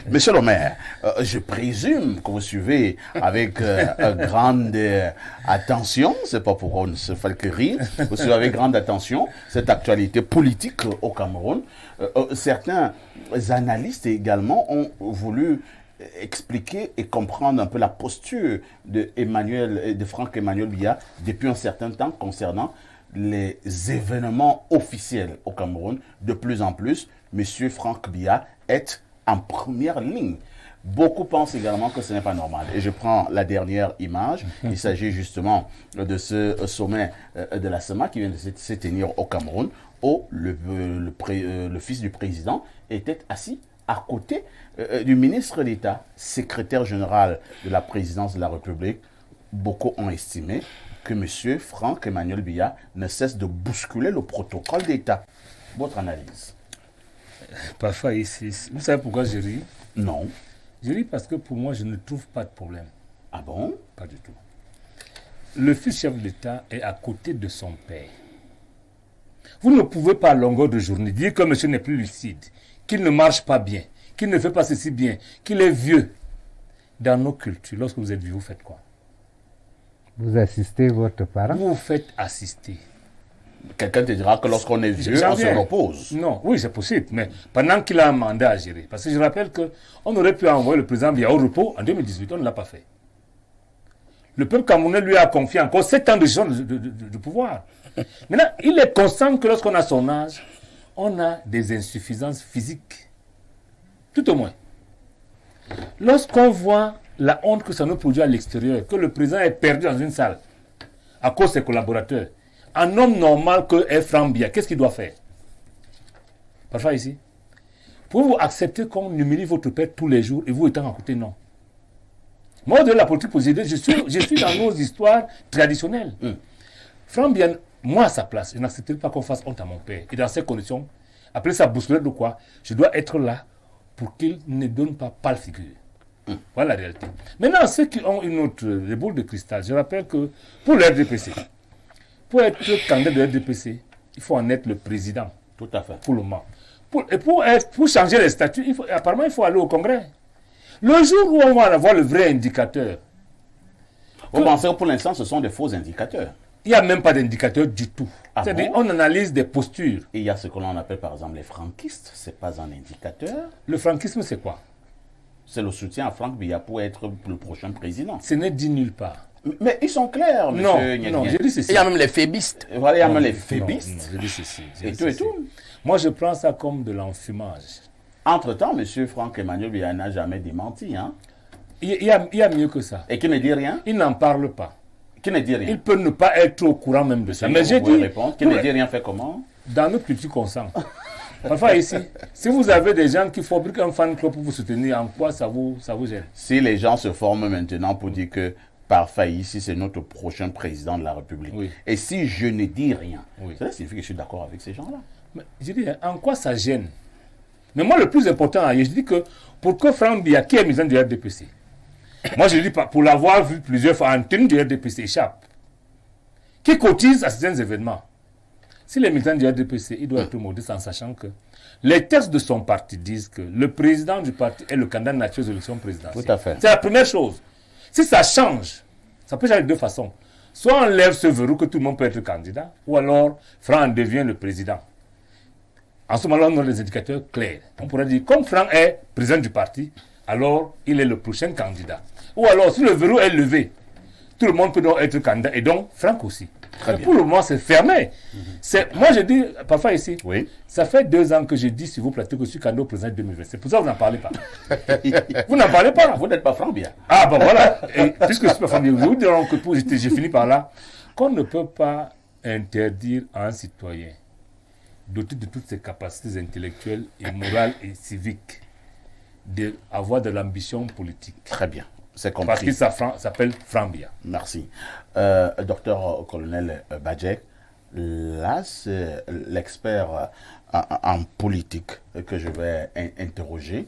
Monsieur le maire, je présume que vous suivez avec grande attention, c'est pas pour on se fait que rire, vous suivez avec grande attention cette actualité politique au Cameroun. Certains analystes également ont voulu expliquer et comprendre un peu la posture de Franck Emmanuel Biya depuis un certain temps concernant les événements officiels au Cameroun. De plus en plus, M. Franck Biya est en première ligne. Beaucoup pensent également que ce n'est pas normal. Et je prends la dernière image. Il s'agit justement de ce sommet de la SEMA qui vient de se tenir au Cameroun, où le fils du président était assis à côté du ministre d'État, secrétaire général de la présidence de la République. Beaucoup ont estimé que M. Franck Emmanuel Biya ne cesse de bousculer le protocole d'État. Votre analyse? Parfois ici, vous savez pourquoi je ris? Non. Je ris parce que pour moi, je ne trouve pas de problème. Ah bon? Pas du tout. Le fils chef d'État est à côté de son père. Vous ne pouvez pas à longueur de journée dire que monsieur n'est plus lucide, qu'il ne marche pas bien, qu'il ne fait pas ceci bien, qu'il est vieux. Dans nos cultures, lorsque vous êtes vieux, vous faites quoi? Vous assistez votre parent? Vous faites assister. Quelqu'un te dira que lorsqu'on est vieux, on se repose. Non, oui, c'est possible, mais pendant qu'il a un mandat à gérer. Parce que je rappelle qu'on aurait pu envoyer le président Biya au repos en 2018, on ne l'a pas fait. Le peuple camerounais lui a confié encore 7 ans de pouvoir. Maintenant, il est conscient que lorsqu'on a son âge, on a des insuffisances physiques. Tout au moins. Lorsqu'on voit la honte que ça nous produit à l'extérieur, que le président est perdu dans une salle à cause de ses collaborateurs, un homme normal que est Franck Biya, qu'est-ce qu'il doit faire? Parfois ici, pouvez-vous accepter qu'on humilie votre père tous les jours et vous étant à côté? Non. Moi, de la politique positive, je suis dans nos histoires traditionnelles. Franck Biya, moi à sa place, je n'accepterai pas qu'on fasse honte à mon père. Et dans ces conditions, après sa bousculade de quoi, je dois être là pour qu'il ne donne pas pâle figure. Voilà la réalité. Maintenant, ceux qui ont une autre boule de cristal, je rappelle que pour le RDPC, pour être candidat de RDPC, il faut en être le président. Tout à fait. Pour le moment. Pour changer les statuts, apparemment, il faut aller au Congrès. Le jour où on va avoir le vrai indicateur. Vous pensez que pour l'instant, ce sont des faux indicateurs? Il n'y a même pas d'indicateur du tout. Ah C'est-à-dire, bon? on analyse des postures. Et il y a ce que l'on appelle par exemple les franquistes. Ce n'est pas un indicateur. Le franquisme, c'est quoi? C'est le soutien à Franck Biya pour être le prochain président. Ce n'est dit nulle part. Mais ils sont clairs, monsieur Nyek. Non, je dis ceci. Il y a même les fébistes. Voilà, il y a même les Non, fébistes. je dis ceci. Et tout et tout. Moi, je prends ça comme de l'enfumage. Entre-temps, monsieur Franck Emmanuel Biya n'a jamais démenti. Hein? il y a mieux que ça. Et qui ne dit rien? Il n'en parle pas. Qui ne dit rien? Il peut ne pas être au courant même de ça. Mais j'ai dit, répondre. Qui ne dit rien fait comment? dans notre culture consent. Parfois ici, si vous avez des gens qui fabriquent un fan club pour vous soutenir, en quoi ça vous gêne? Si les gens se forment maintenant pour dire que Parfait ici, c'est notre prochain président de la République. Oui. Et si je ne dis rien, Oui. ça signifie que je suis d'accord avec ces gens-là. Mais je dis, en quoi ça gêne? Mais moi, le plus important, je dis que pour que Franck Biya, qui est militant du RDPC, moi je dis pour l'avoir vu plusieurs fois en tenue du RDPC, échappe, qui cotise à certains événements. Si les militants du RDPC, il doit être modeste en sachant que les textes de son parti disent que le président du parti est le candidat naturel aux élections présidentielles. Tout à fait. C'est la première chose. Si ça change, ça peut changer de deux façons. Soit on lève ce verrou que tout le monde peut être candidat, ou alors Franck devient le président. En ce moment-là, on a des indicateurs clairs. On pourrait dire, comme Franck est président du parti, alors il est le prochain candidat. Ou alors, si le verrou est levé, tout le monde peut donc être candidat, et donc Franck aussi. Mais pour le moment, c'est fermé. Moi, je dis, parfois ici, Oui. ça fait 2 ans que je dis sur vos plateaux que je suis candidat au président 2020. C'est pour ça que vous n'en parlez pas. Vous n'en parlez pas. Vous n'êtes pas Franck Biya. Ah, ben voilà. Et puisque je suis pas familier, je vous dirai que j'ai fini par là, qu'on ne peut pas interdire à un citoyen, doté de toutes ses capacités intellectuelles et morales et civiques, d'avoir de l'ambition politique. Très bien. C'est compris. Parce qu'il s'appelle Franck Biya. Merci. Docteur colonel Badjek, là, c'est l'expert en politique que je vais interroger.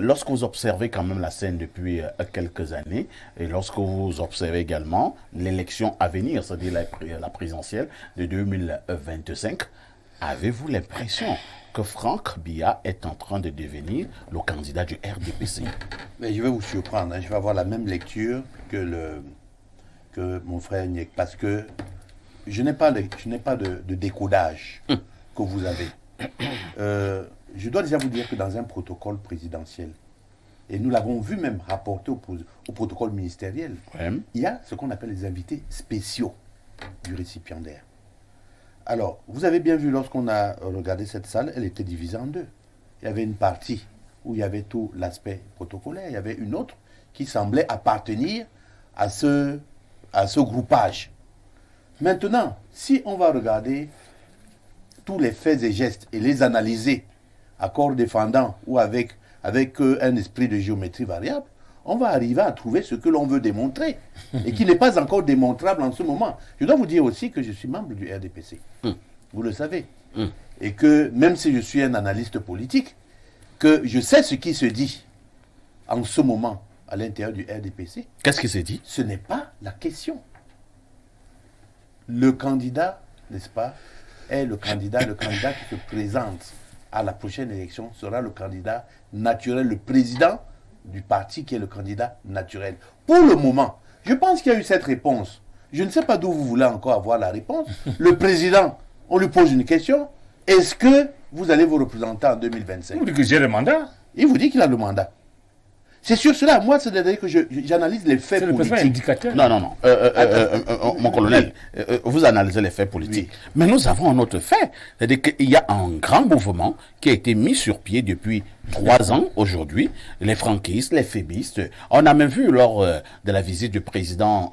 Lorsque vous observez quand même la scène depuis quelques années, et lorsque vous observez également l'élection à venir, c'est-à-dire la présidentielle de 2025, avez-vous l'impression que Franck Biya est en train de devenir le candidat du RDPC? Mais je vais vous surprendre, hein. Je vais avoir la même lecture que mon frère Niek, parce que je n'ai pas de décodage que vous avez. Je dois déjà vous dire que dans un protocole présidentiel, et nous l'avons vu même rapporté au protocole ministériel, il y a ce qu'on appelle les invités spéciaux du récipiendaire. Alors, vous avez bien vu, lorsqu'on a regardé cette salle, elle était divisée en deux. Il y avait une partie où il y avait tout l'aspect protocolaire. Il y avait une autre qui semblait appartenir à ce groupage. Maintenant, si on va regarder tous les faits et gestes et les analyser à corps défendant ou avec un esprit de géométrie variable, on va arriver à trouver ce que l'on veut démontrer et qui n'est pas encore démontrable en ce moment. Je dois vous dire aussi que je suis membre du RDPC. Vous le savez. Et que même si je suis un analyste politique, que je sais ce qui se dit en ce moment à l'intérieur du RDPC. Qu'est-ce qui s'est dit? Ce n'est pas la question. Le candidat, n'est-ce pas, est le candidat qui se présente à la prochaine élection sera le candidat naturel, le président du parti qui est le candidat naturel. Pour le moment, je pense qu'il y a eu cette réponse. Je ne sais pas d'où vous voulez encore avoir la réponse. Le président, on lui pose une question. Est-ce que vous allez vous représenter en 2025? Vous dites que j'ai le mandat. Il vous dit qu'il a le mandat. C'est sur cela, moi, c'est-à-dire que j'analyse les faits C'est le politiques. indicateur. Non. Mon colonel, vous analysez les faits politiques. Oui. Mais nous avons un autre fait. C'est-à-dire qu'il y a un grand mouvement qui a été mis sur pied depuis 3 ans aujourd'hui. Les franquistes, les fébistes. On a même vu lors de la visite du président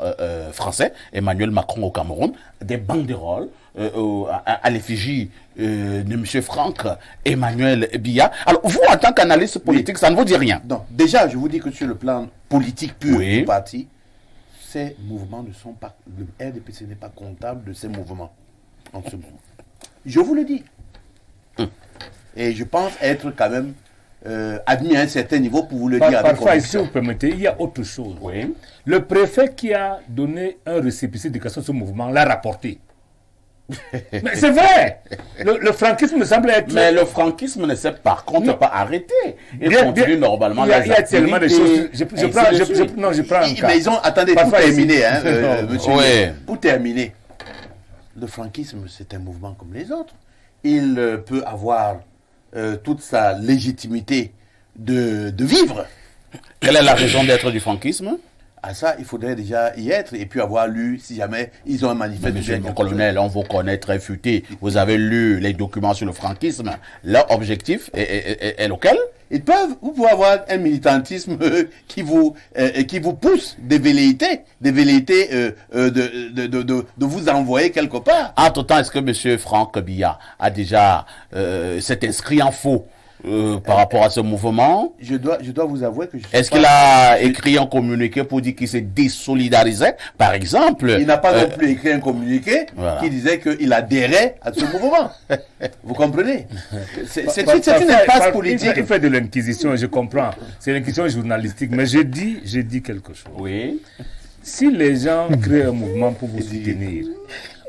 français, Emmanuel Macron au Cameroun, des banderoles à l'effigie de M. Franck Emmanuel Biya. Alors, vous, en tant qu'analyste politique, ça ne vous dit rien? Donc, déjà, je vous dis que sur le plan politique pur Oui. du parti, ces mouvements ne sont pas... Le RDPC n'est pas comptable de ces mouvements en ce moment. Je vous le dis. Et je pense être quand même admis à un certain niveau pour vous le dire avec Parfois, si conviction. vous permettez, il y a autre chose. Oui. Le préfet qui a donné un récépissé d'éducation à ce mouvement l'a rapporté. Mais c'est vrai. Le franquisme me semble être... Mais le franquisme ne s'est par contre pas arrêté. Il Bien, continue bien. normalement Il y a les tellement de activités, choses. Je ainsi prends de un suite. cas. Mais ils ont... Attendez, Parfois, pour ici- terminer, hein, Non. monsieur. Ouais. Pour terminer, le franquisme, c'est un mouvement comme les autres. Il peut avoir toute sa légitimité de vivre. Quelle est la raison d'être du franquisme? à ça, il faudrait déjà y être et puis avoir lu, si jamais ils ont un manifeste. Monsieur le colonel, on vous connaît très futé. Vous avez lu les documents sur le franquisme. Leur objectif est lequel? Vous pouvez avoir un militantisme qui vous pousse des velléités de vous envoyer quelque part. Entre-temps, est-ce que monsieur Franck Biya a déjà s'est inscrit en faux par rapport à ce mouvement? Je dois vous avouer que est-ce qu'il a écrit un communiqué pour dire qu'il s'est désolidarisé, par exemple? Il n'a pas non plus écrit un communiqué qui disait qu'il adhérait à ce mouvement. Vous comprenez? C'est une impasse politique. Il fait de l'inquisition, je comprends. C'est l'inquisition journalistique. Mais je dis quelque chose. Oui. Si les gens créent un mouvement pour vous soutenir,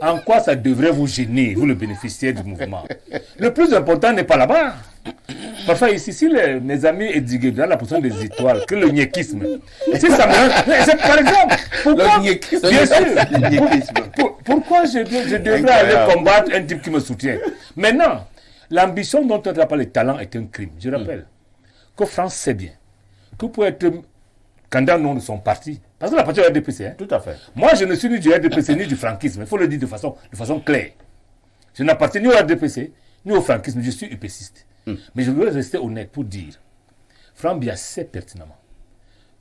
en quoi ça devrait vous gêner, vous le bénéficiaire du mouvement? Le plus important n'est pas là-bas. Parfois ici, si mes amis éduqués dans la position des étoiles, que le niéquisme, si ça me... Par exemple, pourquoi, bien sûr, pourquoi je devrais aller combattre un type qui me soutient? Maintenant, l'ambition dont on n'a pas le talent est un crime. Je rappelle que France sait bien que pour être candidat au nom de son parti, parce que la partie est RDPC. Tout à fait. Moi, je ne suis ni du RDPC ni du franquisme. Il faut le dire de façon claire. Je n'appartiens ni au RDPC ni au franquisme. Je suis UPCiste. Mais je veux rester honnête pour dire, Franck Biya sait pertinemment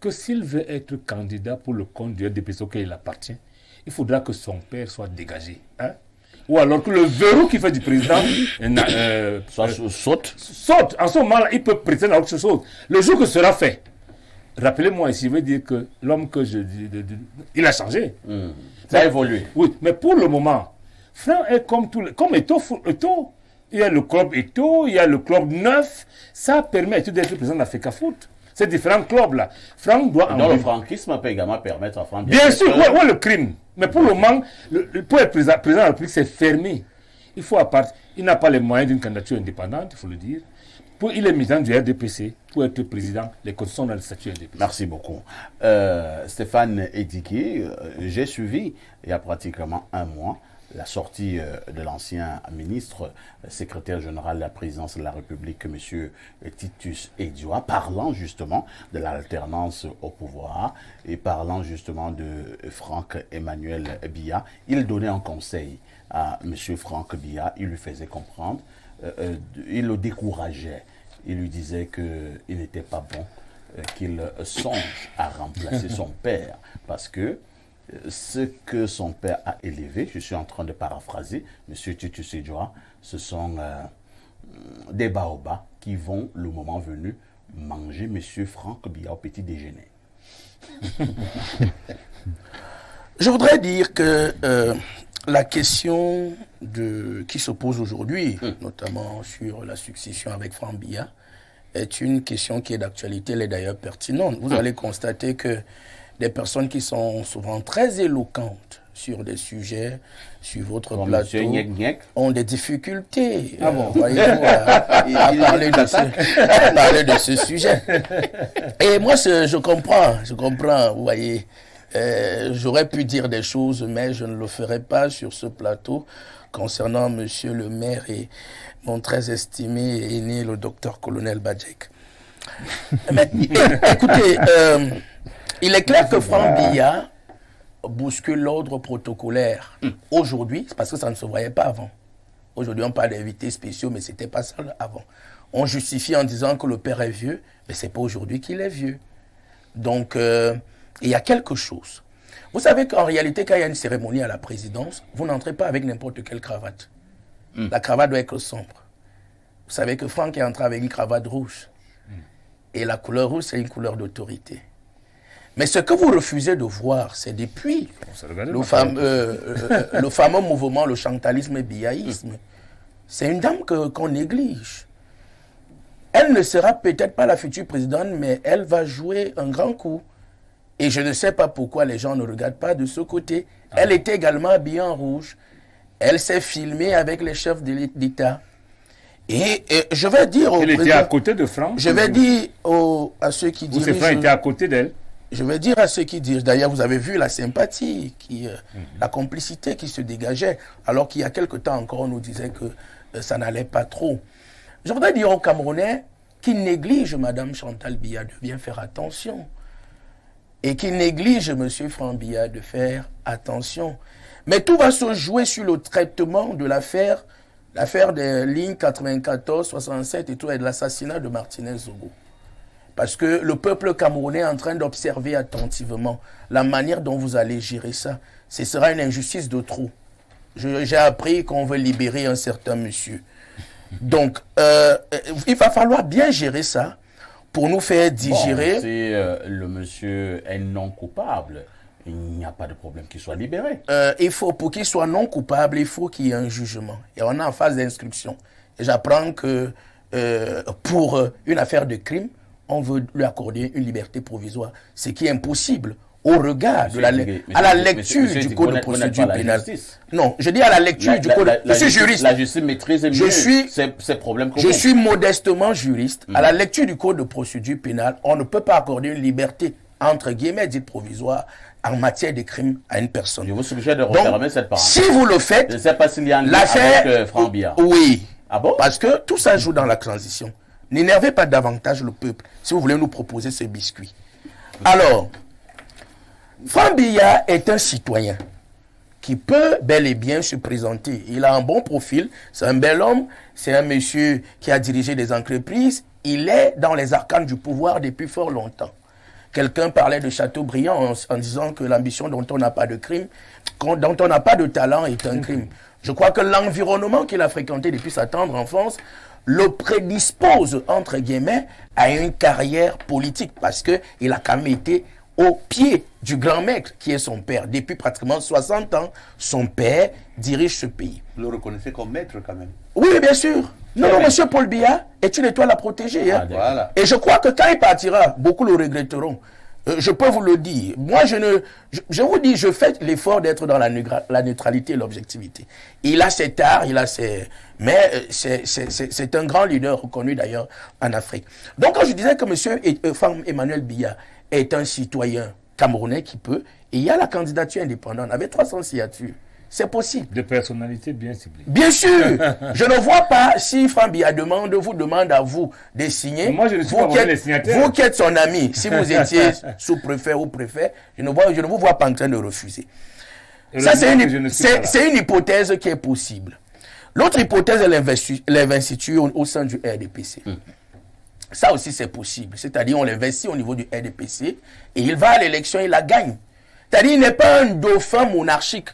que s'il veut être candidat pour le compte du RDPC auquel il appartient, il faudra que son père soit dégagé. Hein? Ou alors que le verrou qui fait du président saute. En ce moment-là, il peut prétendre à autre chose. Le jour que ce sera fait, rappelez-moi ici, je veux dire que l'homme que je dis, il a changé. Ça a évolué. Oui, mais pour le moment, Franck est comme Eto'o. Il y a le club Eto'o, il y a le club Neuf. Ça permet d'être président d'Africa Foot. Ces différents clubs-là. Franck doit... Donc le franquisme peut également permettre à Franck... Bien sûr, oui, le crime. Mais pour le moment, pour être président de la République, c'est fermé. Il n'a pas les moyens d'une candidature indépendante, il faut le dire. Il est militant du RDPC. Pour être président, les conditions dans le statut RDPC. Merci beaucoup. Stéphane Ediki, j'ai suivi il y a pratiquement un mois la sortie de l'ancien ministre, secrétaire général de la présidence de la République, M. Titus Edioa, parlant justement de l'alternance au pouvoir et parlant justement de Franck Emmanuel Biya. Il donnait un conseil à M. Franck Biya, il lui faisait comprendre, il le décourageait, il lui disait qu'il n'était pas bon, qu'il songe à remplacer son père, parce que ce que son père a élevé, je suis en train de paraphraser, M. Titus Edioa, ce sont des baobabs qui vont, le moment venu, manger M. Franck Biya au petit déjeuner. Je voudrais dire que la question qui se pose aujourd'hui, notamment sur la succession avec Franck Biya, est une question qui est d'actualité, elle est d'ailleurs pertinente. Vous allez constater que des personnes qui sont souvent très éloquentes sur des sujets, sur votre plateau, ont des difficultés voyez-vous, à parler de ce sujet. Et moi, je comprends, vous voyez. J'aurais pu dire des choses, mais je ne le ferai pas sur ce plateau concernant monsieur le maire et mon très estimé et aîné, le docteur colonel Badjek. Mais écoutez, il est clair que Franck Biya bouscule l'ordre protocolaire. Aujourd'hui, c'est parce que ça ne se voyait pas avant. Aujourd'hui, on parle d'invités spéciaux, mais ce n'était pas ça avant. On justifie en disant que le père est vieux, mais ce n'est pas aujourd'hui qu'il est vieux. Donc, il y a quelque chose. Vous savez qu'en réalité, quand il y a une cérémonie à la présidence, vous n'entrez pas avec n'importe quelle cravate. La cravate doit être sombre. Vous savez que Franck est entré avec une cravate rouge. Et la couleur rouge, c'est une couleur d'autorité. Mais ce que vous refusez de voir, c'est depuis le fameux mouvement, le chantalisme et biaïsme. C'est une dame qu'on néglige. Elle ne sera peut-être pas la future présidente, mais elle va jouer un grand coup. Et je ne sais pas pourquoi les gens ne regardent pas de ce côté. Elle était également habillée en rouge. Elle s'est filmée avec les chefs de l'État. Et je vais dire au président... Elle était à côté de Franck. Je vais dire à ceux qui dirigent... Ou Franck était à côté d'elle. Je vais dire à ceux qui dirigent... D'ailleurs, vous avez vu la sympathie, la complicité qui se dégageait, alors qu'il y a quelque temps encore, on nous disait que ça n'allait pas trop. Je voudrais dire aux Camerounais qui négligent Mme Chantal Biya de bien faire attention. et qui néglige M. Franck Biya de faire attention. Mais tout va se jouer sur le traitement de l'affaire des lignes 94, 67 et tout, et de l'assassinat de Martinez Zogo. Parce que le peuple camerounais est en train d'observer attentivement la manière dont vous allez gérer ça. Ce sera une injustice de trop. J'ai appris qu'on veut libérer un certain monsieur. Donc, il va falloir bien gérer ça pour nous faire digérer. Bon, si le monsieur est non coupable, il n'y a pas de problème qu'il soit libéré. Pour qu'il soit non coupable, il faut qu'il y ait un jugement. Et on est en phase d'instruction. Et j'apprends que pour une affaire de crime, on veut lui accorder une liberté provisoire. Ce qui est impossible au regard de la lecture du code de procédure pénale. Non, je dis à la lecture du code. Je suis juriste. La justice maîtrise mieux ces problèmes. Je suis modestement juriste. À la lecture du code de procédure pénale, on ne peut pas accorder une liberté entre guillemets dite provisoire en matière de crime à une personne. Je vous suggère de refermer cette parenthèse. Si vous le faites, je ne sais pas s'il y a un lien avec Franck Biya. Oui. Ah bon? Parce que tout ça joue dans la transition. N'énervez pas davantage le peuple si vous voulez nous proposer ce biscuit. Alors, Franck Biya est un citoyen qui peut bel et bien se présenter. Il a un bon profil, c'est un bel homme, c'est un monsieur qui a dirigé des entreprises. Il est dans les arcanes du pouvoir depuis fort longtemps. Quelqu'un parlait de Chateaubriand en disant que l'ambition dont on n'a pas de crime, dont on n'a pas de talent est un crime. Je crois que l'environnement qu'il a fréquenté depuis sa tendre enfance le prédispose, entre guillemets, à une carrière politique parce qu'il a quand même été au pied du grand maître qui est son père. Depuis pratiquement 60 ans, son père dirige ce pays. Vous le reconnaissez comme maître quand même? Oui, bien sûr. Non, monsieur Paul Biya est une étoile à protéger. Hein. Voilà. Et je crois que quand il partira, beaucoup le regretteront. Je peux vous le dire. Moi, je vous dis, je fais l'effort d'être dans la neutralité et l'objectivité. Il a cet art, mais c'est un grand leader reconnu d'ailleurs en Afrique. Donc, quand je disais que monsieur Franck Emmanuel Biya est un citoyen camerounais qui peut, et il y a la candidature indépendante avec 300 signatures. C'est possible. De personnalités bien ciblées. Bien sûr. Je ne vois pas si Franck Biya vous demande à vous de signer. Moi, je ne suis pas les signataires. Vous qui êtes son ami, si vous étiez sous-préfet ou préfet, je ne vous vois pas en train de refuser. Ça, c'est une hypothèse qui est possible. L'autre hypothèse est l'investiture au sein du RDPC. Ça aussi, c'est possible. C'est-à-dire, on l'investit au niveau du RDPC et il va à l'élection, il la gagne. C'est-à-dire, il n'est pas un dauphin monarchique.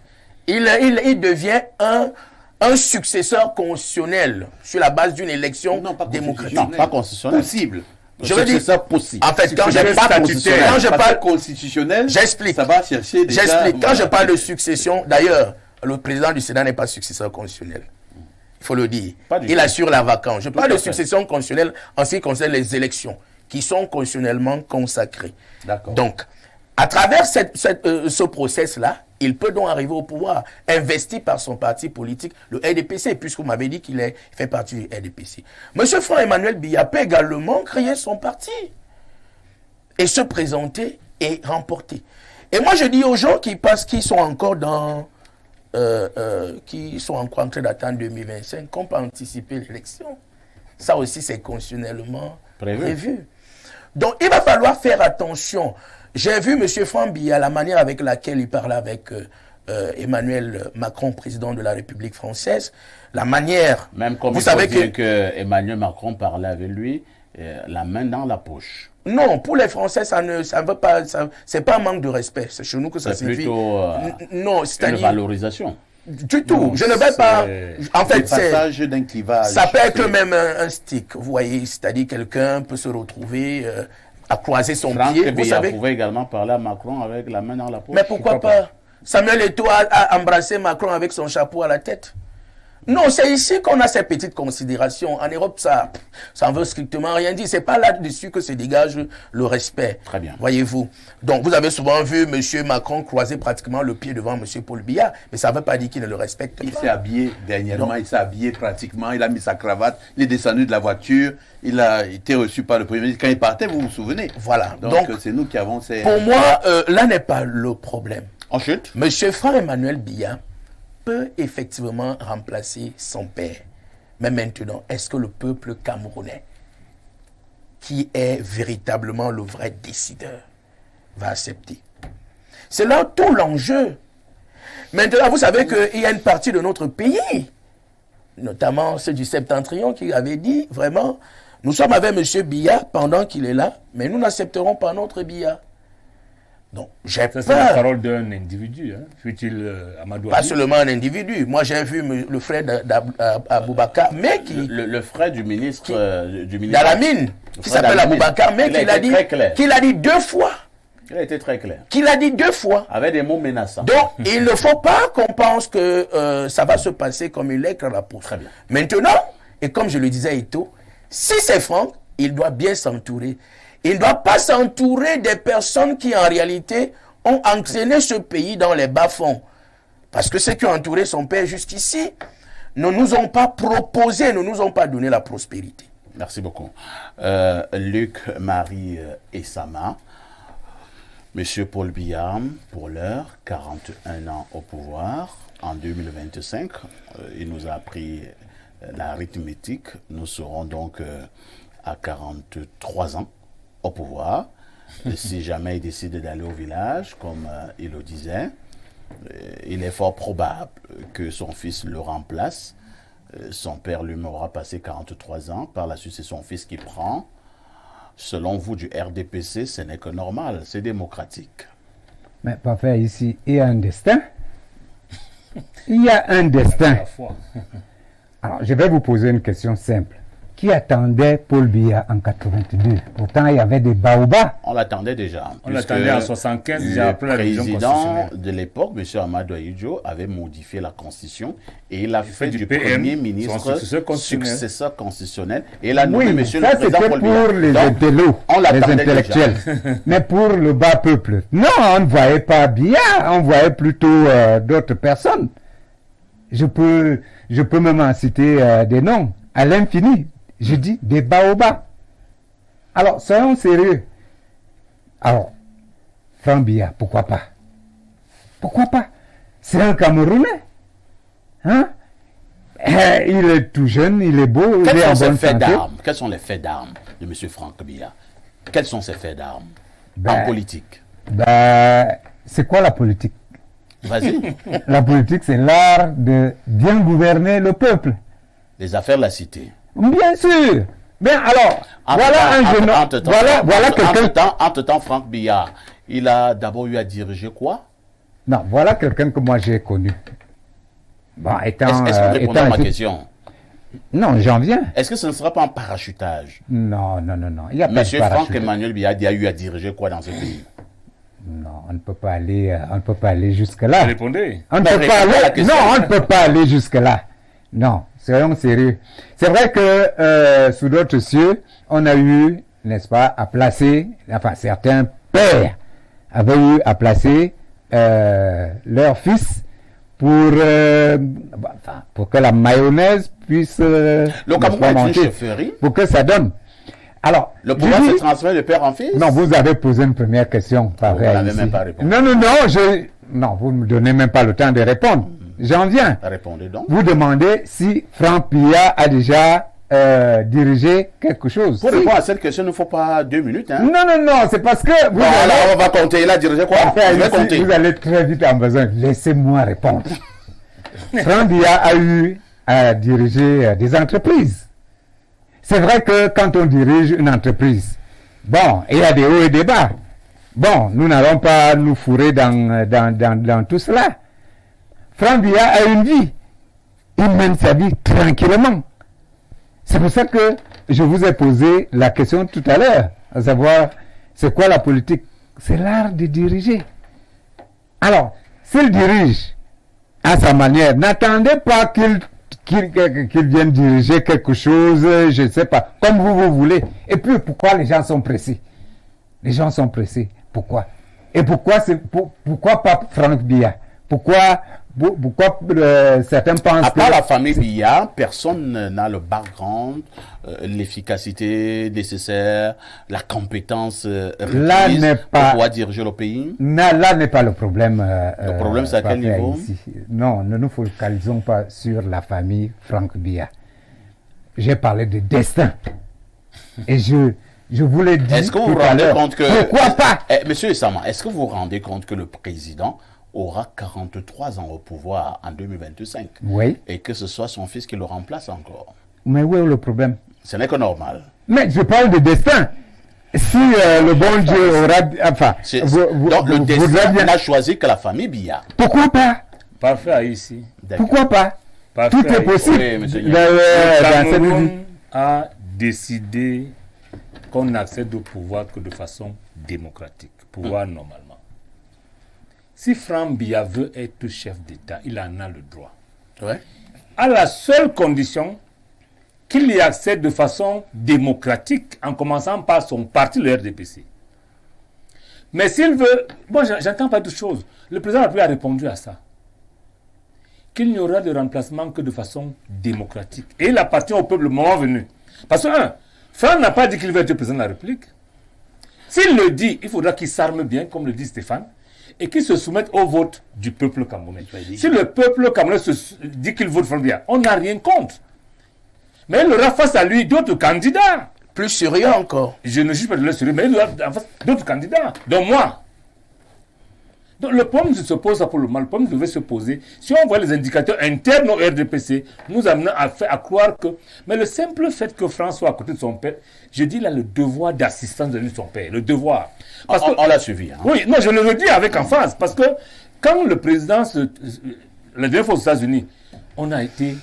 Il devient un successeur constitutionnel sur la base d'une élection démocratique. Non, pas constitutionnel. Possible. Je veux dire ça possible. En fait, quand je parle constitutionnel, j'explique. Ça va chercher déjà. J'explique. Quand je parle de succession, d'ailleurs, le président du Sénat n'est pas successeur constitutionnel. Il faut le dire. Il assure la vacance. Je parle de succession constitutionnelle en ce qui concerne les élections, qui sont constitutionnellement consacrées. D'accord. Donc, à travers ce process-là, il peut donc arriver au pouvoir, investi par son parti politique, le RDPC, puisque vous m'avez dit qu'il fait partie du RDPC. Monsieur Franck Emmanuel Biya peut également créer son parti et se présenter et remporter. Et moi, je dis aux gens qui sont encore en train d'attendre 2025, qu'on peut anticiper l'élection. Ça aussi, c'est constitutionnellement prévu. Donc, il va falloir faire attention. J'ai vu M. Franck Biya, la manière avec laquelle il parlait avec Emmanuel Macron, président de la République française, la manière... Même comme vous savez que Emmanuel Macron parlait avec lui, la main dans la poche. Non, pour les Français, ça veut pas... C'est pas un manque de respect. C'est chez nous que ça signifie... C'est plutôt une valorisation. Du tout. Non, je ne vais pas... En fait, passage d'un clivage. Ça peut être même un stick, vous voyez. C'est-à-dire quelqu'un peut se retrouver... à croiser son pied. Vous savez, pouvait également parler à Macron avec la main dans la poche. Mais pourquoi pas? Samuel Eto'o a embrassé Macron avec son chapeau à la tête. Non, c'est ici qu'on a ces petites considérations. En Europe, ça en veut strictement rien dire. C'est pas là-dessus que se dégage le respect. Très bien. Voyez-vous. Donc, vous avez souvent vu M. Macron croiser pratiquement le pied devant M. Paul Biya, mais ça ne veut pas dire qu'il ne le respecte pas. Il s'est habillé dernièrement, il s'est habillé pratiquement, il a mis sa cravate, il est descendu de la voiture, il a été reçu par le Premier ministre. Quand il partait, vous vous souvenez? Voilà. Donc c'est nous qui avons ces... Pour moi, là n'est pas le problème. Ensuite, M. Franck Emmanuel Biya peut effectivement remplacer son père. Mais maintenant, est-ce que le peuple camerounais, qui est véritablement le vrai décideur, va accepter. C'est là tout l'enjeu. Maintenant, vous savez qu'il y a une partie de notre pays, notamment ceux du Septentrion, qui avait dit, vraiment, nous sommes avec M. Biya pendant qu'il est là, mais nous n'accepterons pas notre Biya. Donc, j'ai peur. Ça, c'est la parole d'un individu, hein. Fut-il Amadou Pas Abi? seulement un individu. Moi, j'ai vu le frère d'Aboubacar, mais qui... Le frère du ministre... Dalamine, qui s'appelle Aboubacar, mais qu'il a dit 2 fois. Il a été très clair. Qu'il a dit 2 fois. Avec des mots menaçants. Donc, il ne faut pas qu'on pense que ça va se passer comme une lettre à la poste. Très bien. Maintenant, et comme je le disais Ito, si c'est Franck, il doit bien s'entourer. Il ne doit pas s'entourer des personnes qui, en réalité, ont entraîné ce pays dans les bas-fonds. Parce que ceux qui ont entouré son père jusqu'ici ne nous ont pas proposé, ne nous ont pas donné la prospérité. Merci beaucoup. Luc, Marie et Sama. Monsieur Paul Biya, pour l'heure, 41 ans au pouvoir. En 2025, il nous a appris l'arithmétique. Nous serons donc à 43 ans au pouvoir. Si jamais il décide d'aller au village, comme il le disait, il est fort probable que son fils le remplace. Son père lui aura passé 43 ans. Par la suite, c'est son fils qui prend. Selon vous, du RDPC, ce n'est que normal, c'est démocratique. Mais parfait, ici, il y a un destin. Il y a un destin. Alors, je vais vous poser une question simple. Qui attendait Paul Biya en 82? Pourtant, il y avait des baobabs. On l'attendait déjà. On l'attendait en 75, déjà après la révision constitutionnelle. Le président de l'époque, M. Amadou Ahidjo, avait modifié la Constitution et il a fait du Premier ministre successeur constitutionnel. Et il a nommé M. le président Paul Biya. Pour les intellos, les intellectuels. Mais pour le bas peuple, non, on ne voyait pas Biya, on voyait plutôt d'autres personnes. Je peux même en citer des noms à l'infini. Je dis des baobabs. Alors, soyons sérieux. Alors, Franck Biya, pourquoi pas? Pourquoi pas? C'est un Camerounais. Hein? Il est tout jeune, il est beau, il est en bonne santé. Quels sont les faits d'armes de M. Franck Biya? Quels sont ses faits d'armes en politique? C'est quoi la politique? Vas-y. La politique, c'est l'art de bien gouverner le peuple. Les affaires de la cité. Bien sûr. Bien alors, voilà un jeune homme. Voilà quelqu'un. Entre-temps, Franck Biya, il a d'abord eu à diriger quoi? Non, voilà quelqu'un que moi j'ai connu. Bon, étant. Est-ce que vous répondez à ma question? Non, j'en viens. Est-ce que ce ne sera pas un parachutage? Non. Il y a pas de parachutage. Monsieur Franck Emmanuel Biya a eu à diriger quoi dans ce pays? Non, on ne peut pas aller jusque-là. Répondez. On ne peut pas aller jusque-là. Non, soyons sérieux. C'est vrai que sous d'autres cieux, on a eu, n'est-ce pas, à placer, enfin certains pères avaient eu à placer leur fils pour que la mayonnaise puisse le Cameroun est une chefferie. Pour que ça donne. Alors, le pouvoir se transmet de père en fils? Non, vous avez posé une première question. Vous n'avez même pas répondu. Non, vous ne me donnez même pas le temps de répondre. J'en viens. Répondez donc. Vous demandez si Franck Biya a déjà dirigé quelque chose. Pour répondre à cette question, il ne faut pas 2 minutes. Hein? Non, c'est parce que vous on va compter. Il a dirigé quoi? Vous allez très vite en besoin. Laissez-moi répondre. Franck Biya a eu à diriger des entreprises. C'est vrai que quand on dirige une entreprise, bon, il y a des hauts et des bas. Bon, nous n'allons pas nous fourrer dans tout cela. Franck Biya a une vie. Il mène sa vie tranquillement. C'est pour ça que je vous ai posé la question tout à l'heure, à savoir, c'est quoi la politique? C'est l'art de diriger. Alors, s'il dirige à sa manière, n'attendez pas qu'il vienne diriger quelque chose, je ne sais pas, comme vous voulez. Et puis, pourquoi les gens sont pressés? Les gens sont pressés. Pourquoi? Et pourquoi pas Franck Biya? Pourquoi certains pensent à part la famille Biya, personne n'a le background, l'efficacité nécessaire, la compétence requise pour pouvoir diriger le pays? Là n'est pas le problème. Le problème, c'est à quel niveau? Ici. Non, ne nous focalisons pas sur la famille Franck Biya. J'ai parlé de destin. Et Je vous l'ai dit. Est-ce que vous vous tout à rendez l'heure. compte que... Pourquoi pas? Monsieur Sama, est-ce que vous vous rendez compte que le président aura 43 ans au pouvoir en 2025 Oui. et que ce soit son fils qui le remplace encore? Mais où est le problème? Ce n'est que normal. Mais je parle de destin. Si le bon Dieu aura... Enfin, Donc le voudrez destin bien... n'a choisi que la famille Biya. Pourquoi pas? Parfait Haïti. D'accord. Pourquoi pas? Parfait Tout est Haïti. possible. Oui, monsieur dans Le cette vie. Cameroun a décidé qu'on n'accède au pouvoir que de façon démocratique, pouvoir normalement. Si Franck Biya veut être chef d'État, il en a le droit. Ouais. À la seule condition qu'il y accède de façon démocratique, en commençant par son parti, le RDPC. Mais s'il veut... Bon, j'entends pas de choses. Le président a répondu à ça. Qu'il n'y aura de remplacement que de façon démocratique. Et il appartient au peuple le moment venu. Parce que, Franck n'a pas dit qu'il veut être président de la République. S'il le dit, il faudra qu'il s'arme bien, comme le dit Stéphane, et qu'il se soumette au vote du peuple camerounais. Si le peuple camerounais dit qu'il vote Franck Biya, on n'a rien contre. Mais il aura face à lui d'autres candidats. Plus sérieux encore. Je ne juge pas de leur sérieux, mais il aura en face d'autres candidats, dont moi. Donc le problème se pose pour le mal. Le problème devait se poser. Si on voit les indicateurs internes au RDPC, nous amenant à croire que... Mais le simple fait que Franck soit à côté de son père, je dis là le devoir d'assistance de son père. Le devoir. Parce que, On l'a suivi. Hein. oui, non, je le redis avec emphase. Parce que quand le président, la dernière fois aux États-Unis, on a été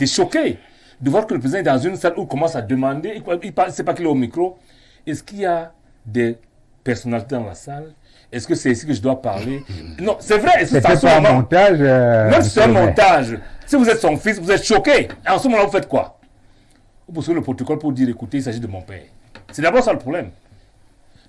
choqués de voir que le président est dans une salle où il commence à demander, il ne sait pas qu'il est au micro, est-ce qu'il y a des personnalités dans la salle? Est-ce que c'est ici que je dois parler? Non, c'est vrai. C'était pas un montage. Même si c'est un montage. Si vous êtes son fils, vous êtes choqué. En ce moment-là, vous faites quoi? Vous poussez le protocole pour dire, écoutez, il s'agit de mon père. C'est d'abord ça le problème.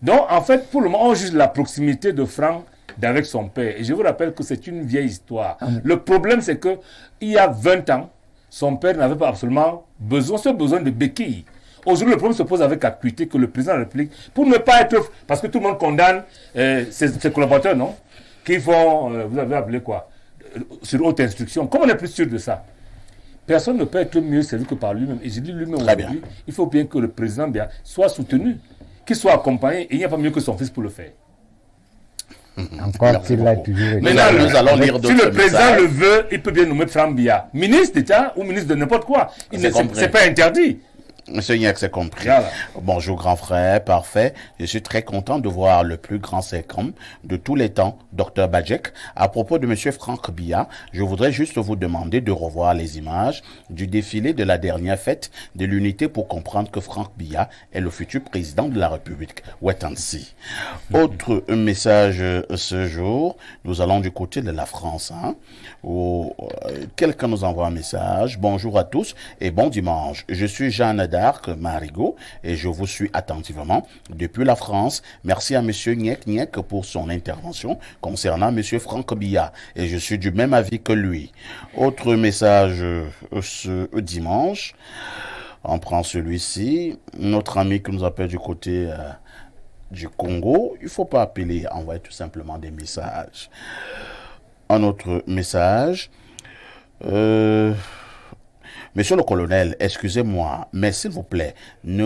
Donc, en fait, pour le moment, on juge la proximité de Franck avec son père. Et je vous rappelle que c'est une vieille histoire. Le problème, c'est que il y a 20 ans, son père n'avait pas absolument besoin de béquilles. Aujourd'hui, le problème se pose avec acuité que le président de la République, pour ne pas être... Parce que tout le monde condamne ses collaborateurs, non? Qui font... vous avez appelé quoi? Sur haute instruction. Comme on est plus sûr de ça, personne ne peut être mieux servi que par lui-même. Et j'ai dit lui-même aujourd'hui, il faut bien que le président soit soutenu, qu'il soit accompagné, et il n'y a pas mieux que son fils pour le faire. Encore qu'il l'a toujours été. Maintenant, nous allons lire d'autres Si le président messages. le veut, il peut bien nommer Franck Biya ministre d'État ou ministre de n'importe quoi. C'est pas interdit. Monsieur Niak, c'est compris. Voilà. Bonjour grand frère, parfait. Je suis très content de voir le plus grand sécom de tous les temps, Dr Badjek. À propos de Monsieur Franck Biya, je voudrais juste vous demander de revoir les images du défilé de la dernière fête de l'unité pour comprendre que Franck Biya est le futur président de la République. Wait and see. Autre message ce jour, nous allons du côté de la France. Hein, où quelqu'un nous envoie un message. Bonjour à tous et bon dimanche. Je suis Jeanne d'Arc Marigot et je vous suis attentivement depuis la France. Merci à Monsieur Niek pour son intervention concernant Monsieur Franck Biya et je suis du même avis que lui. Autre message ce dimanche. On prend celui-ci. Notre ami qui nous appelle du côté du Congo. Il ne faut pas appeler, envoyer tout simplement des messages. Un autre message. Monsieur le colonel, excusez-moi, mais s'il vous plaît, ne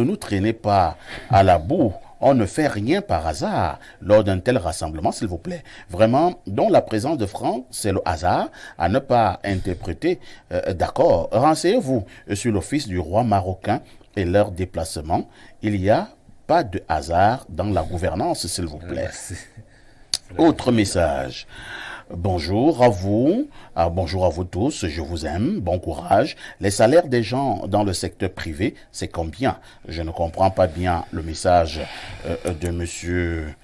nous traînez pas à la boue. On ne fait rien par hasard lors d'un tel rassemblement, s'il vous plaît. Vraiment, dont la présence de Franck, c'est le hasard à ne pas interpréter. D'accord, renseignez-vous sur le fils du roi marocain et leur déplacement. Il n'y a pas de hasard dans la gouvernance, s'il vous plaît. Autre message. Bonjour à vous, bonjour à vous tous, je vous aime, bon courage. Les salaires des gens dans le secteur privé, c'est combien? Je ne comprends pas bien le message de monsieur...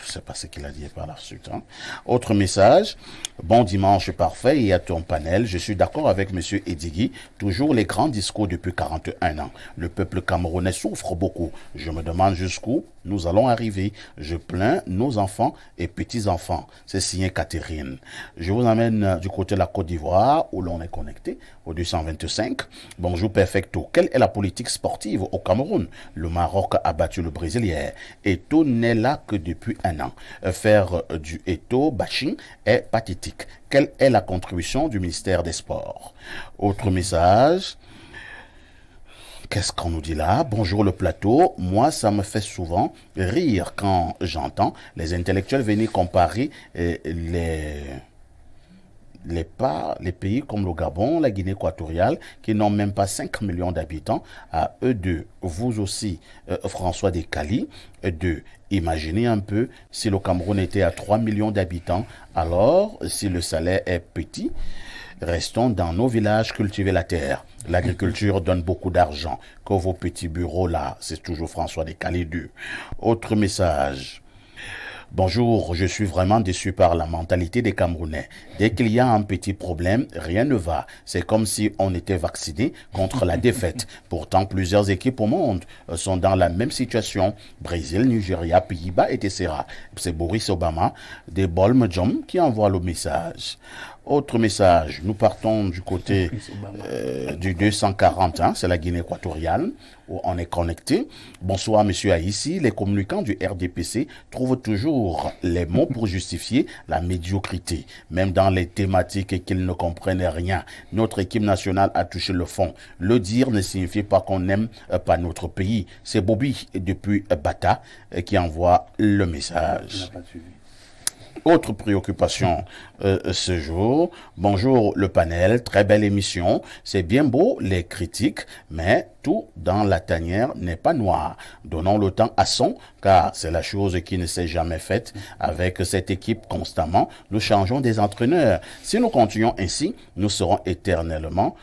Je ne sais pas ce qu'il a dit par la suite. Hein. Autre message. Bon dimanche parfait et à ton panel. Je suis d'accord avec monsieur Edigui. Toujours les grands discours depuis 41 ans. Le peuple camerounais souffre beaucoup. Je me demande jusqu'où nous allons arriver. Je plains nos enfants et petits-enfants. C'est signé Catherine. Je vous emmène du côté de la Côte d'Ivoire où l'on est connecté au 225. Bonjour perfecto. Quelle est la politique sportive au Cameroun? Le Maroc a battu le Brésil hier. Eto'o n'est là que depuis un an. Faire du Eto'o bashing est pathétique. Quelle est la contribution du ministère des Sports? Autre message. Qu'est-ce qu'on nous dit là? Bonjour le plateau. Moi, ça me fait souvent rire quand j'entends les intellectuels venir comparer les pays comme le Gabon, la Guinée équatoriale, qui n'ont même pas 5 millions d'habitants, à eux deux. Vous aussi, François Descali, deux. Imaginez un peu si le Cameroun était à 3 millions d'habitants, alors si le salaire est petit, restons dans nos villages, cultiver la terre. L'agriculture donne beaucoup d'argent. Que vos petits bureaux là, c'est toujours François Descali 2. Autre message. Bonjour, je suis vraiment déçu par la mentalité des Camerounais. Dès qu'il y a un petit problème, rien ne va. C'est comme si on était vacciné contre la défaite. Pourtant, plusieurs équipes au monde sont dans la même situation. Brésil, Nigeria, Pays-Bas et etc. C'est Boris Obama des Bolmejom qui envoie le message. Autre message, nous partons du côté du 240, c'est la Guinée équatoriale, où on est connecté. Bonsoir, monsieur Haïssi. Les communicants du RDPC trouvent toujours les mots pour justifier la médiocrité, même dans les thématiques qu'ils ne comprennent rien. Notre équipe nationale a touché le fond. Le dire ne signifie pas qu'on n'aime pas notre pays. C'est Bobby, depuis Bata, qui envoie le message. Autre préoccupation ce jour. Bonjour le panel, très belle émission. C'est bien beau les critiques, mais tout dans la tanière n'est pas noir. Donnons le temps à son, car c'est la chose qui ne s'est jamais faite avec cette équipe constamment. Nous changeons des entraîneurs. Si nous continuons ainsi, nous serons éternellement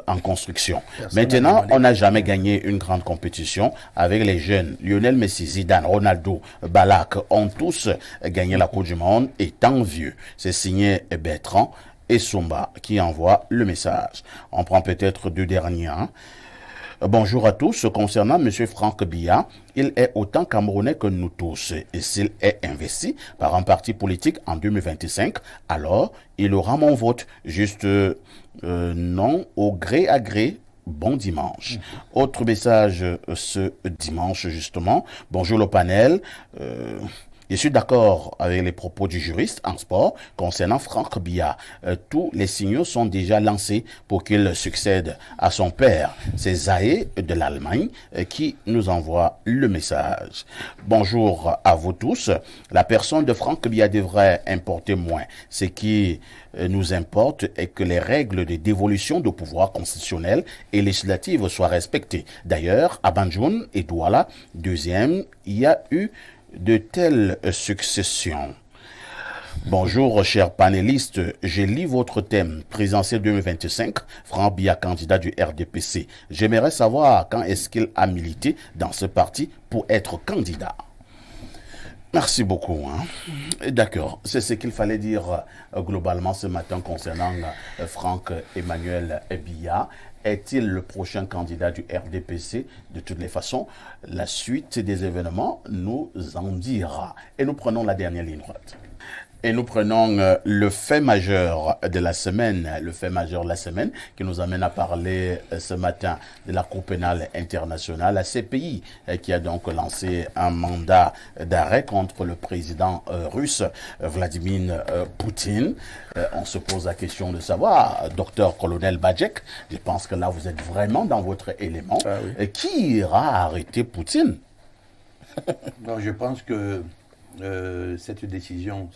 en construction. Maintenant, on n'a jamais gagné une grande compétition avec les jeunes. Lionel Messi, Zidane, Ronaldo, Balak ont tous gagné la Coupe du Monde étant vieux. C'est signé Bertrand et Sumba qui envoient le message. On prend peut-être deux derniers. Bonjour à tous. Concernant M. Franck Biya, il est autant camerounais que nous tous. Et s'il est investi par un parti politique en 2025, alors il aura mon vote. Juste non au gré à gré. Bon dimanche. Autre message ce dimanche justement. Bonjour le panel. Je suis d'accord avec les propos du juriste en sport concernant Franck Biya. Tous les signaux sont déjà lancés pour qu'il succède à son père. C'est Zahe de l'Allemagne qui nous envoie le message. Bonjour à vous tous. La personne de Franck Biya devrait importer moins. Ce qui nous importe est que les règles de dévolution de pouvoir constitutionnel et législatif soient respectées. D'ailleurs, à Banjul et Douala, deuxième, il y a eu de telles successions. Bonjour, chers panélistes. Je lis votre thème, présidentiel 2025, Franck Biya, candidat du RDPC. J'aimerais savoir quand est-ce qu'il a milité dans ce parti pour être candidat. Merci beaucoup. D'accord, c'est ce qu'il fallait dire globalement ce matin concernant Franck Emmanuel Biya. Est-il le prochain candidat du RDPC? De toutes les façons, la suite des événements nous en dira. Et nous prenons la dernière ligne droite. Et nous prenons le fait majeur de la semaine, qui nous amène à parler ce matin de la Cour pénale internationale, la CPI, qui a donc lancé un mandat d'arrêt contre le président russe Vladimir Poutine. On se pose la question de savoir, docteur colonel Badjek, je pense que là vous êtes vraiment dans votre élément, qui ira arrêter Poutine? Non, je pense que cette décision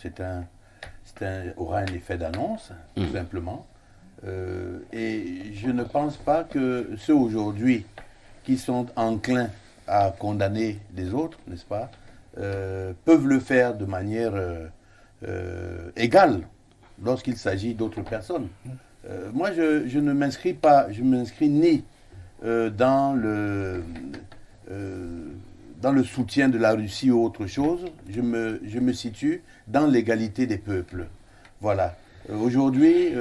aura un effet d'annonce, tout simplement. Et je ne pense pas que ceux aujourd'hui qui sont enclins à condamner les autres, n'est-ce pas, peuvent le faire de manière égale lorsqu'il s'agit d'autres personnes. Moi, je ne m'inscris pas, je m'inscris ni dans le soutien de la Russie ou autre chose, je me situe dans l'égalité des peuples. Voilà. Aujourd'hui,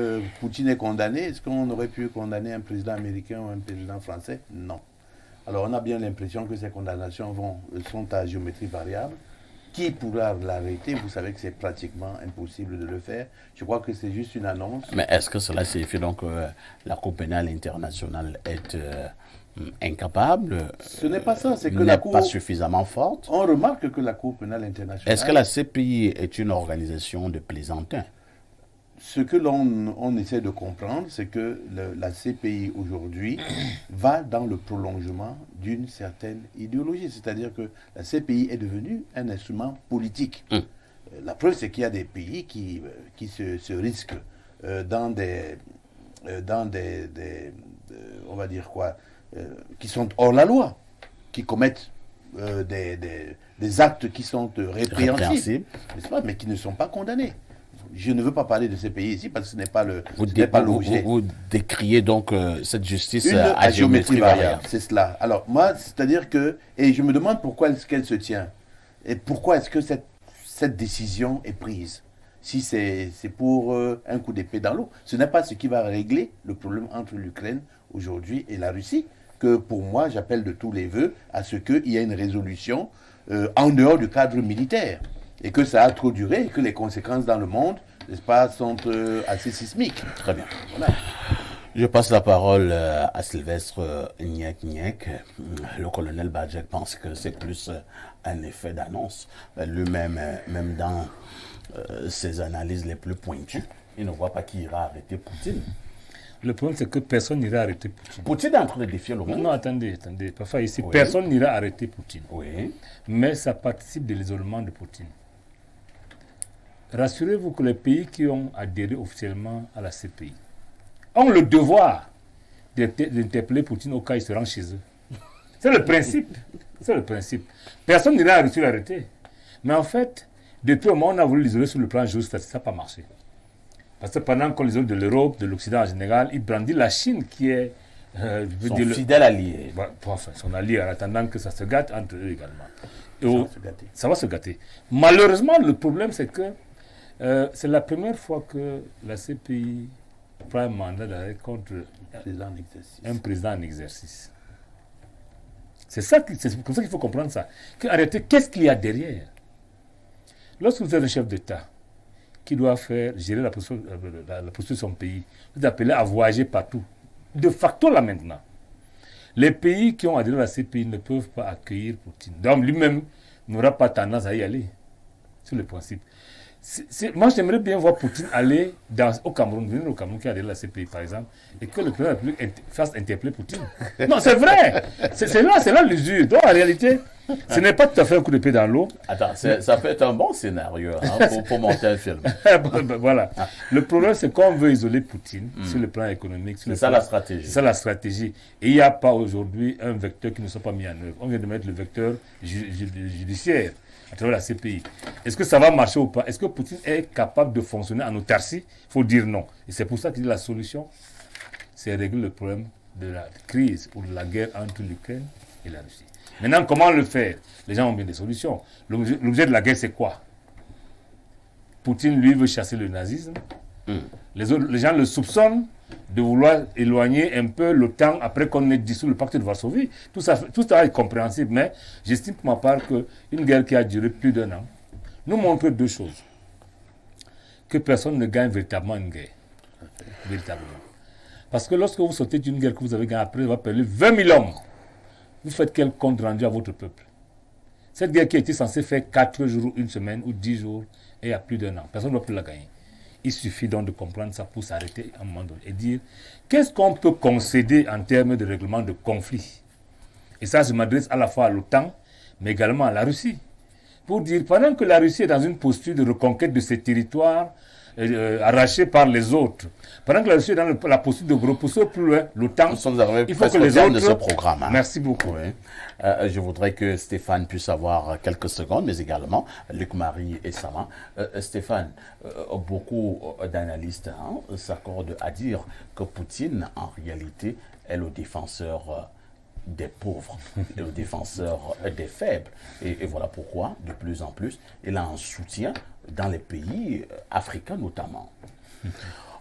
Poutine est condamné. Est-ce qu'on aurait pu condamner un président américain ou un président français? Non. Alors on a bien l'impression que ces condamnations sont à géométrie variable. Qui pourra l'arrêter? Vous savez que c'est pratiquement impossible de le faire. Je crois que c'est juste une annonce. Mais est-ce que cela signifie donc que la Cour pénale internationale est incapable? Ce n'est pas ça, c'est que la Cour n'est pas suffisamment forte. On remarque que la Cour pénale internationale... Est-ce que la CPI est une organisation de plaisantins? ce que l'on essaie de comprendre, c'est que la CPI aujourd'hui va dans le prolongement d'une certaine idéologie. C'est-à-dire que la CPI est devenue un instrument politique. La preuve, c'est qu'il y a des pays qui se risquent dans des on va dire quoi, qui sont hors la loi, qui commettent des actes qui sont répréhensibles, n'est-ce pas, mais qui ne sont pas condamnés. Je ne veux pas parler de ces pays ici parce que ce n'est pas l'objet. Vous décriez donc cette justice à géométrie variable. C'est cela. Alors moi, c'est-à-dire que, et je me demande pourquoi est-ce qu'elle se tient, et pourquoi est-ce que cette décision est prise. Si c'est pour un coup d'épée dans l'eau, ce n'est pas ce qui va régler le problème entre l'Ukraine aujourd'hui et la Russie, que pour moi, j'appelle de tous les vœux à ce qu'il y ait une résolution en dehors du cadre militaire, et que ça a trop duré, et que les conséquences dans le monde, n'est-ce pas, sont assez sismiques. Très bien. Voilà. Je passe la parole à Sylvestre Niek. Le colonel Badjek pense que c'est plus un effet d'annonce. Lui-même, même dans ses analyses les plus pointues, il ne voit pas qui ira arrêter Poutine. Le problème, c'est que personne n'ira arrêter Poutine. Poutine est en train de défier le monde. Non, attendez. Parfois, ici, Oui. personne n'ira arrêter Poutine. Oui. Mais ça participe de l'isolement de Poutine. Rassurez-vous que les pays qui ont adhéré officiellement à la CPI ont le devoir d'interpeller Poutine au cas où il se rend chez eux. C'est le principe. C'est le principe. Personne n'ira réussir à l'arrêter. Mais en fait, depuis le moment où on a voulu l'isoler sur le plan géostratégique, ça n'a pas marché. Parce que pendant qu'on l'isole de l'Europe, de l'Occident en général, il brandit la Chine qui est Son fidèle allié. Enfin, son allié en attendant que ça se gâte entre eux également. Ça va se gâter. Malheureusement, le problème, c'est que c'est la première fois que la CPI prend un mandat d'arrêt contre un président en exercice. C'est comme ça qu'il faut comprendre ça. En réalité, qu'est-ce qu'il y a derrière? Lorsque vous êtes un chef d'État qui doit gérer la posture de son pays, vous appelez à voyager partout. De facto, là maintenant, les pays qui ont adhéré à la CPI ne peuvent pas accueillir Poutine. Donc lui-même n'aura pas tendance à y aller, sur le principe. Moi, j'aimerais bien voir Poutine aller au Cameroun, venir au Cameroun qui a adhéré à la CPI, par exemple, et que le président de la République fasse interpeller Poutine. Non, c'est vrai. C'est là l'usure. Donc, en réalité, ce n'est pas tout à fait un coup d'épée dans l'eau. Attends, ça peut être un bon scénario pour monter un film. Voilà. Le problème, c'est qu'on veut isoler Poutine sur le plan économique. C'est ça la stratégie. C'est ça la stratégie. Et il n'y a pas aujourd'hui un vecteur qui ne soit pas mis en œuvre. On vient de mettre le vecteur judiciaire à travers la CPI. Est-ce que ça va marcher ou pas? Est-ce que Poutine est capable de fonctionner en autarcie? Il faut dire non. Et c'est pour ça que la solution, c'est régler le problème de la crise ou de la guerre entre l'Ukraine et la Russie. Maintenant, comment le faire? Les gens ont bien des solutions. L'objet de la guerre, c'est quoi? Poutine, lui, veut chasser le nazisme. Les gens le soupçonnent de vouloir éloigner un peu l'OTAN après qu'on ait dissous le pacte de Varsovie. Tout ça est compréhensible, mais j'estime pour ma part qu'une guerre qui a duré plus d'1 an nous montre deux choses. Que personne ne gagne véritablement une guerre. Véritablement. Parce que lorsque vous sortez d'une guerre que vous avez gagnée après, vous va perdre 20 000 hommes. Vous faites quel compte rendu à votre peuple? Cette guerre qui était censée faire 4 jours, 1 semaine ou 10 jours, et il y a plus d'1 an. Personne ne va plus la gagner. Il suffit donc de comprendre ça pour s'arrêter à un moment donné et dire qu'est-ce qu'on peut concéder en termes de règlement de conflit. Et ça, je m'adresse à la fois à l'OTAN, mais également à la Russie. Pour dire, pendant que la Russie est dans une posture de reconquête de ses territoires arrachés par les autres, pendant que la Russie est dans la posture de repousser plus loin, l'OTAN, il faut que les autres... de ce programme. Merci beaucoup. Oui. Je voudrais que Stéphane puisse avoir quelques secondes, mais également Luc-Marie et Sama. Stéphane, beaucoup d'analystes s'accordent à dire que Poutine, en réalité, est le défenseur des pauvres et le défenseur des faibles. Et voilà pourquoi, de plus en plus, il a un soutien dans les pays africains notamment.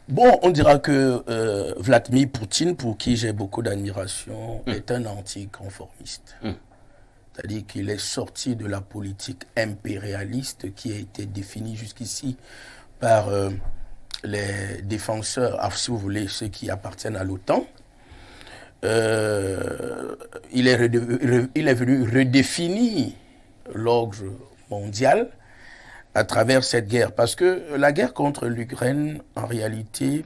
Bon, on dira que Vladimir Poutine, pour qui j'ai beaucoup d'admiration, est un anticonformiste. C'est-à-dire qu'il est sorti de la politique impérialiste qui a été définie jusqu'ici par les défenseurs, si vous voulez, ceux qui appartiennent à l'OTAN. Il est venu redéfinir l'ordre mondial à travers cette guerre. Parce que la guerre contre l'Ukraine, en réalité,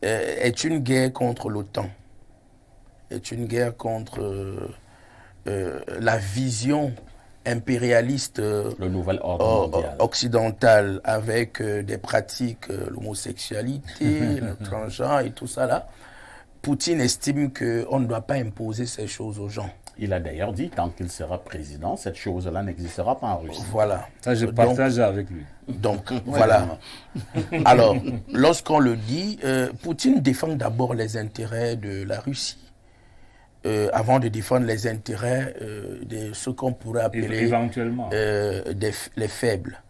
est une guerre contre l'OTAN. Est une guerre contre la vision impérialiste le nouvel ordre mondial occidental avec des pratiques, l'homosexualité, le transgenre et tout ça là. Poutine estime qu'on ne doit pas imposer ces choses aux gens. Il a d'ailleurs dit, tant qu'il sera président, cette chose-là n'existera pas en Russie. Voilà. Ça, je partage avec lui. Donc, voilà. Alors, lorsqu'on le dit, Poutine défend d'abord les intérêts de la Russie, avant de défendre les intérêts de ce qu'on pourrait appeler éventuellement les faibles.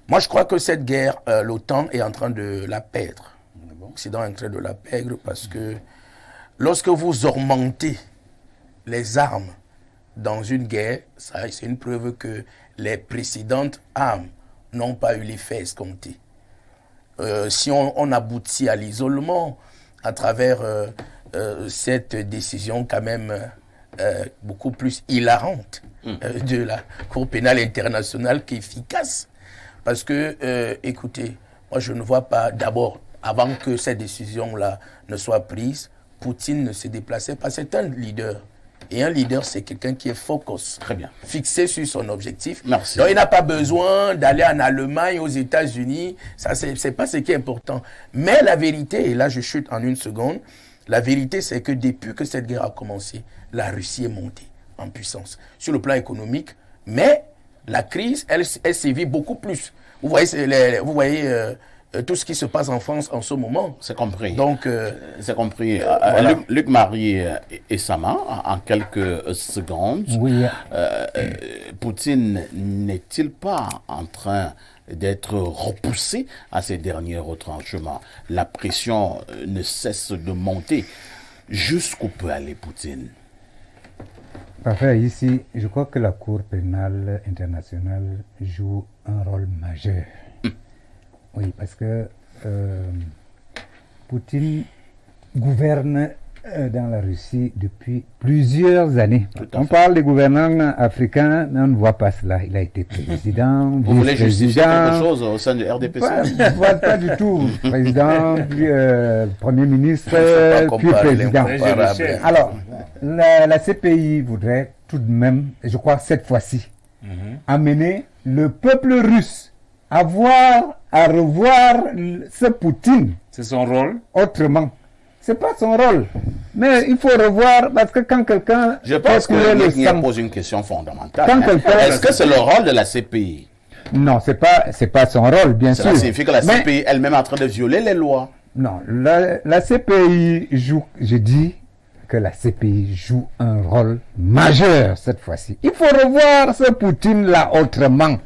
Moi, je crois que cette guerre, l'OTAN est en train de la perdre. L'Occident est en train de la perdre parce que lorsque vous augmentez les armes dans une guerre, ça, c'est une preuve que les précédentes armes n'ont pas eu l'effet escompté. Si on aboutit à l'isolement à travers cette décision quand même beaucoup plus hilarante de la Cour pénale internationale qu'efficace. Parce que, écoutez, moi je ne vois pas, d'abord, avant que cette décision-là ne soit prise, Poutine ne se déplaçait pas. C'est un leader. Et un leader, c'est quelqu'un qui est focus. Très bien. Fixé sur son objectif. Merci. Donc, il n'a pas besoin d'aller en Allemagne, aux États-Unis. Ça, c'est pas ce qui est important. Mais la vérité, et là, je chute en une seconde, la vérité, c'est que depuis que cette guerre a commencé, la Russie est montée en puissance sur le plan économique. Mais la crise, elle sévit beaucoup plus. Vous voyez, tout ce qui se passe en France en ce moment. C'est compris. Donc, c'est compris. Voilà. Luc Marie et Sama, en quelques secondes, Oui. Poutine n'est-il pas en train d'être repoussé à ces derniers retranchements? La pression ne cesse de monter. Jusqu'où peut aller Poutine? Parfait. Ici, je crois que la Cour pénale internationale joue un rôle majeur. Oui, parce que Poutine gouverne dans la Russie depuis plusieurs années. On parle des gouvernants africains, mais on ne voit pas cela. Il a été président, Vous voulez justifier quelque vice-président. chose au sein du RDPC? Pas du tout. Président, puis Premier ministre, Faut pas puis comparer président. l'incomparable. Alors, la CPI voudrait tout de même, je crois cette fois-ci, amener le peuple russe à revoir ce Poutine C'est son rôle. autrement. C'est pas son rôle. Mais il faut revoir, parce que quand quelqu'un Je pense fait couler le que sang... pose une question fondamentale. Quand quelqu'un- Est-ce que c'est le rôle de la CPI? Non, c'est pas son rôle, bien sûr. Cela signifie que la Mais- CPI elle-même est en train de violer les lois. Non, la CPI joue, je dis que la CPI joue un rôle majeur cette fois-ci. Il faut revoir ce Poutine-là autrement.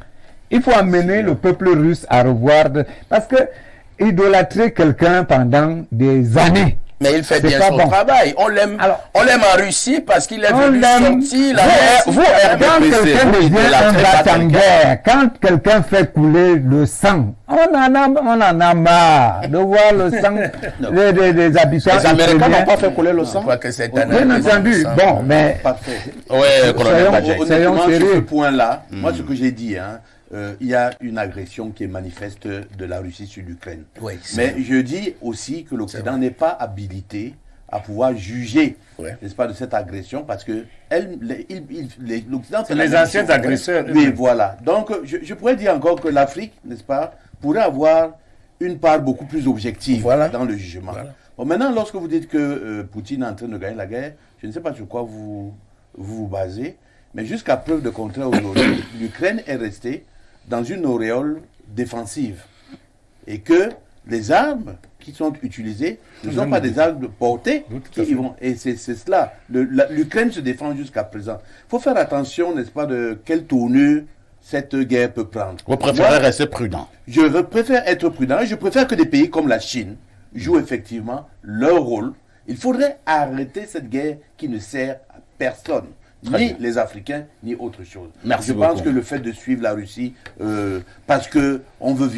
Il faut amener le peuple russe à revoir, parce que idolâtrer quelqu'un pendant des années. Mais il fait C'est bien pas son bon. travail. On l'aime en Russie parce qu'il est On venu l'aime. sortir la vous, Quand RDPC, quelqu'un vous devient idolâtrez un pas battant en quelqu'un. guerre, quand quelqu'un fait couler le sang, on en a marre de voir le sang des habitants. Les Américains ukrainiens. n'ont pas fait couler le Je sang. crois que c'est Bien entendu. Bon, mais Parfait. Oui, colonel Soyons- Badjet. soyons Honnêtement, sur ce sérieux. point-là, moi, ce que j'ai dit, il y a une agression qui est manifeste de la Russie sur l'Ukraine. Oui, Mais je dis aussi que l'Occident n'est pas habilité à pouvoir juger, Ouais. n'est-ce pas, de cette agression, parce que l'Occident... C'est les anciens agresseurs. Oui, voilà. Donc, je pourrais dire encore que l'Afrique, n'est-ce pas, pourrait avoir une part beaucoup plus objective Voilà. dans le jugement. Voilà. Bon, maintenant, lorsque vous dites que Poutine est en train de gagner la guerre, je ne sais pas sur quoi vous basez, mais jusqu'à preuve de contraire aujourd'hui, l'Ukraine est restée dans une auréole défensive. Et que les armes qui sont utilisées ne sont pas des armes de portée. Et c'est cela. L'Ukraine se défend jusqu'à présent. Il faut faire attention, n'est-ce pas, de quelle tournure cette guerre peut prendre. Vous préférez Moi, rester prudent. je préfère être prudent et je préfère que des pays comme la Chine jouent effectivement leur rôle. Il faudrait arrêter cette guerre qui ne sert à personne. Très Ni bien. les Africains, ni autre chose. Merci je pense beaucoup. que le fait de suivre la Russie, parce que on veut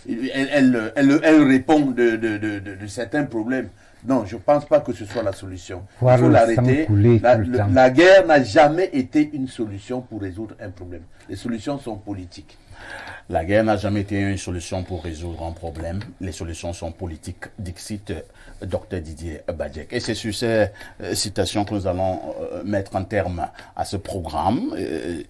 elle répond de certains problèmes. Non, je ne pense pas que ce soit la solution. Voir Il faut le l'arrêter. sang couler tout le temps. La guerre n'a jamais été une solution pour résoudre un problème. Les solutions sont politiques. La guerre n'a jamais été une solution pour résoudre un problème. Les solutions sont politiques, dixit Dr Didier Badjek. Et c'est sur ces citations que nous allons mettre un terme à ce programme.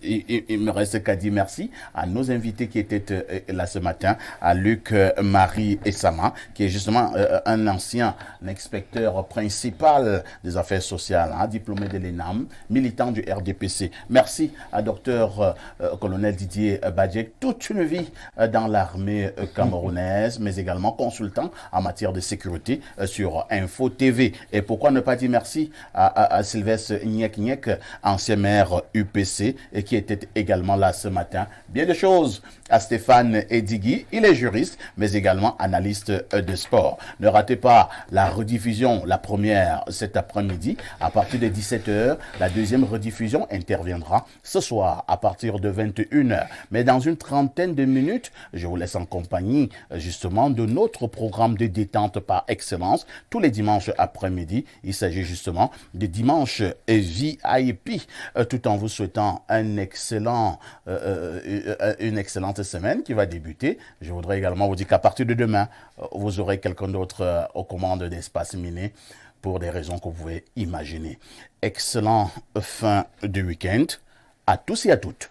Il me reste qu'à dire merci à nos invités qui étaient là ce matin, à Luc Marie Essama, qui est justement un ancien inspecteur principal des affaires sociales, diplômé de l'ENAM, militant du RDPC. Merci à Dr colonel Didier Badjek, toute une vie dans l'armée camerounaise, mais également consultant en matière de sécurité sur Info TV. Et pourquoi ne pas dire merci à Sylvestre Nyek, ancien maire UPC, et qui était également là ce matin. Bien de choses à Stéphane Edigui, il est juriste, mais également analyste de sport. Ne ratez pas la rediffusion, la première cet après-midi, à partir de 17h. La deuxième rediffusion interviendra ce soir à partir de 21h. Mais dans une trentaine de minutes, je vous laisse en compagnie justement de notre programme de détente par excellence tous les dimanches après-midi. Il s'agit justement de dimanche VIP, tout en vous souhaitant une excellente semaine qui va débuter. Je voudrais également vous dire qu'à partir de demain, vous aurez quelqu'un d'autre aux commandes d'Espace Miné pour des raisons que vous pouvez imaginer. Excellent fin de week-end à tous et à toutes.